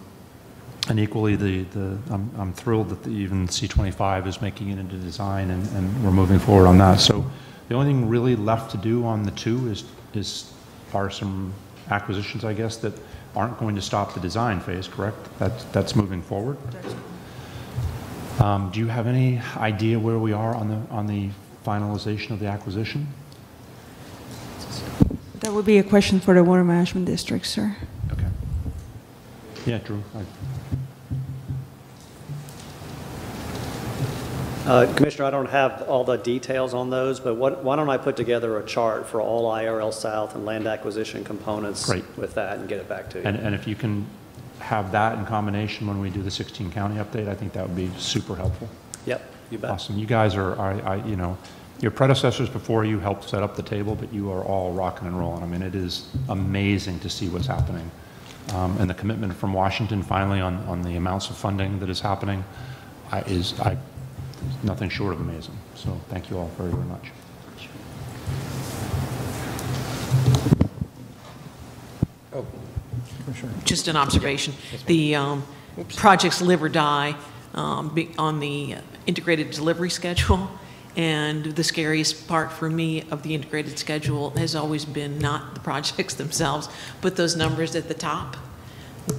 equally, I'm thrilled that even C25 is making it into design, and we're moving forward on that. So the only thing really left to do on the 2 are some acquisitions, I guess, that aren't going to stop the design phase, correct? That's moving forward. Do you have any idea where we are on the finalization of the acquisition?
That would be a question for the Water Management District, sir.
Okay. Yeah, Drew.
Commissioner, I don't have all the details on those, but why don't I put together a chart for all IRL South and land acquisition components with that and get it back to you.
And if you can have that in combination when we do the 16 county update, I think that would be super helpful.
Yep, you bet.
Awesome. You guys are, you know, your predecessors before you helped set up the table, but you are all rocking and rolling. I mean, it is amazing to see what's happening. And the commitment from Washington finally on the amounts of funding that is happening is nothing short of amazing. So thank you all very, very much.
Oh, Commissioner.
Just an observation. The projects live or die on the integrated delivery schedule. And the scariest part for me of the integrated schedule has always been not the projects themselves, but those numbers at the top.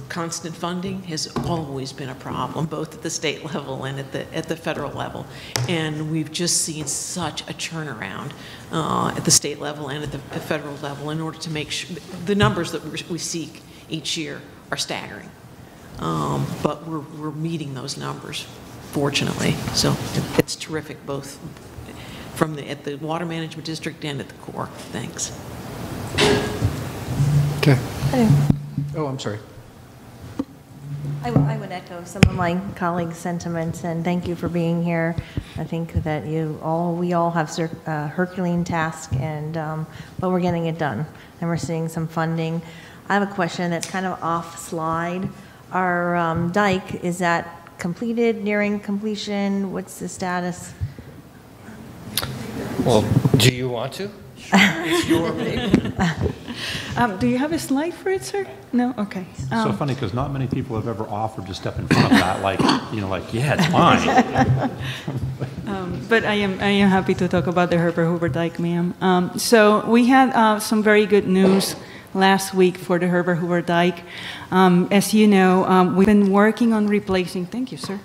Constant funding has always been a problem, both at the state level and at the federal level. And we've just seen such a turnaround at the state level and at the federal level in order to make sure the numbers that we seek each year are staggering. But we're meeting those numbers, fortunately. So it's terrific, both at the Water Management District and at the Corps. Thanks.
Okay. Oh, I'm sorry.
I would echo some of my colleagues' sentiments, and thank you for being here. I think that we all have a Herculean task, but we're getting it done, and we're seeing some funding. I have a question that's kind of off slide. Our dike, is that completed, nearing completion? What's the status?
Well, do you want to? It's your baby.
Do you have a slide for it, sir? No? Okay.
So funny, because not many people have ever offered to step in front of that, like, yeah, it's mine.
But I am happy to talk about the Herbert Hoover Dike, ma'am. So we had some very good news last week for the Herbert Hoover Dike. As you know, we've been working on replacing, thank you, sir.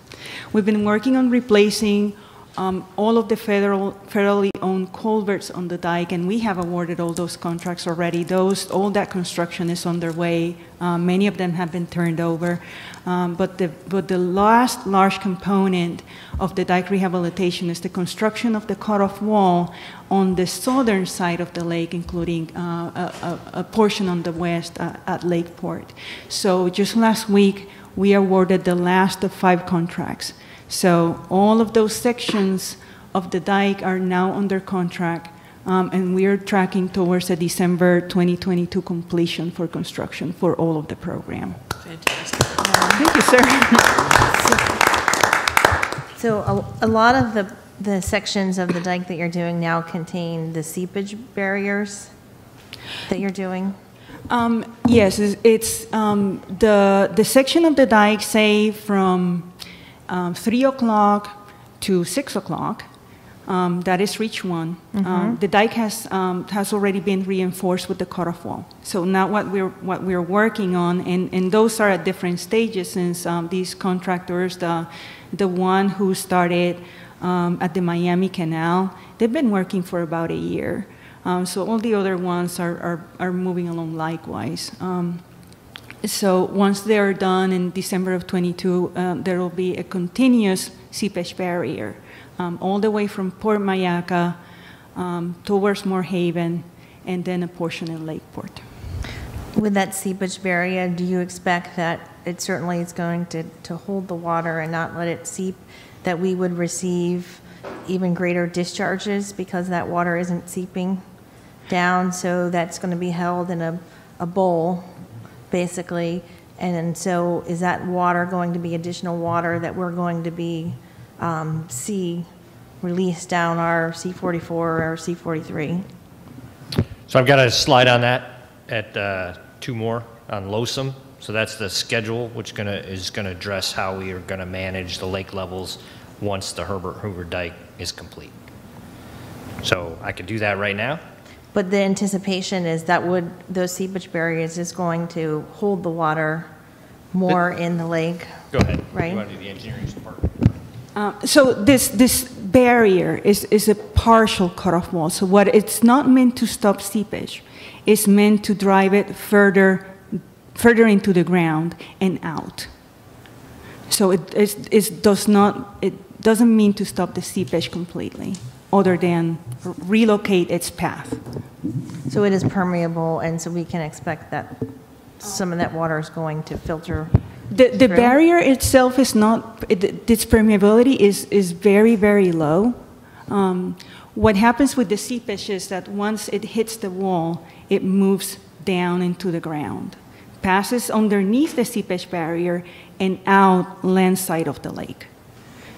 We've been working on replacing all of the federally owned culverts on the dike, and we have awarded all those contracts already. All that construction is underway. Many of them have been turned over. But the last large component of the dike rehabilitation is the construction of the cutoff wall on the southern side of the lake, including a portion on the west at Lakeport. So just last week, we awarded the last of 5 contracts. So all of those sections of the dike are now under contract, and we are tracking towards a December 2022 completion for construction for all of the program.
Fantastic.
Thank you, sir.
So a lot of the sections of the dike that you're doing now contain the seepage barriers that you're doing?
Yes, it's the section of the dike, say from 3 o'clock to 6 o'clock. That is Reach 1. The dike has already been reinforced with the cutoff wall. So now what we're working on, and those are at different stages, since these contractors, the one who started at the Miami Canal, they've been working for about a year. So all the other ones are moving along likewise. So once they're done in December of 22, there will be a continuous seepage barrier all the way from Port Mayaca towards Moorhaven, and then a portion in Lakeport.
With that seepage barrier, do you expect that it certainly is going to hold the water and not let it seep, that we would receive even greater discharges because that water isn't seeping down? So that's going to be held in a bowl, basically. And so is that water going to be additional water that we're going to be see released down our C44 or C43?
So I've got a slide on that at 2 more on LOSUM. So that's the schedule, which is going to address how we are going to manage the lake levels once the Herbert Hoover Dike is complete. So I could do that right now.
But the anticipation is that those seepage barriers is going to hold the water more in the lake.
Go ahead.
Right?
You want to do the engineering department?
So this barrier is a partial cutoff wall. So it's not meant to stop seepage. It's meant to drive it further into the ground and out. So it doesn't mean to stop the seepage completely, other than relocate its path.
So it is permeable, and so we can expect that some of that water is going to filter.
The barrier itself is not, its permeability is very, very low. What happens with the seepage is that once it hits the wall, it moves down into the ground, passes underneath the seepage barrier, and out land side of the lake.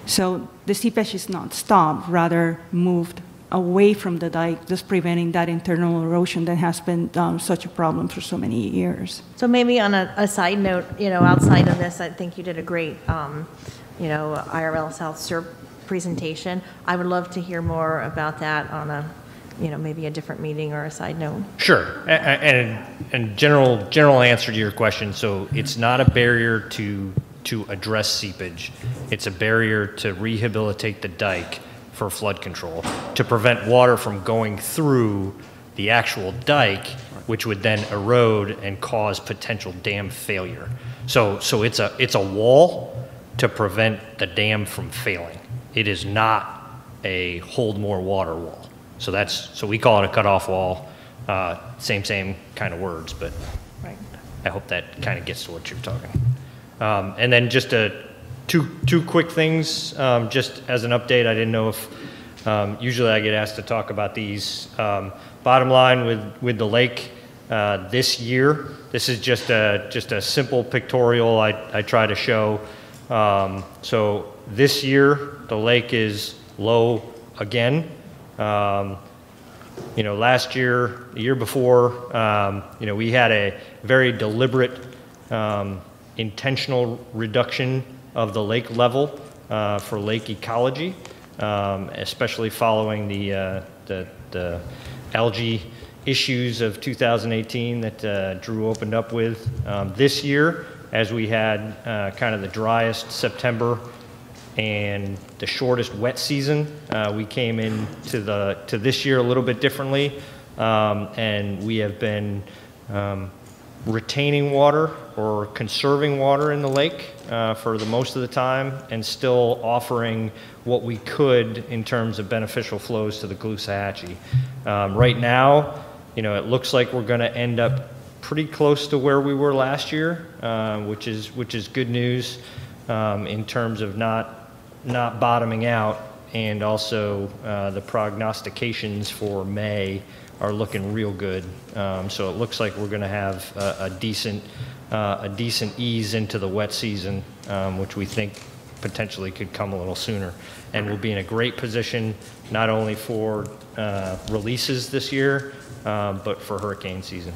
So the seepage is not stopped, rather moved away from the dike, just preventing that internal erosion that has been such a problem for so many years.
So maybe on a side note, outside of this, I think you did a great, IRL South SERP presentation. I would love to hear more about that on maybe a different meeting or a side note.
Sure. And general answer to your question. So it's not a barrier to address seepage. It's a barrier to rehabilitate the dike for flood control, to prevent water from going through the actual dike, which would then erode and cause potential dam failure. So it's a wall to prevent the dam from failing. It is not a hold more water wall. So we call it a cutoff wall. Same kind of words, but
right.
I hope that kind of gets to what you're talking. And then just two quick things, just as an update. I didn't know if usually I get asked to talk about these. Bottom line with the lake this year, this is just a simple pictorial I try to show. So this year the lake is low again. last year, the year before, we had a very deliberate, intentional reduction of the lake level for lake ecology, especially following the algae issues of 2018 that Drew opened up with. This year, as we had kind of the driest September and the shortest wet season, we came into to this year a little bit differently, and we have been retaining water or conserving water in the lake for the most of the time, and still offering what we could in terms of beneficial flows to the Caloosahatchee. Right now, it looks like we're going to end up pretty close to where we were last year, which is good news in terms of not bottoming out, and also the prognostications for May are looking real good. So it looks like we're going to have a decent ease into the wet season, which we think potentially could come a little sooner. And we'll be in a great position not only for releases this year, but for hurricane season.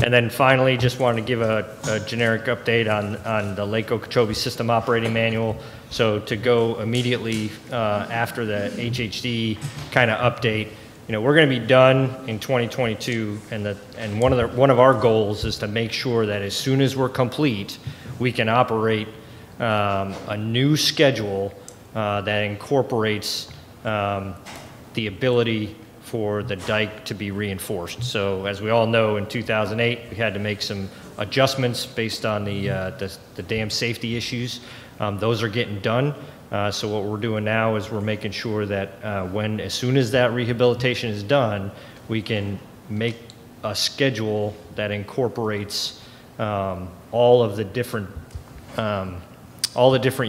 And then finally, just wanted to give a generic update on the Lake Okeechobee System Operating Manual. So to go immediately after the HHD kind of update, we're going to be done in 2022, and one of our goals is to make sure that as soon as we're complete, we can operate a new schedule that incorporates the ability for the dike to be reinforced. So as we all know, in 2008, we had to make some adjustments based on the dam safety issues. Those are getting done. So what we're doing now is we're making sure that as soon as that rehabilitation is done, we can make a schedule that incorporates all the different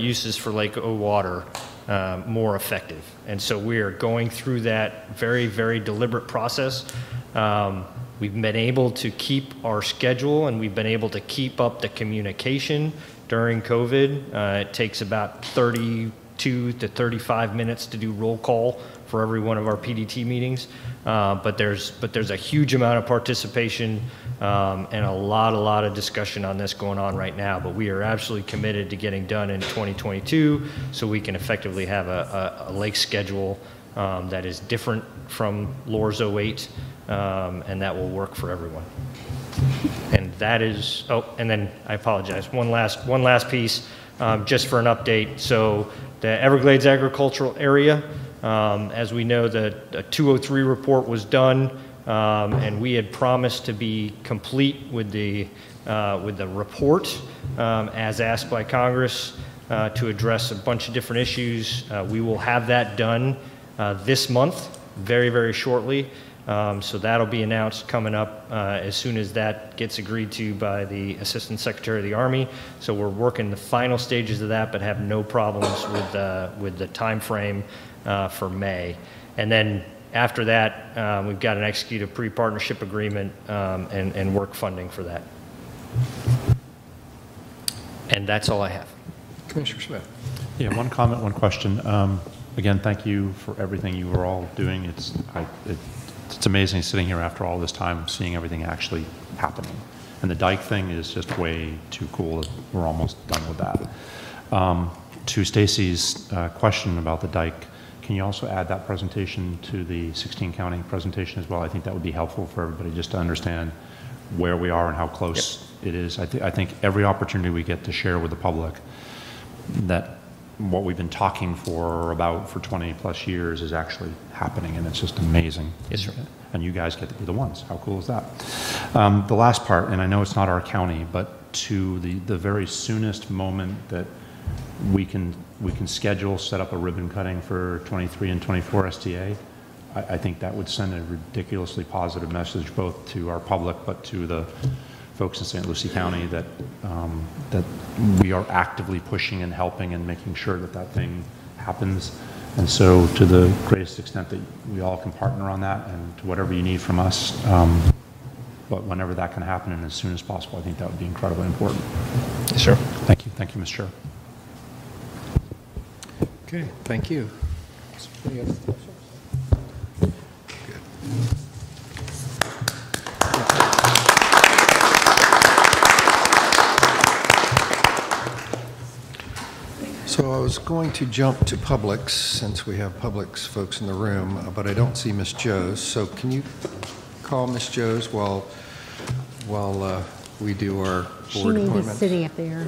uses for Lake O water more effective. And so we are going through that very, very deliberate process. We've been able to keep our schedule, and we've been able to keep up the communication during COVID. It takes about 32 to 35 minutes to do roll call for every one of our PDT meetings. But there's a huge amount of participation and a lot of discussion on this going on right now. But we are absolutely committed to getting done in 2022 so we can effectively have a lake schedule that is different from LORS 08, and that will work for everyone. And that is, and then I apologize, one last piece, just for an update. So the Everglades agricultural area, as we know, the 203 report was done, and we had promised to be complete with the report as asked by Congress to address a bunch of different issues. We will have that done this month, very, very shortly. So that'll be announced coming up as soon as that gets agreed to by the Assistant Secretary of the Army. So we're working the final stages of that, but have no problems with the time frame for May. And then after that, we've got an executed pre-partnership agreement and work funding for that. And that's all I have.
Commissioner Smith.
Yeah, one comment, one question. Again, thank you for everything you were all doing. It's amazing sitting here after all this time, seeing everything actually happening. And the dike thing is just way too cool. We're almost done with that. To Stacy's question about the dike, can you also add that presentation to the 16 county presentation as well? I think that would be helpful for everybody just to understand where we are and how close it is. I think every opportunity we get to share with the public that what we've been talking for 20 plus years is actually happening, and it's just amazing.
Yes, sir.
And you guys get to be the ones. How cool is that? The last part, and I know it's not our county, but to the very soonest moment that we can set up a ribbon cutting for 23 and 24 STA, I think that would send a ridiculously positive message both to our public but to the folks in St. Lucie County that we are actively pushing and helping and making sure that thing happens. And so to the greatest extent that we all can partner on that, and to whatever you need from us, but whenever that can happen and as soon as possible, I think that would be incredibly important.
Yes, sir.
Thank you. Thank you, Mr. Chair.
Okay, thank you. Any other questions? was going to jump to Publix since we have Publix folks in the room, but I don't see Ms. Joes. So can you call Ms. Joes while we do our
She
board
may be
appointments?
sitting up there.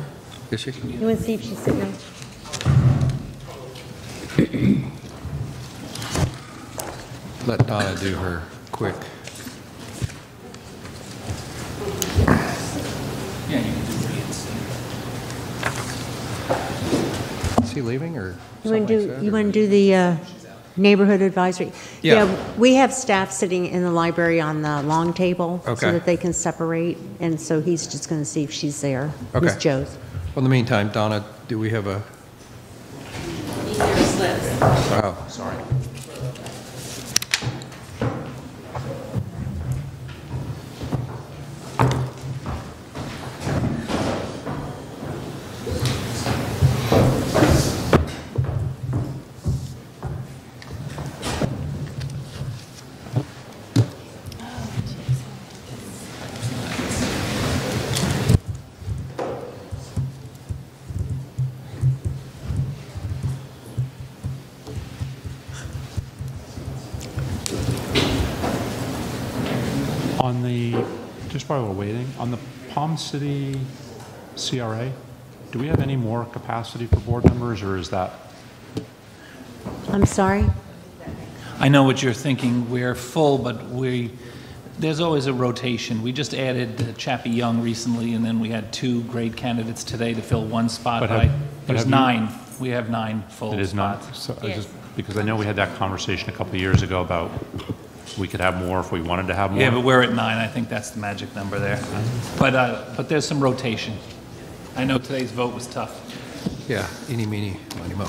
Is she?
You want to see if she's sitting up?
Let Donna do her quick.
Yeah, you can do
Is he leaving or?
You want
something
to
like
do, you
that, or-
want to do the neighborhood advisory?
Yeah.
We have staff sitting in the library on the long table
Okay.
so that they can separate, and so he's just going to see if she's there. Ms.
Okay.
Joes.
Well, in the meantime, Donna, do we have a? Oh, sorry.
On the, just while we're waiting, on the Palm City CRA, do we have any more capacity for board members, or is that?
I'm sorry?
I know what you're thinking. We're full, but there's always a rotation. We just added Chappie Young recently, and then we had 2 great candidates today to fill 1 spot.
But
There's
have you-
9. We have 9 full
It is
spots.
not, so I just, because I know we had that conversation a couple of years ago about we could have more if we wanted to have more.
Yeah, but we're at 9. I think that's the magic number there. But there's some rotation. I know today's vote was tough.
Yeah, eeny, meeny, miny, mo.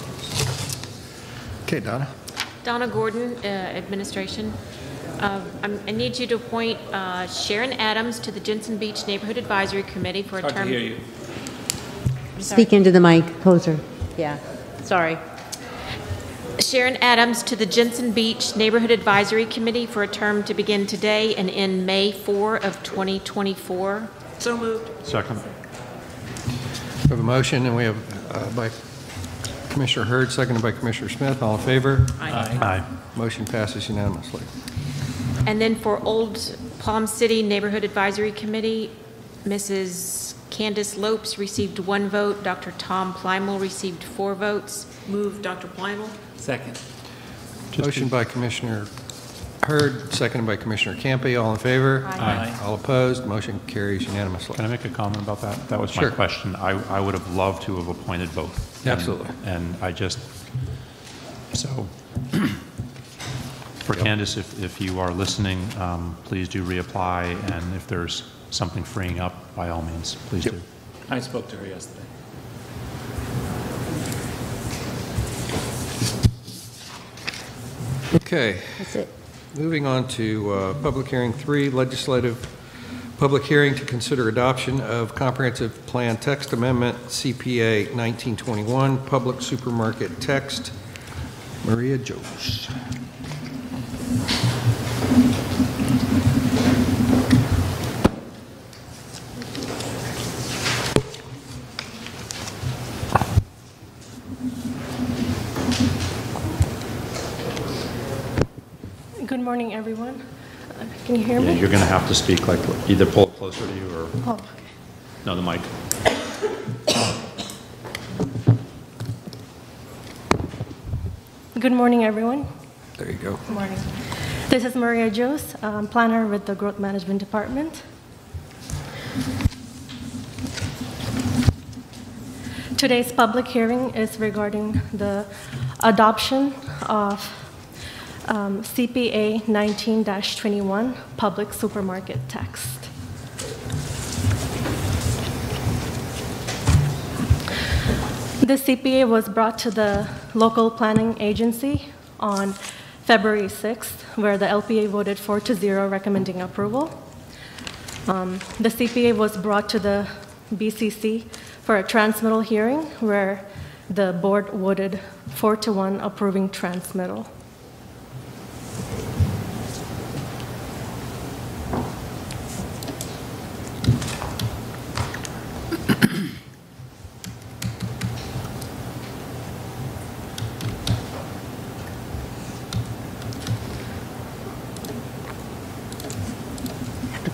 Okay, Donna.
Donna Gordon, Administration. I need you to appoint Sharon Adams to the Jensen Beach Neighborhood Advisory Committee for a term.
Hard to hear you.
Speak into the mic, closer. Yeah, sorry.
Sharon Adams to the Jensen Beach Neighborhood Advisory Committee for a term to begin today and end May 4 of 2024.
So moved.
Second.
We have a motion, and we have by Commissioner Hurd, seconded by Commissioner Smith. All in favor?
Aye.
Aye.
Motion passes unanimously.
And then for Old Palm City Neighborhood Advisory Committee, Mrs. Candace Lopes received 1 vote. Dr. Tom Plymel received 4 votes.
Move Dr. Plymel.
Second.
Motion by Commissioner Hurd, seconded by Commissioner Campe. All in favor?
Aye.
All opposed? Motion carries unanimously.
Can I make a comment about that? That was
Sure.
my question. I would have loved to have appointed both.
Absolutely.
And I just, so, for Candace, if you are listening, please do reapply, and if there's something freeing up, by all means, please do.
I spoke to her yesterday.
Okay.
That's it.
Moving on to Public Hearing 3, legislative public hearing to consider adoption of comprehensive plan text amendment, CPA 1921, public supermarket text. Maria Jones.
Good morning, everyone. Can you hear me?
Yeah, you're going to have to speak, like, either pull it closer to you or,
Oh, okay.
no, the mic.
Good morning, everyone.
There you go.
Good morning. This is Maria Jose, planner with the Growth Management Department. Today's public hearing is regarding the adoption of CPA 19-21, public supermarket text. The CPA was brought to the local planning agency on February 6th, where the LPA voted 4-0, recommending approval. The CPA was brought to the BCC for a transmittal hearing, where the board voted 4-1, approving transmittal.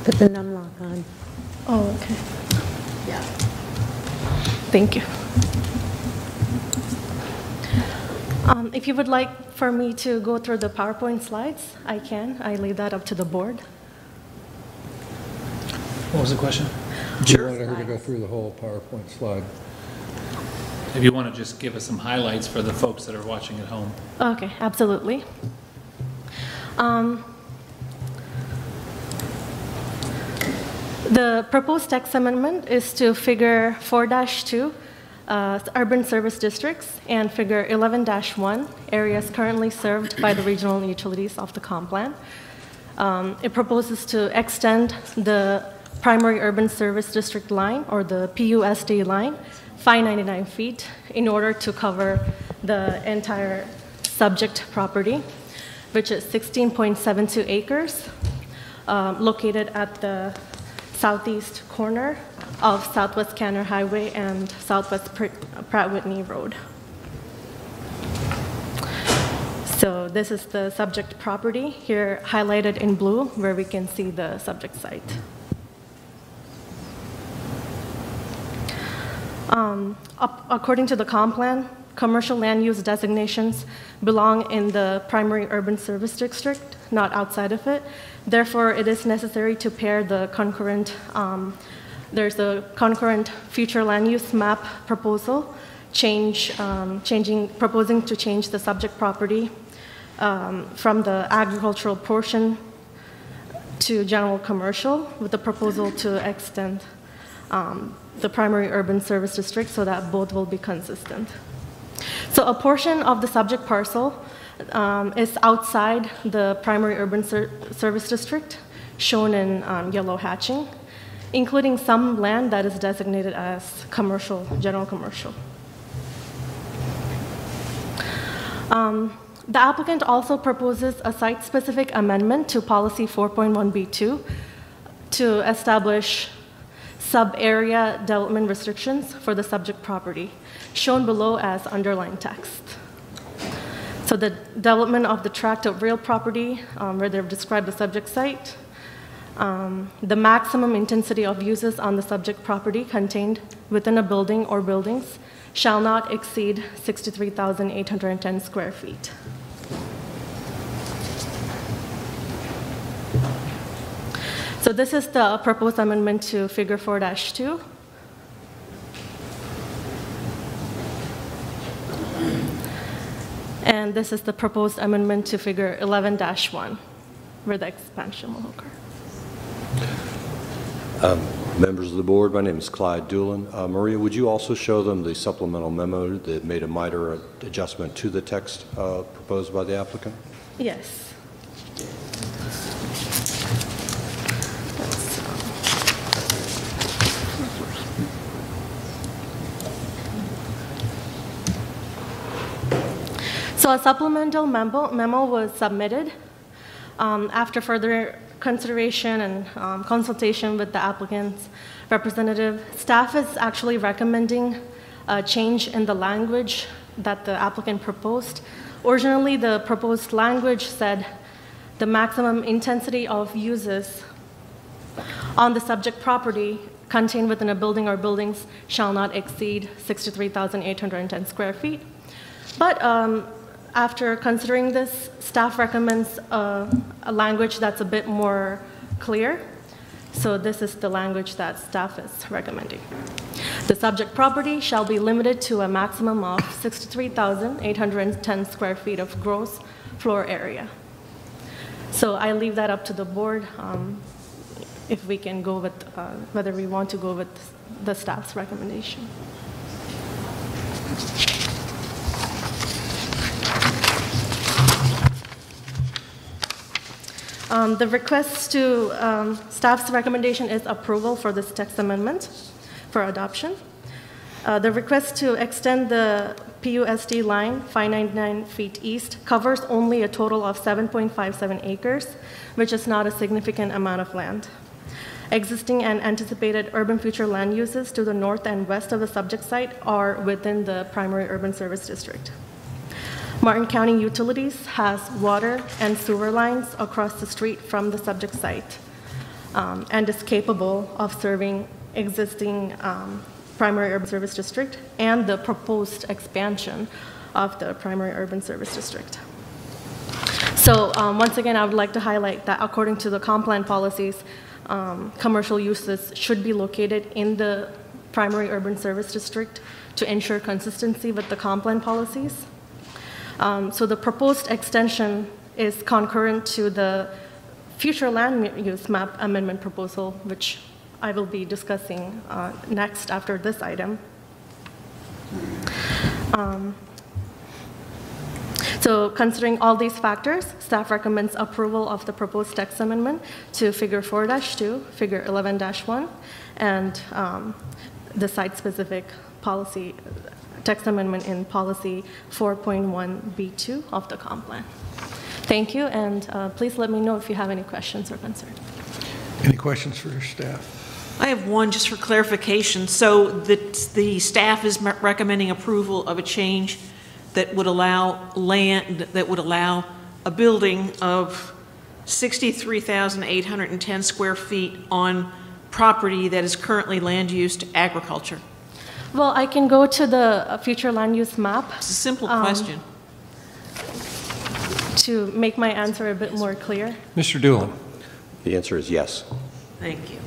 Put the num lock on.
Oh, okay. Yeah. Thank you. If you would like for me to go through the PowerPoint slides, I can. I leave that up to the board.
What was the question?
You wanted her to go through the whole PowerPoint slide.
If you want to just give us some highlights for the folks that are watching at home.
Okay, absolutely. The proposed text amendment is to Figure 4-2, urban service districts, and Figure 11-1, areas currently served by the regional utilities of the comp plan. It proposes to extend the primary urban service district line, or the PUSD line, 599 feet, in order to cover the entire subject property, which is 16.72 acres, located at the southeast corner of Southwest Canner Highway and Southwest Pratt Whitney Road. So this is the subject property, here highlighted in blue, where we can see the subject site. According to the comp plan, commercial land use designations belong in the primary urban service district, not outside of it. Therefore, it is necessary to pair the concurrent, there's a concurrent future land use map proposal, proposing to change the subject property from the agricultural portion to general commercial, with the proposal to extend the primary urban service district so that both will be consistent. So a portion of the subject parcel is outside the primary urban service district, shown in yellow hatching, including some land that is designated as commercial, general commercial. The applicant also proposes a site-specific amendment to policy 4.1B2 to establish sub-area development restrictions for the subject property, shown below as underlined text. So the development of the tract of real property, where they've described the subject site, the maximum intensity of uses on the subject property contained within a building or buildings shall not exceed 63,810 square feet. So this is the proposed amendment to Figure 4-2. And this is the proposed amendment to Figure 11-1, where the expansion will occur.
Members of the board, my name is Clyde Doolin. Maria, would you also show them the supplemental memo that made a minor adjustment to the text proposed by the applicant?
Yes. So a supplemental memo was submitted after further consideration and consultation with the applicant's representative. Staff is actually recommending a change in the language that the applicant proposed. Originally, the proposed language said the maximum intensity of uses on the subject property contained within a building or buildings shall not exceed 63,810 square feet. But after considering this, staff recommends a language that's a bit more clear. So this is the language that staff is recommending. The subject property shall be limited to a maximum of 63,810 square feet of gross floor area. So I leave that up to the board if we can go with, whether we want to go with the staff's recommendation. The request to staff's recommendation is approval for this text amendment for adoption. The request to extend the PUSD line 599 feet east covers only a total of 7.57 acres, which is not a significant amount of land. Existing and anticipated urban future land uses to the north and west of the subject site are within the primary urban service district. Martin County Utilities has water and sewer lines across the street from the subject site. and is capable of serving existing primary urban service district and the proposed expansion of the primary urban service district. So once again, I would like to highlight that according to the comp plan policies, commercial uses should be located in the primary urban service district to ensure consistency with the comp plan policies. So the proposed extension is concurrent to the future land use map amendment proposal, which I will be discussing next after this item. So considering all these factors, staff recommends approval of the proposed text amendment to Figure 4-2, Figure 11-1, and the site-specific policy text amendment in Policy 4.1B2 of the comp plan. Thank you, and please let me know if you have any questions or concerns.
Any questions for your staff?
I have one just for clarification. So the staff is recommending approval of a change that would allow a building of 63,810 square feet on property that is currently land used agriculture.
Well, I can go to the future land use map.
It's a simple question.
To make my answer a bit more clear.
Mr. Doolin.
The answer is yes.
Thank you.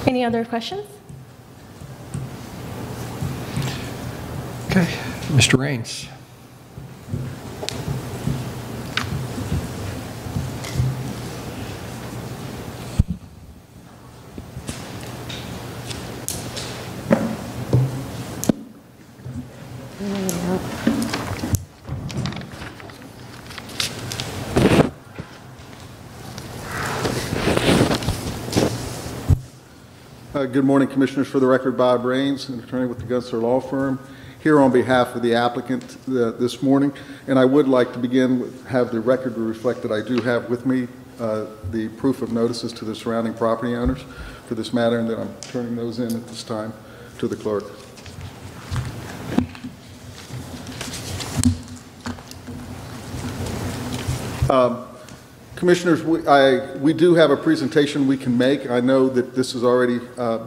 Any other questions?
Okay, Mr. Raines.
Good morning, Commissioners. For the record, Bob Raines, an attorney with the Gunsler Law Firm, here on behalf of the applicant this morning. And I would like to begin with, have the record reflect that I do have with me the proof of notices to the surrounding property owners for this matter, and that I'm turning those in at this time to the clerk. Commissioners, we do have a presentation we can make. I know that this has already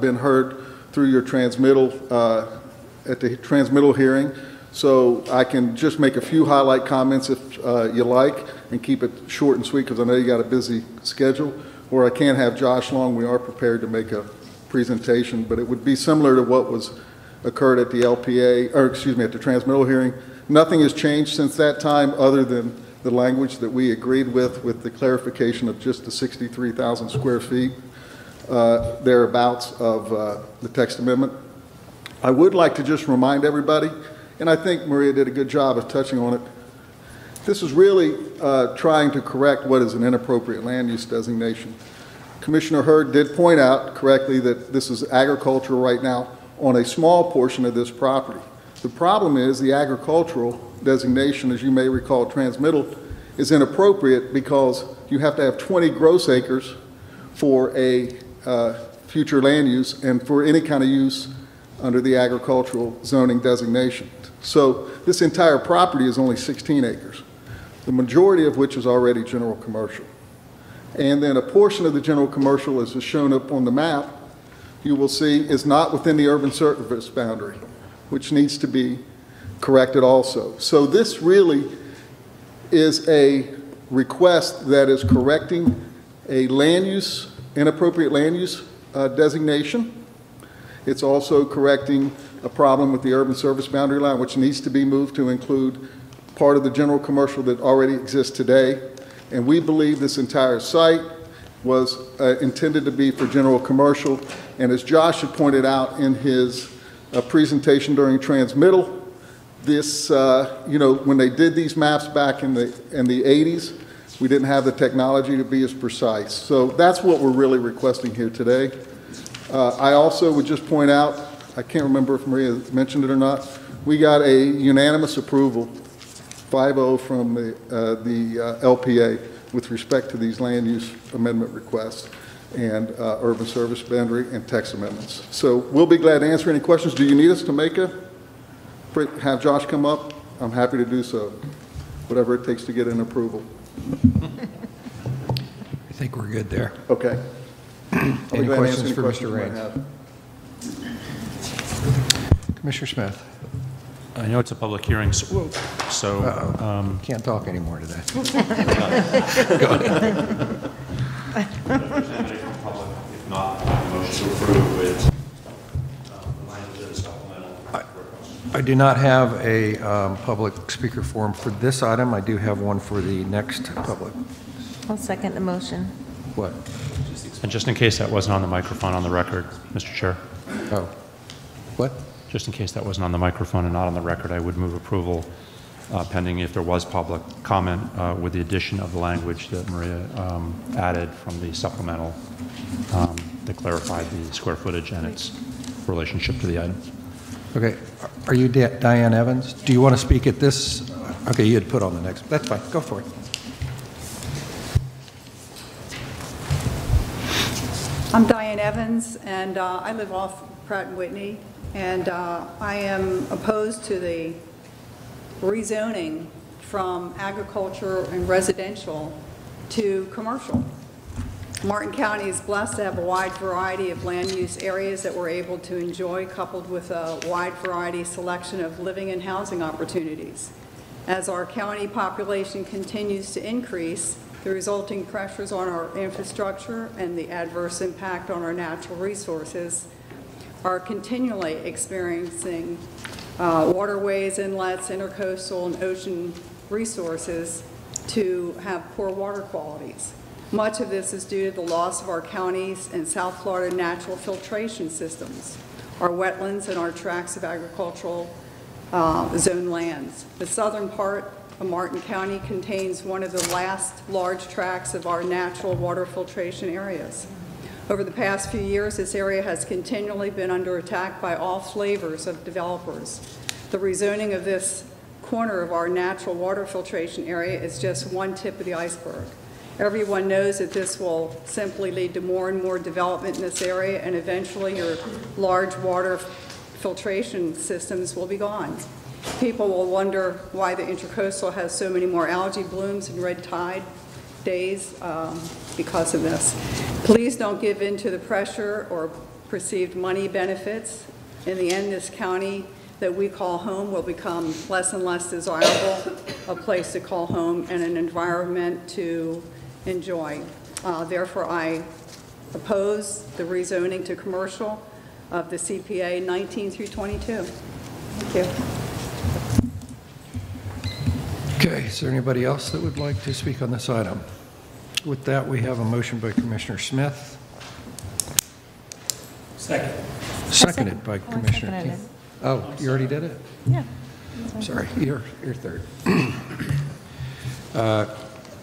been heard through your transmittal at the transmittal hearing, so I can just make a few highlight comments if you like, and keep it short and sweet because I know you got a busy schedule. Or I can have Josh Long. We are prepared to make a presentation, but it would be similar to what was occurred at the LPA, or excuse me, at the transmittal hearing. Nothing has changed since that time other than the language that we agreed with the clarification of just the 63,000 square feet thereabouts of the text amendment. I would like to just remind everybody, and I think Maria did a good job of touching on it, this is really trying to correct what is an inappropriate land use designation. Commissioner Hurd did point out correctly that this is agricultural right now on a small portion of this property. The problem is the agricultural designation, as you may recall, transmittal, is inappropriate because you have to have 20 gross acres for a future land use and for any kind of use under the agricultural zoning designation. So this entire property is only 16 acres, the majority of which is already general commercial. And then a portion of the general commercial, as is shown up on the map, you will see is not within the urban service boundary, which needs to be corrected also. So this really is a request that is correcting a land use, inappropriate land use designation. It's also correcting a problem with the urban service boundary line, which needs to be moved to include part of the general commercial that already exists today. And we believe this entire site was intended to be for general commercial. And as Josh had pointed out in his presentation during transmittal, this, when they did these maps back in the 80s, we didn't have the technology to be as precise. So that's what we're really requesting here today. I also would just point out, I can't remember if Maria mentioned it or not, we got a unanimous approval, 5-0 from the LPA with respect to these land use amendment requests and urban service boundary and text amendments. So we'll be glad to answer any questions. Do you need us to have Josh come up? I'm happy to do so. whatever it takes to get an approval.
I think we're good there.
Okay.
Any
glad to answer
questions for Mr.
you might
Raines?
have.
Commissioner Smith?
I know it's a public hearing, so
Can't talk anymore today.
If not, motion to approve with the language of the supplemental.
I do not have a public speaker forum for this item. I do have one for the next public.
I'll second the motion.
What?
And just in case that wasn't on the microphone on the record, Mr. Chair.
Oh. What?
Just in case that wasn't on the microphone and not on the record, I would move approval pending if there was public comment with the addition of the language that Maria added from the supplemental that clarified the square footage and its relationship to the item.
Okay. Are you Diane Evans? Do you want to speak at this? Okay, you had put on the next. That's fine. Go for it.
I'm Diane Evans, and I live off Pratt and Whitney, and I am opposed to the rezoning from agriculture and residential to commercial. Martin County is blessed to have a wide variety of land use areas that we're able to enjoy, coupled with a wide variety selection of living and housing opportunities. As our county population continues to increase, the resulting pressures on our infrastructure and the adverse impact on our natural resources are continually experiencing waterways, inlets, intercoastal, and ocean resources to have poor water qualities. Much of this is due to the loss of our counties and South Florida natural filtration systems, our wetlands, and our tracts of agricultural zone lands. The southern part of Martin County contains one of the last large tracts of our natural water filtration areas. Over the past few years, this area has continually been under attack by all flavors of developers. The rezoning of this corner of our natural water filtration area is just one tip of the iceberg. Everyone knows that this will simply lead to more and more development in this area, and eventually your large water filtration systems will be gone. People will wonder why the Intercoastal has so many more algae blooms and red tide days because of this. Please don't give in to the pressure or perceived money benefits. In the end, this county that we call home will become less and less desirable, a place to call home and an environment to enjoy. Therefore, I oppose the rezoning to commercial of the CPA 19 through 22. Thank you.
Okay, is there anybody else that would like to speak on this item? With that, we have a motion by Commissioner Smith.
Second.
Seconded by Commissioner
seconded
King. Oh, you already did it?
Yeah.
Sorry, you're third.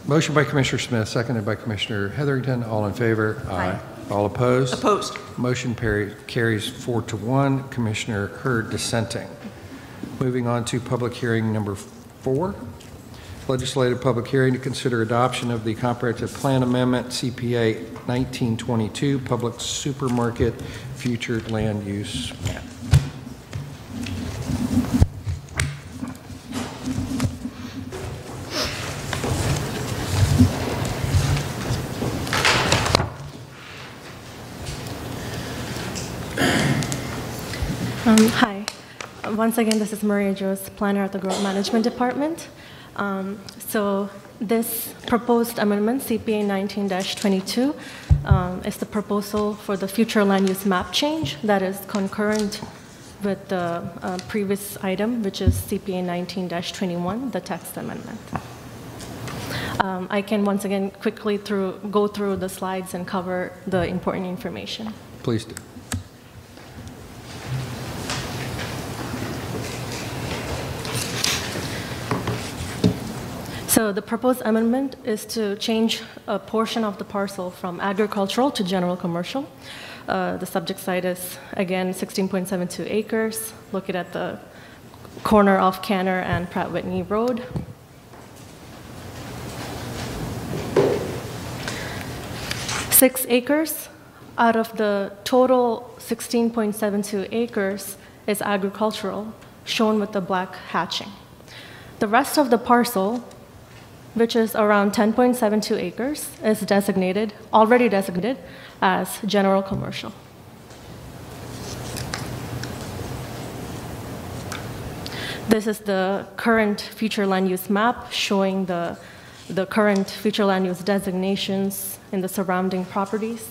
Motion by Commissioner Smith, seconded by Commissioner Heatherington. All in favor? Aye. All opposed?
Opposed.
Motion carries 4-1. Commissioner Hurd dissenting. Moving on to public hearing number 4. Legislative public hearing to consider adoption of the Comprehensive Plan Amendment, CPA 1922, Public Supermarket Future Land Use Map.
Hi. Once again, this is Maria Joes, planner at the Growth Management Department. So this proposed amendment, CPA 19-22, is the proposal for the future land use map change that is concurrent with the previous item, which is CPA 19-21, the text amendment. I can once again quickly go through the slides and cover the important information.
Please do.
So the proposed amendment is to change a portion of the parcel from agricultural to general commercial. The subject site is, again, 16.72 acres, located at the corner of Canner and Pratt Whitney Road. Six acres out of the total 16.72 acres is agricultural, shown with the black hatching. The rest of the parcel which is around 10.72 acres, is already designated as general commercial. This is the current future land use map showing the current future land use designations in the surrounding properties.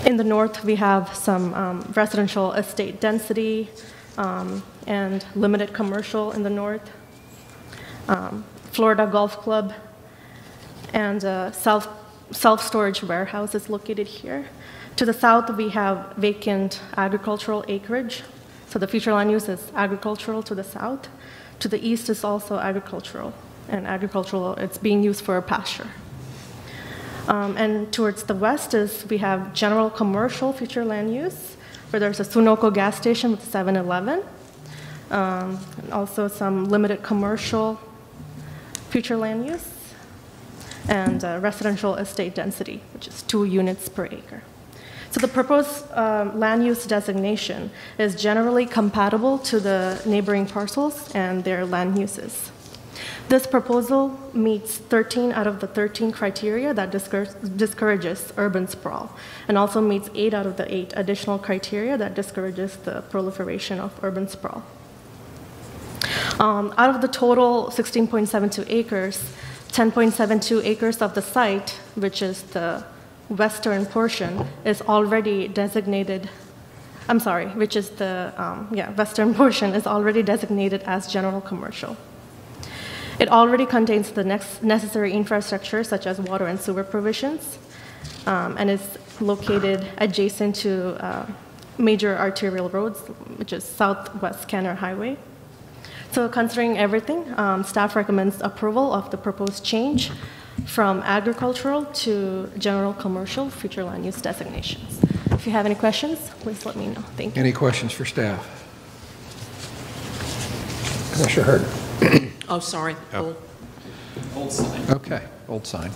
In the north, we have some residential estate density and limited commercial in the north. Florida Golf Club and self-storage warehouse is located here. To the south, we have vacant agricultural acreage. So the future land use is agricultural to the south. To the east is also agricultural, and agricultural, it's being used for pasture. And towards the west we have general commercial future land use, where there's a Sunoco gas station with 7-Eleven, and also some limited commercial future land use, and residential estate density, which is 2 units per acre. So the proposed land use designation is generally compatible to the neighboring parcels and their land uses. This proposal meets 13 out of the 13 criteria that discourages urban sprawl, and also meets 8 out of the 8 additional criteria that discourages the proliferation of urban sprawl. Out of the total 16.72 acres, 10.72 acres of the site, which is the western portion, is already designated, western portion is already designated as general commercial. It already contains the necessary infrastructure, such as water and sewer provisions, and is located adjacent to major arterial roads, which is Southwest Canner Highway. So considering everything, staff recommends approval of the proposed change from agricultural to general commercial future land use designations. If you have any questions, please let me know. Thank you.
Any questions for staff? Commissioner Hurd.
Oh, sorry.
Oh.
Old sign.
Okay, old sign.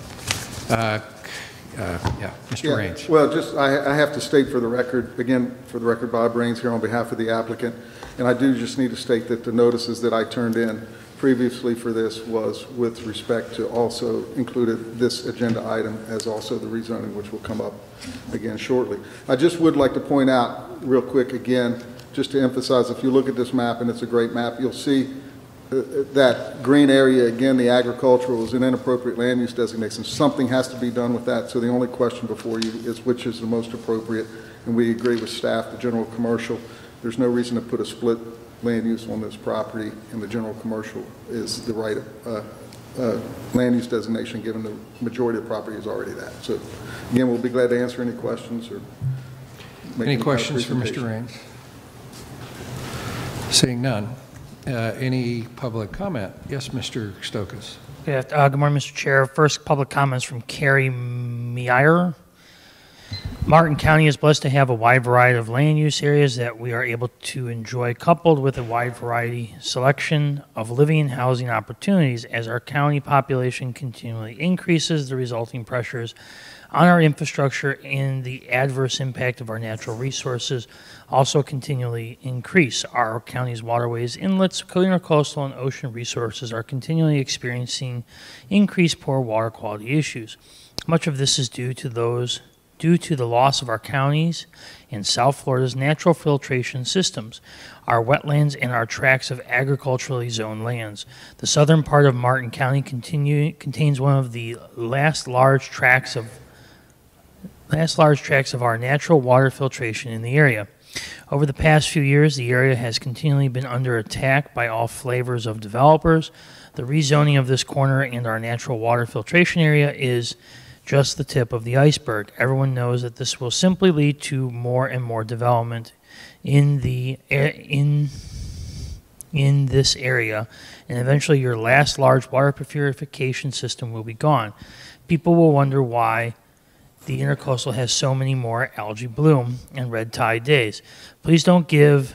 Mr. Raines.
Well, I have to state for the record, again, Bob Raines here on behalf of the applicant, and I do just need to state that the notices that I turned in previously for this was with respect to also included this agenda item as also the rezoning, which will come up again shortly. I just would like to point out real quick again, just to emphasize, if you look at this map, and it's a great map, you'll see that green area, again, the agricultural is an inappropriate land use designation. Something has to be done with that. So the only question before you is which is the most appropriate. And we agree with staff, the general commercial. There's no reason to put a split land use on this property, and the general commercial is the right land use designation, given the majority of property is already that. So again, we'll be glad to answer any questions or make
any questions for Mr. Raines? Seeing none. Any public comment? Yes, Mr. Stokas.
Good morning, Mr. Chair. First, public comments from Carrie Meyer. Martin County is blessed to have a wide variety of land use areas that we are able to enjoy, coupled with a wide variety selection of living and housing opportunities. As our county population continually increases, the resulting pressures on our infrastructure and the adverse impact of our natural resources also continually increase. Our county's waterways, inlets, coastal and ocean resources are continually experiencing increased poor water quality issues. Much of this is due to the loss of our county's and South Florida's natural filtration systems, our wetlands, and our tracts of agriculturally zoned lands. The southern part of Martin County contains one of the last large tracts of our natural water filtration in the area. Over the past few years, the area has continually been under attack by all flavors of developers. The rezoning of this corner and our natural water filtration area is just the tip of the iceberg. Everyone knows that this will simply lead to more and more development in this area, and eventually your last large water purification system will be gone. People will wonder why the Intercoastal has so many more algae bloom and red tide days. Please don't give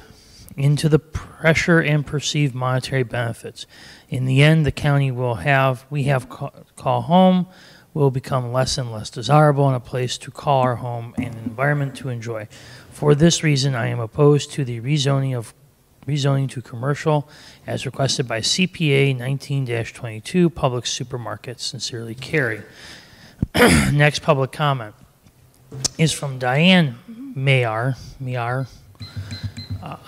into the pressure and perceived monetary benefits. In the end, the county we have call home will become less and less desirable, and a place to call our home and an environment to enjoy. For this reason, I am opposed to the rezoning of rezoning to commercial as requested by CPA 19-22 Public Supermarkets. Sincerely, Carrie. Next public comment is from Diane Mayar.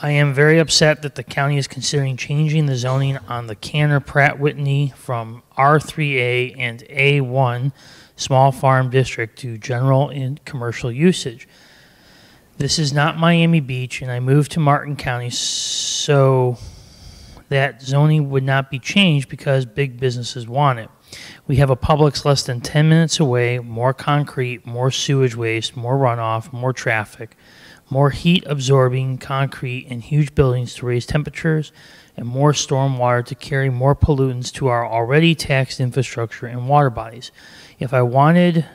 I am very upset that the county is considering changing the zoning on the Canner Pratt Whitney from R3A and A1 small farm district to general and commercial usage. This is not Miami Beach, and I moved to Martin County so that zoning would not be changed because big businesses want it. We have a Publix less than 10 minutes away, more concrete, more sewage waste, more runoff, more traffic, more heat-absorbing concrete and huge buildings to raise temperatures, and more storm water to carry more pollutants to our already taxed infrastructure and water bodies. If I wanted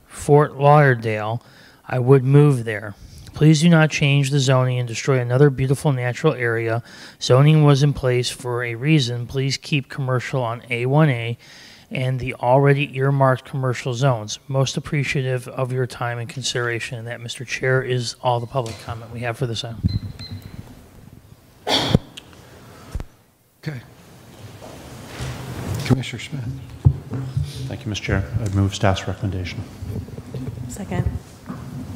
Fort Lauderdale, I would move there. Please do not change the zoning and destroy another beautiful natural area. Zoning was in place for a reason. Please keep commercial on A1A and the already earmarked commercial zones. Most appreciative of your time and consideration. And that, Mr. Chair, is all the public comment we have for this item.
Okay. Commissioner Smith.
Thank you, Mr. Chair. I move staff's recommendation.
Second.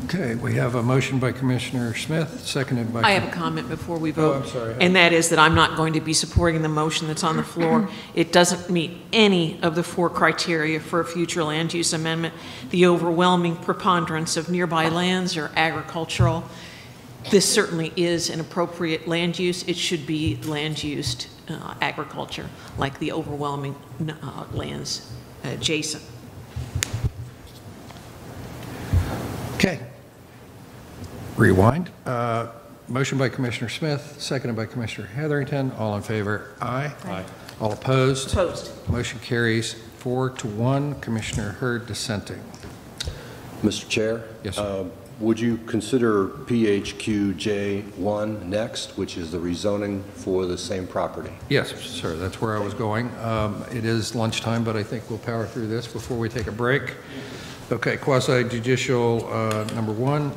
Okay, we have a motion by Commissioner Smith, seconded by...
I have a comment before we vote.
Oh, I'm sorry.
And that is that I'm not going to be supporting the motion that's on the floor. It doesn't meet any of the 4 criteria for a future land use amendment. The overwhelming preponderance of nearby lands are agricultural. This certainly is an appropriate land use. It should be land used agriculture, like the overwhelming lands adjacent.
Okay. Rewind. Motion by Commissioner Smith, seconded by Commissioner Heatherington. All in favor? Aye.
Aye.
All opposed?
Opposed.
Motion carries 4-1. Commissioner Hurd dissenting.
Mr. Chair?
Yes, sir.
Would you consider PHQJ1 next, which is the rezoning for the same property?
Yes, sir. That's where I was going. It is lunchtime, but I think we'll power through this before we take a break. Okay, quasi-judicial number 1.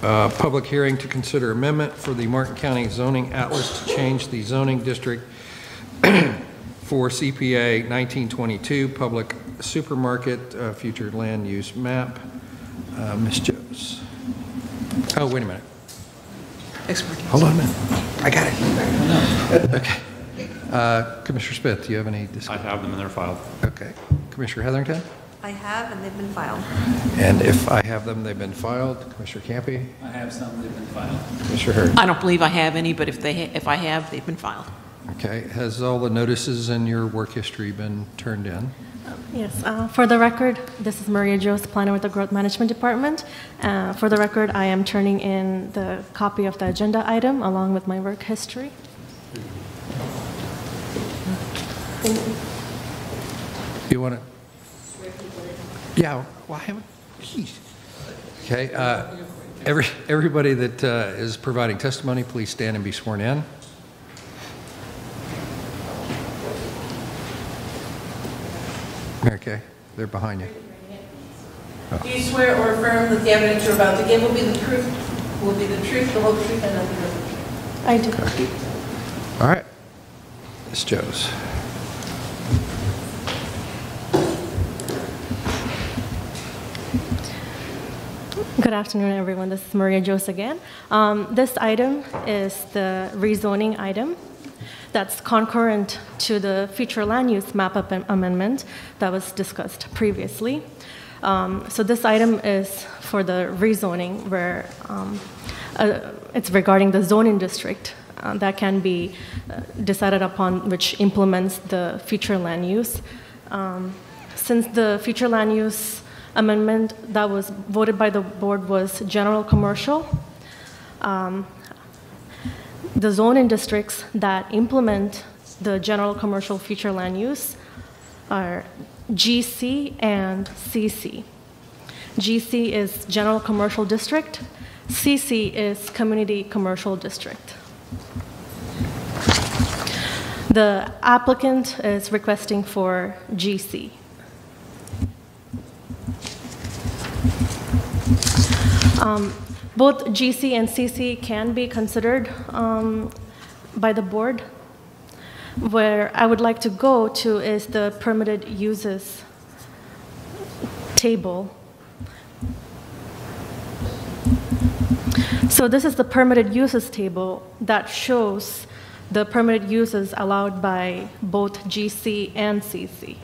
Public hearing to consider amendment for the Martin County Zoning Atlas to change the zoning district for CPA 1922 Public Supermarket Future Land Use Map. Ms. Jones. Oh, wait a minute. Hold on a minute. I got it. Okay. Commissioner Smith, do you have any discussion?
I have them and they're filed.
Okay. Commissioner Heatherington?
I have, and they've been filed.
And if I have them, they've been filed. Commissioner Campy?
I have some, they've been filed.
Commissioner Hurd?
I don't believe I have any, but if I have, they've been filed.
Okay. Has all the notices in your work history been turned in?
Yes. For the record, this is Maria Jost, planner with the Growth Management Department. For the record, I am turning in the copy of the agenda item along with my work history. Thank you.
You want to? Yeah. Well, I haven't. Geez. Okay. Everybody that is providing testimony, please stand and be sworn in. Mary Kay, they're behind you.
Do you swear or affirm that the evidence you're about to give will be the truth, the whole truth, and nothing but the truth?
I do.
Okay. All right. Ms. Jones.
Good afternoon, everyone. This is Maria Jost again. This item is the rezoning item that's concurrent to the future land use map amendment that was discussed previously. So this item is for the rezoning where it's regarding the zoning district that can be decided upon, which implements the future land use. Since the future land use amendment that was voted by the board was general commercial, the zoning districts that implement the general commercial future land use are GC and CC. GC is general commercial district, CC is community commercial district. The applicant is requesting for GC. Both GC and CC can be considered by the board. Where I would like to go to is the permitted uses table. So this is the permitted uses table that shows the permitted uses allowed by both GC and CC.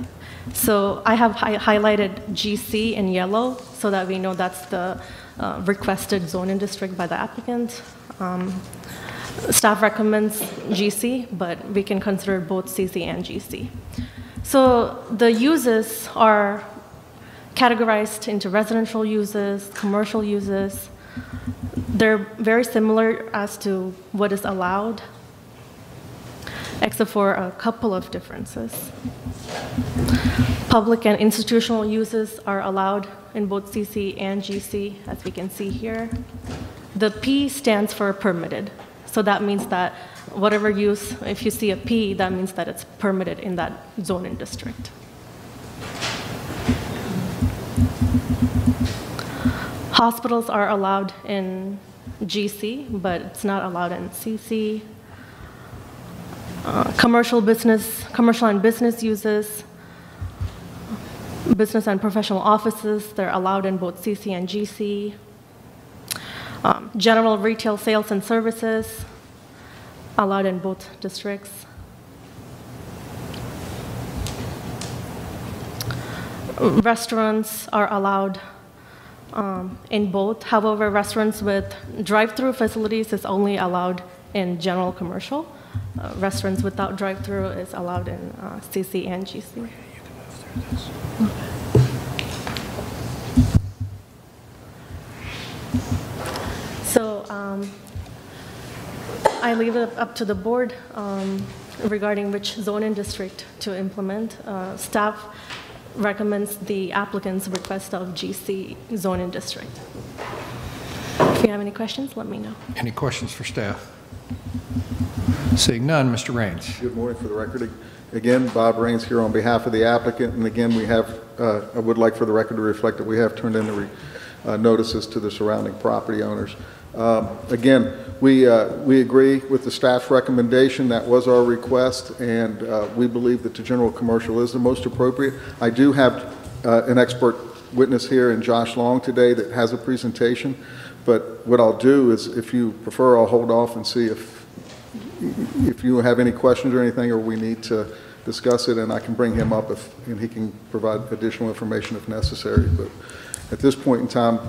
So I have highlighted GC in yellow so that we know that's the requested zoning district by the applicant. Staff recommends GC, but we can consider both CC and GC. So the uses are categorized into residential uses, commercial uses. They're very similar as to what is allowed, except for a couple of differences. Public and institutional uses are allowed in both CC and GC, as we can see here. The P stands for permitted. So that means that whatever use, if you see a P, that means that it's permitted in that zoning district. Hospitals are allowed in GC, but it's not allowed in CC. Commercial and business uses, business and professional offices, they're allowed in both CC and GC. General retail sales and services, allowed in both districts. Restaurants are allowed in both. However, restaurants with drive-through facilities is only allowed in general commercial. Restaurants without drive-through is allowed in CC and GC. So I leave it up to the board regarding which zoning district to implement. Staff recommends the applicant's request of GC zoning district. If you have any questions, let me know.
Any questions for staff? Seeing none, Mr. Raines.
Good morning. For the record, again, Bob Raines here on behalf of the applicant. And again, we have, I would like for the record to reflect that we have turned in the notices to the surrounding property owners. Again, we agree with the staff's recommendation. That was our request, and we believe that the general commercial is the most appropriate. I do have an expert witness here in Josh Long today that has a presentation, but what I'll do is, if you prefer, I'll hold off and see if you have any questions or anything, or we need to discuss it, and I can bring him up and he can provide additional information if necessary. But at this point in time,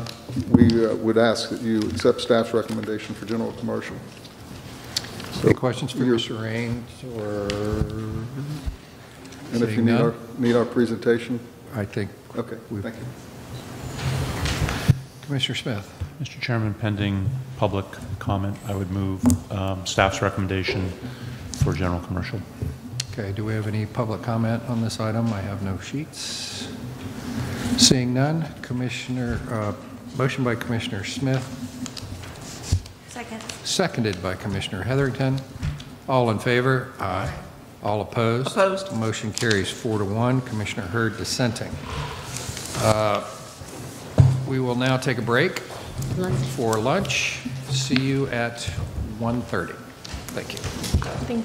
we would ask that you accept staff's recommendation for general commercial. So,
any questions for Mr. Raines?
And if you need our presentation?
I think.
Okay, thank you.
Commissioner Smith.
Mr. Chairman, pending public comment, I would move staff's recommendation for general commercial.
Okay, do we have any public comment on this item? I have no sheets. Seeing none, motion by Commissioner Smith.
Second.
Seconded by Commissioner Hetherington. All in favor? Aye. All opposed?
Opposed.
Motion carries 4-1. Commissioner Hurd dissenting. We will now take a break for lunch. See you at 1:30. Thank you.
Thank you.